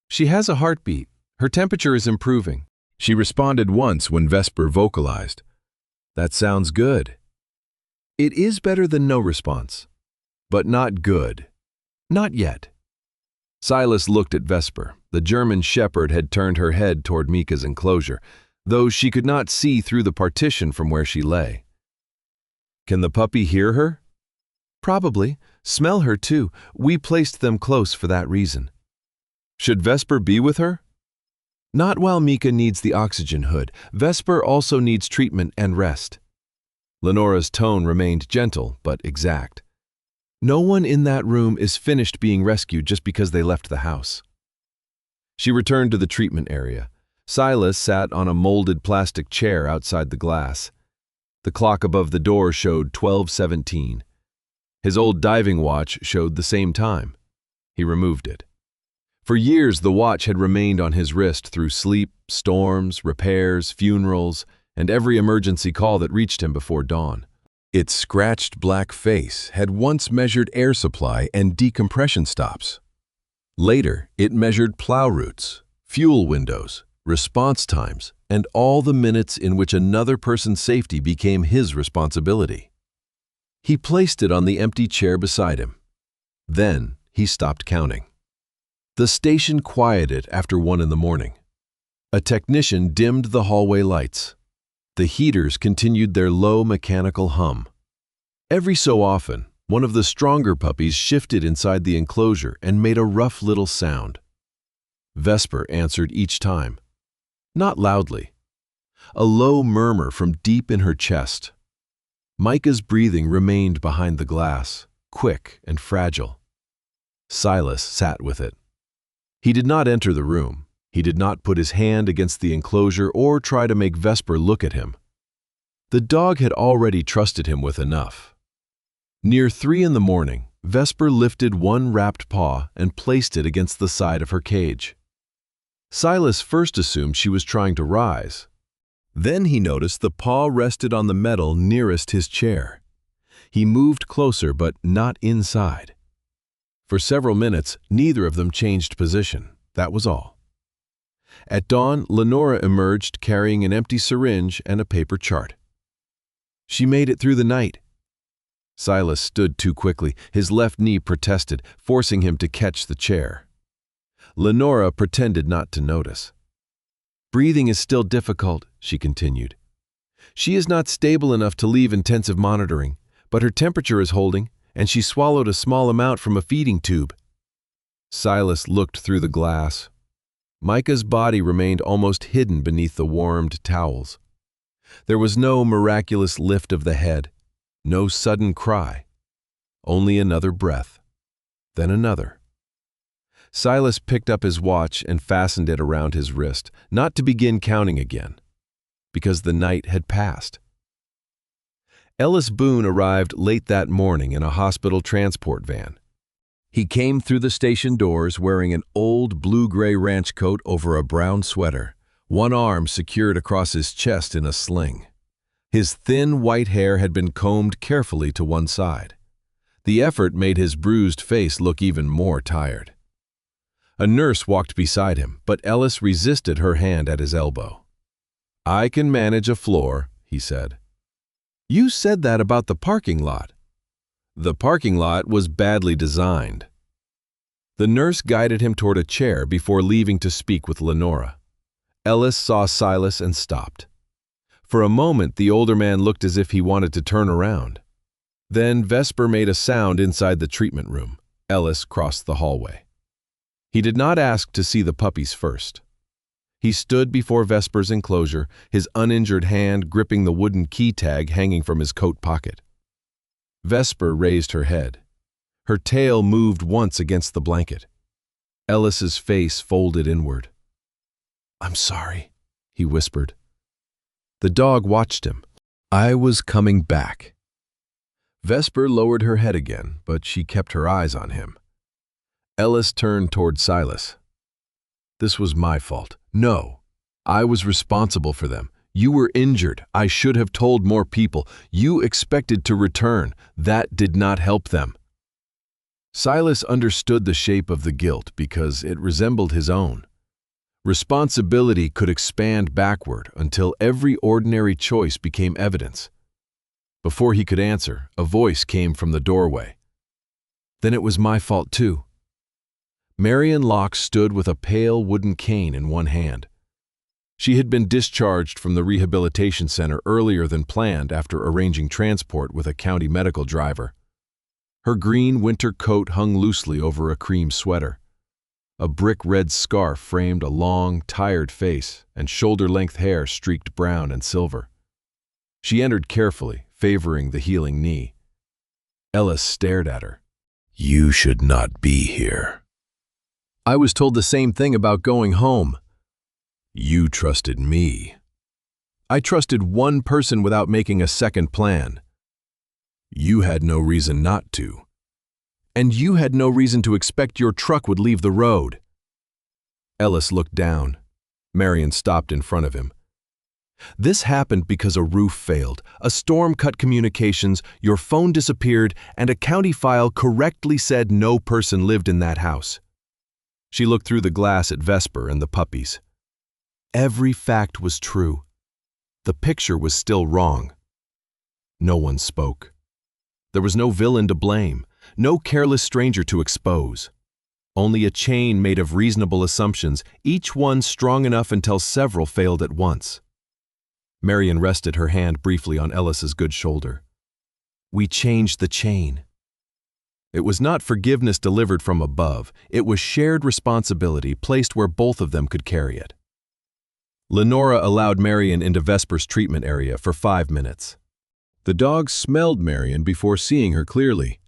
"She has a heartbeat. Her temperature is improving." She responded once when Vesper vocalized, "That sounds good." It is better than no response, but not good. Not yet. Silas looked at Vesper. The German shepherd had turned her head toward Mika's enclosure, though she could not see through the partition from where she lay. "Can the puppy hear her?" "Probably. Smell her, too. We placed them close for that reason." "Should Vesper be with her?" "Not while Mika needs the oxygen hood. Vesper also needs treatment and rest." Lenora's tone remained gentle but exact. "No one in that room is finished being rescued just because they left the house." She returned to the treatment area. Silas sat on a molded plastic chair outside the glass. The clock above the door showed 12:17. His old diving watch showed the same time. He removed it. For years, the watch had remained on his wrist through sleep, storms, repairs, funerals, and every emergency call that reached him before dawn. Its scratched black face had once measured air supply and decompression stops. Later, it measured plow routes, fuel windows, response times, and all the minutes in which another person's safety became his responsibility. He placed it on the empty chair beside him. Then he stopped counting. The station quieted after 1 in the morning. A technician dimmed the hallway lights. The heaters continued their low mechanical hum. Every so often, one of the stronger puppies shifted inside the enclosure and made a rough little sound. Vesper answered each time. Not loudly. A low murmur from deep in her chest. Micah's breathing remained behind the glass, quick and fragile. Silas sat with it. He did not enter the room. He did not put his hand against the enclosure or try to make Vesper look at him. The dog had already trusted him with enough. Near 3 in the morning, Vesper lifted one wrapped paw and placed it against the side of her cage. Silas first assumed she was trying to rise. Then he noticed the paw rested on the metal nearest his chair. He moved closer, but not inside. For several minutes, neither of them changed position. That was all. At dawn, Lenora emerged carrying an empty syringe and a paper chart. "She made it through the night." Silas stood too quickly. His left knee protested, forcing him to catch the chair. Lenora pretended not to notice. "Breathing is still difficult," she continued. "She is not stable enough to leave intensive monitoring, but her temperature is holding, and she swallowed a small amount from a feeding tube." Silas looked through the glass. Micah's body remained almost hidden beneath the warmed towels. There was no miraculous lift of the head, no sudden cry, only another breath, then another. Silas picked up his watch and fastened it around his wrist, not to begin counting again, because the night had passed. Ellis Boone arrived late that morning in a hospital transport van. He came through the station doors wearing an old blue-gray ranch coat over a brown sweater, one arm secured across his chest in a sling. His thin white hair had been combed carefully to one side. The effort made his bruised face look even more tired. A nurse walked beside him, but Ellis resisted her hand at his elbow. "I can manage a floor," he said. You said that about the parking lot. The parking lot was badly designed. The nurse guided him toward a chair before leaving to speak with Lenora. Ellis saw Silas and stopped. For a moment, the older man looked as if he wanted to turn around. Then Vesper made a sound inside the treatment room. Ellis crossed the hallway. He did not ask to see the puppies first. He stood before Vesper's enclosure, his uninjured hand gripping the wooden key tag hanging from his coat pocket. Vesper raised her head. Her tail moved once against the blanket. Ellis's face folded inward. "I'm sorry," he whispered. The dog watched him. "I was coming back." Vesper lowered her head again, but she kept her eyes on him. Ellis turned toward Silas. "This was my fault." "No, I was responsible for them. You were injured. I should have told more people. You expected to return. That did not help them." Silas understood the shape of the guilt because it resembled his own. Responsibility could expand backward until every ordinary choice became evidence. Before he could answer, a voice came from the doorway. "Then it was my fault too." Marion Locke stood with a pale wooden cane in one hand. She had been discharged from the rehabilitation center earlier than planned after arranging transport with a county medical driver. Her green winter coat hung loosely over a cream sweater. A brick-red scarf framed a long, tired face, and shoulder-length hair streaked brown and silver. She entered carefully, favoring the healing knee. Ellis stared at her. You should not be here. I was told the same thing about going home. You trusted me. I trusted one person without making a second plan. You had no reason not to. And you had no reason to expect your truck would leave the road. Ellis looked down. Marion stopped in front of him. This happened because a roof failed, a storm cut communications, your phone disappeared, and a county file correctly said no person lived in that house. She looked through the glass at Vesper and the puppies. Every fact was true. The picture was still wrong. No one spoke. There was no villain to blame, no careless stranger to expose. Only a chain made of reasonable assumptions, each one strong enough until several failed at once. Marion rested her hand briefly on Ellis's good shoulder. We changed the chain. It was not forgiveness delivered from above. It was shared responsibility placed where both of them could carry it. Lenora allowed Marion into Vesper's treatment area for 5 minutes. The dog smelled Marion before seeing her clearly.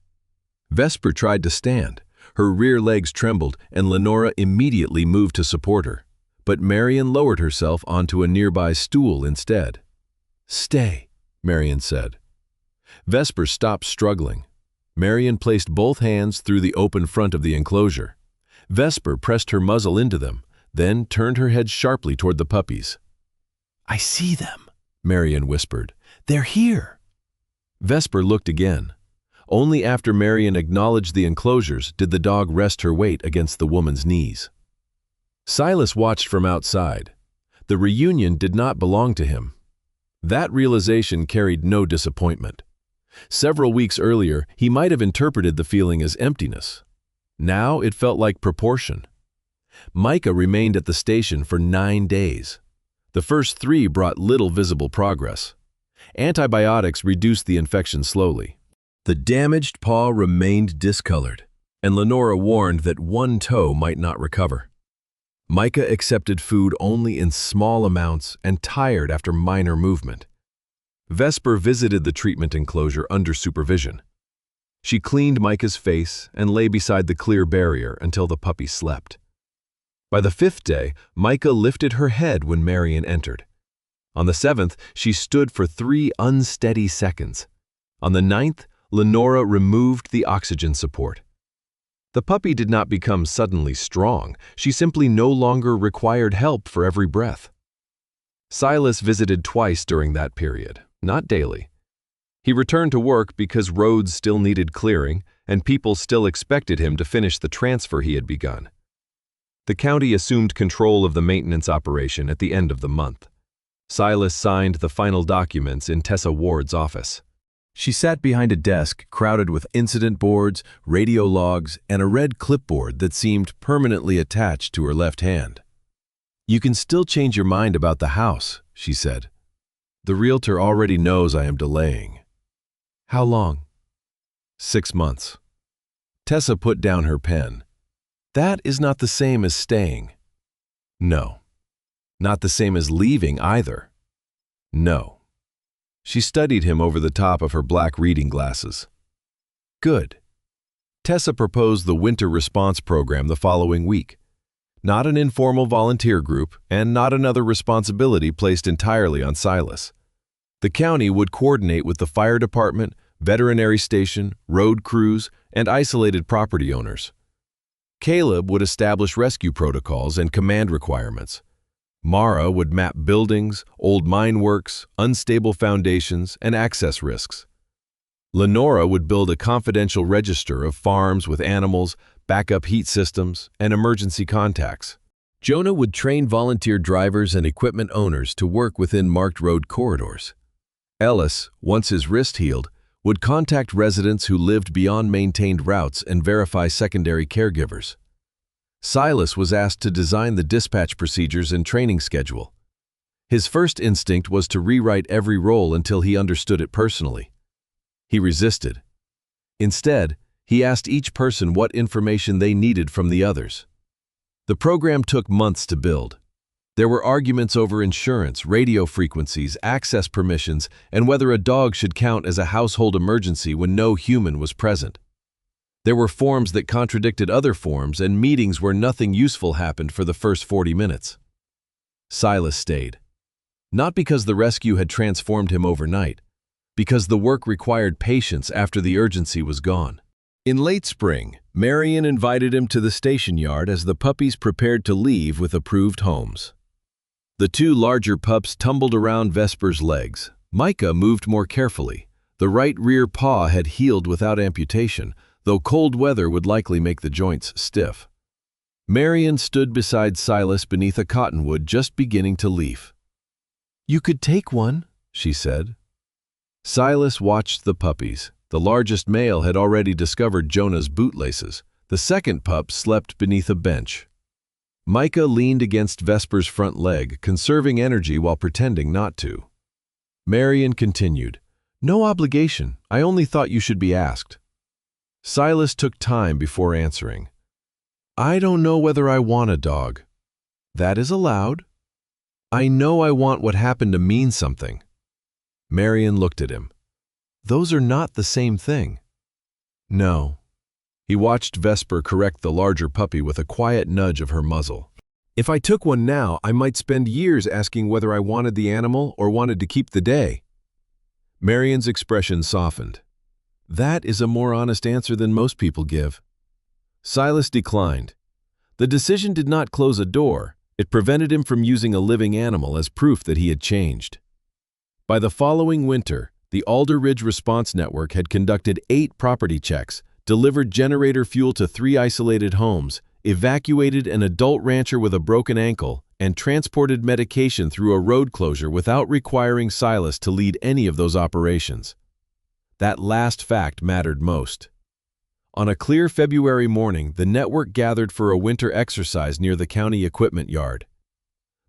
Vesper tried to stand. Her rear legs trembled, and Lenora immediately moved to support her. But Marion lowered herself onto a nearby stool instead. Stay, Marion said. Vesper stopped struggling. Marion placed both hands through the open front of the enclosure. Vesper pressed her muzzle into them, then turned her head sharply toward the puppies. I see them, Marion whispered. They're here. Vesper looked again. Only after Marion acknowledged the enclosures did the dog rest her weight against the woman's knees. Silas watched from outside. The reunion did not belong to him. That realization carried no disappointment. Several weeks earlier, he might have interpreted the feeling as emptiness. Now it felt like proportion. Micah remained at the station for 9 days. The first 3 brought little visible progress. Antibiotics reduced the infection slowly. The damaged paw remained discolored, and Lenora warned that one toe might not recover. Micah accepted food only in small amounts and tired after minor movement. Vesper visited the treatment enclosure under supervision. She cleaned Micah's face and lay beside the clear barrier until the puppy slept. By the 5th day, Micah lifted her head when Marion entered. On the 7th, she stood for 3 unsteady seconds. On the 9th, Lenora removed the oxygen support. The puppy did not become suddenly strong. She simply no longer required help for every breath. Silas visited twice during that period, not daily. He returned to work because roads still needed clearing and people still expected him to finish the transfer he had begun. The county assumed control of the maintenance operation at the end of the month. Silas signed the final documents in Tessa Ward's office. She sat behind a desk crowded with incident boards, radio logs, and a red clipboard that seemed permanently attached to her left hand. "You can still change your mind about the house," she said. "The realtor already knows I am delaying." "How long?" 6 months. Tessa put down her pen. "That is not the same as staying." "No." "Not the same as leaving either." "No." She studied him over the top of her black reading glasses. "Good." Tessa proposed the winter response program the following week. Not an informal volunteer group, and not another responsibility placed entirely on Silas. The county would coordinate with the fire department, veterinary station, road crews, and isolated property owners. Caleb would establish rescue protocols and command requirements. Mara would map buildings, old mine works, unstable foundations, and access risks. Lenora would build a confidential register of farms with animals, backup heat systems, and emergency contacts. Jonah would train volunteer drivers and equipment owners to work within marked road corridors. Ellis, once his wrist healed, would contact residents who lived beyond maintained routes and verify secondary caregivers. Silas was asked to design the dispatch procedures and training schedule. His first instinct was to rewrite every role until he understood it personally. He resisted. Instead, he asked each person what information they needed from the others. The program took months to build. There were arguments over insurance, radio frequencies, access permissions, and whether a dog should count as a household emergency when no human was present. There were forms that contradicted other forms and meetings where nothing useful happened for the first 40 minutes. Silas stayed. Not because the rescue had transformed him overnight, because the work required patience after the urgency was gone. In late spring, Marion invited him to the station yard as the puppies prepared to leave with approved homes. The 2 larger pups tumbled around Vesper's legs. Micah moved more carefully. The right rear paw had healed without amputation, though cold weather would likely make the joints stiff. Marion stood beside Silas beneath a cottonwood just beginning to leaf. "You could take one," she said. Silas watched the puppies. The largest male had already discovered Jonah's bootlaces. The second pup slept beneath a bench. Micah leaned against Vesper's front leg, conserving energy while pretending not to. Marion continued, "No obligation. I only thought you should be asked." Silas took time before answering. "I don't know whether I want a dog." "That is allowed." "I know I want what happened to mean something." Marion looked at him. "Those are not the same thing." "No." He watched Vesper correct the larger puppy with a quiet nudge of her muzzle. "If I took one now, I might spend years asking whether I wanted the animal or wanted to keep the day." Marion's expression softened. "That is a more honest answer than most people give." Silas declined. The decision did not close a door. It prevented him from using a living animal as proof that he had changed. By the following winter, the Alder Ridge Response Network had conducted 8 property checks, delivered generator fuel to 3 isolated homes, evacuated an adult rancher with a broken ankle, and transported medication through a road closure without requiring Silas to lead any of those operations. That last fact mattered most. On a clear February morning, the network gathered for a winter exercise near the county equipment yard.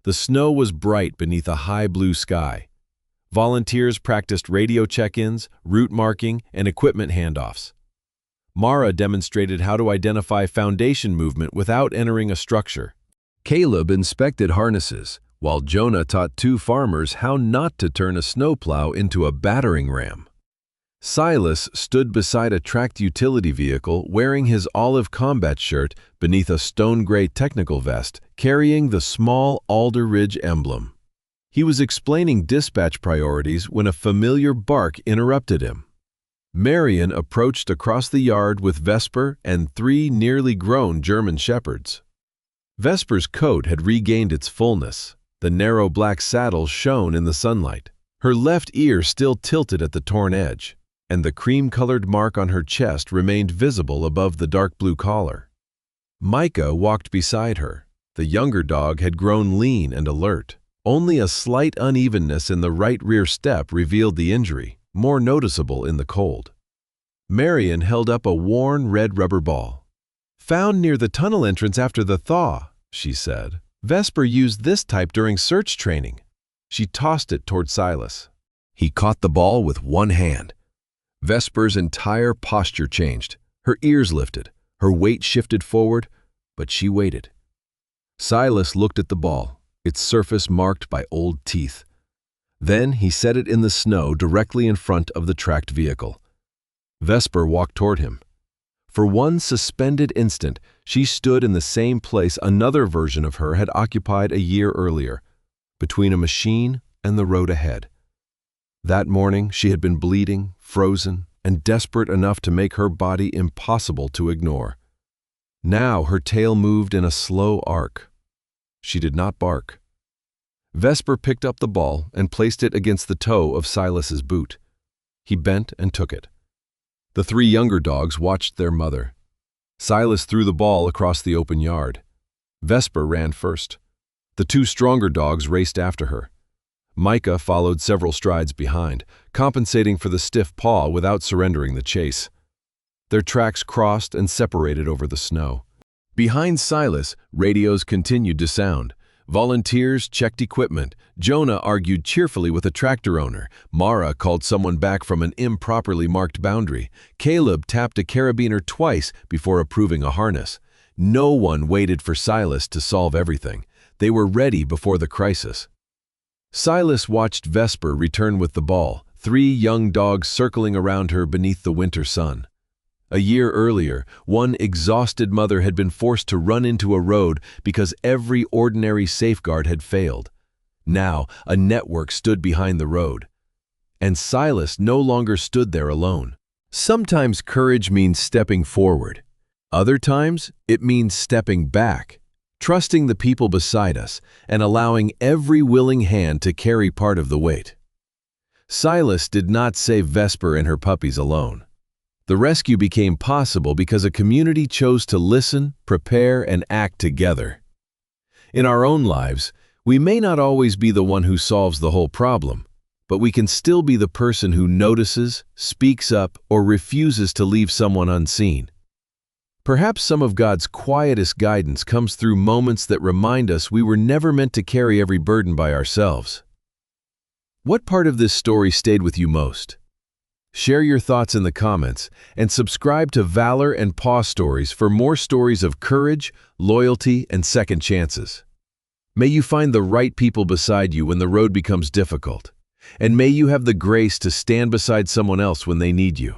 The snow was bright beneath a high blue sky. Volunteers practiced radio check-ins, route marking, and equipment handoffs. Mara demonstrated how to identify foundation movement without entering a structure. Caleb inspected harnesses, while Jonah taught 2 farmers how not to turn a snowplow into a battering ram. Silas stood beside a tracked utility vehicle wearing his olive combat shirt beneath a stone-gray technical vest, carrying the small Alder Ridge emblem. He was explaining dispatch priorities when a familiar bark interrupted him. Marion approached across the yard with Vesper and 3 nearly grown German shepherds. Vesper's coat had regained its fullness. The narrow black saddle shone in the sunlight. Her left ear still tilted at the torn edge, and the cream-colored mark on her chest remained visible above the dark blue collar. Micah walked beside her. The younger dog had grown lean and alert. Only a slight unevenness in the right rear step revealed the injury, more noticeable in the cold. Marion held up a worn red rubber ball. "Found near the tunnel entrance after the thaw," she said. "Vesper used this type during search training." She tossed it toward Silas. He caught the ball with one hand. Vesper's entire posture changed. Her ears lifted, her weight shifted forward, but she waited. Silas looked at the ball, its surface marked by old teeth. Then he set it in the snow directly in front of the tracked vehicle. Vesper walked toward him. For one suspended instant, she stood in the same place another version of her had occupied a year earlier, between a machine and the road ahead. That morning, she had been bleeding, frozen, and desperate enough to make her body impossible to ignore. Now her tail moved in a slow arc. She did not bark. Vesper picked up the ball and placed it against the toe of Silas's boot. He bent and took it. The three younger dogs watched their mother. Silas threw the ball across the open yard. Vesper ran first. The two stronger dogs raced after her. Micah followed several strides behind, compensating for the stiff paw without surrendering the chase. Their tracks crossed and separated over the snow. Behind Silas, radios continued to sound. Volunteers checked equipment. Jonah argued cheerfully with a tractor owner. Mara called someone back from an improperly marked boundary. Caleb tapped a carabiner twice before approving a harness. No one waited for Silas to solve everything. They were ready before the crisis. Silas watched Vesper return with the ball, three young dogs circling around her beneath the winter sun. A year earlier, one exhausted mother had been forced to run into a road because every ordinary safeguard had failed. Now, a network stood behind the road. And Silas no longer stood there alone. Sometimes courage means stepping forward. Other times, it means stepping back, trusting the people beside us, and allowing every willing hand to carry part of the weight. Silas did not save Vesper and her puppies alone. The rescue became possible because a community chose to listen, prepare, and act together. In our own lives, we may not always be the one who solves the whole problem, but we can still be the person who notices, speaks up, or refuses to leave someone unseen. Perhaps some of God's quietest guidance comes through moments that remind us we were never meant to carry every burden by ourselves. What part of this story stayed with you most? Share your thoughts in the comments and subscribe to Valor and Paw Stories for more stories of courage, loyalty, and second chances. May you find the right people beside you when the road becomes difficult, and may you have the grace to stand beside someone else when they need you.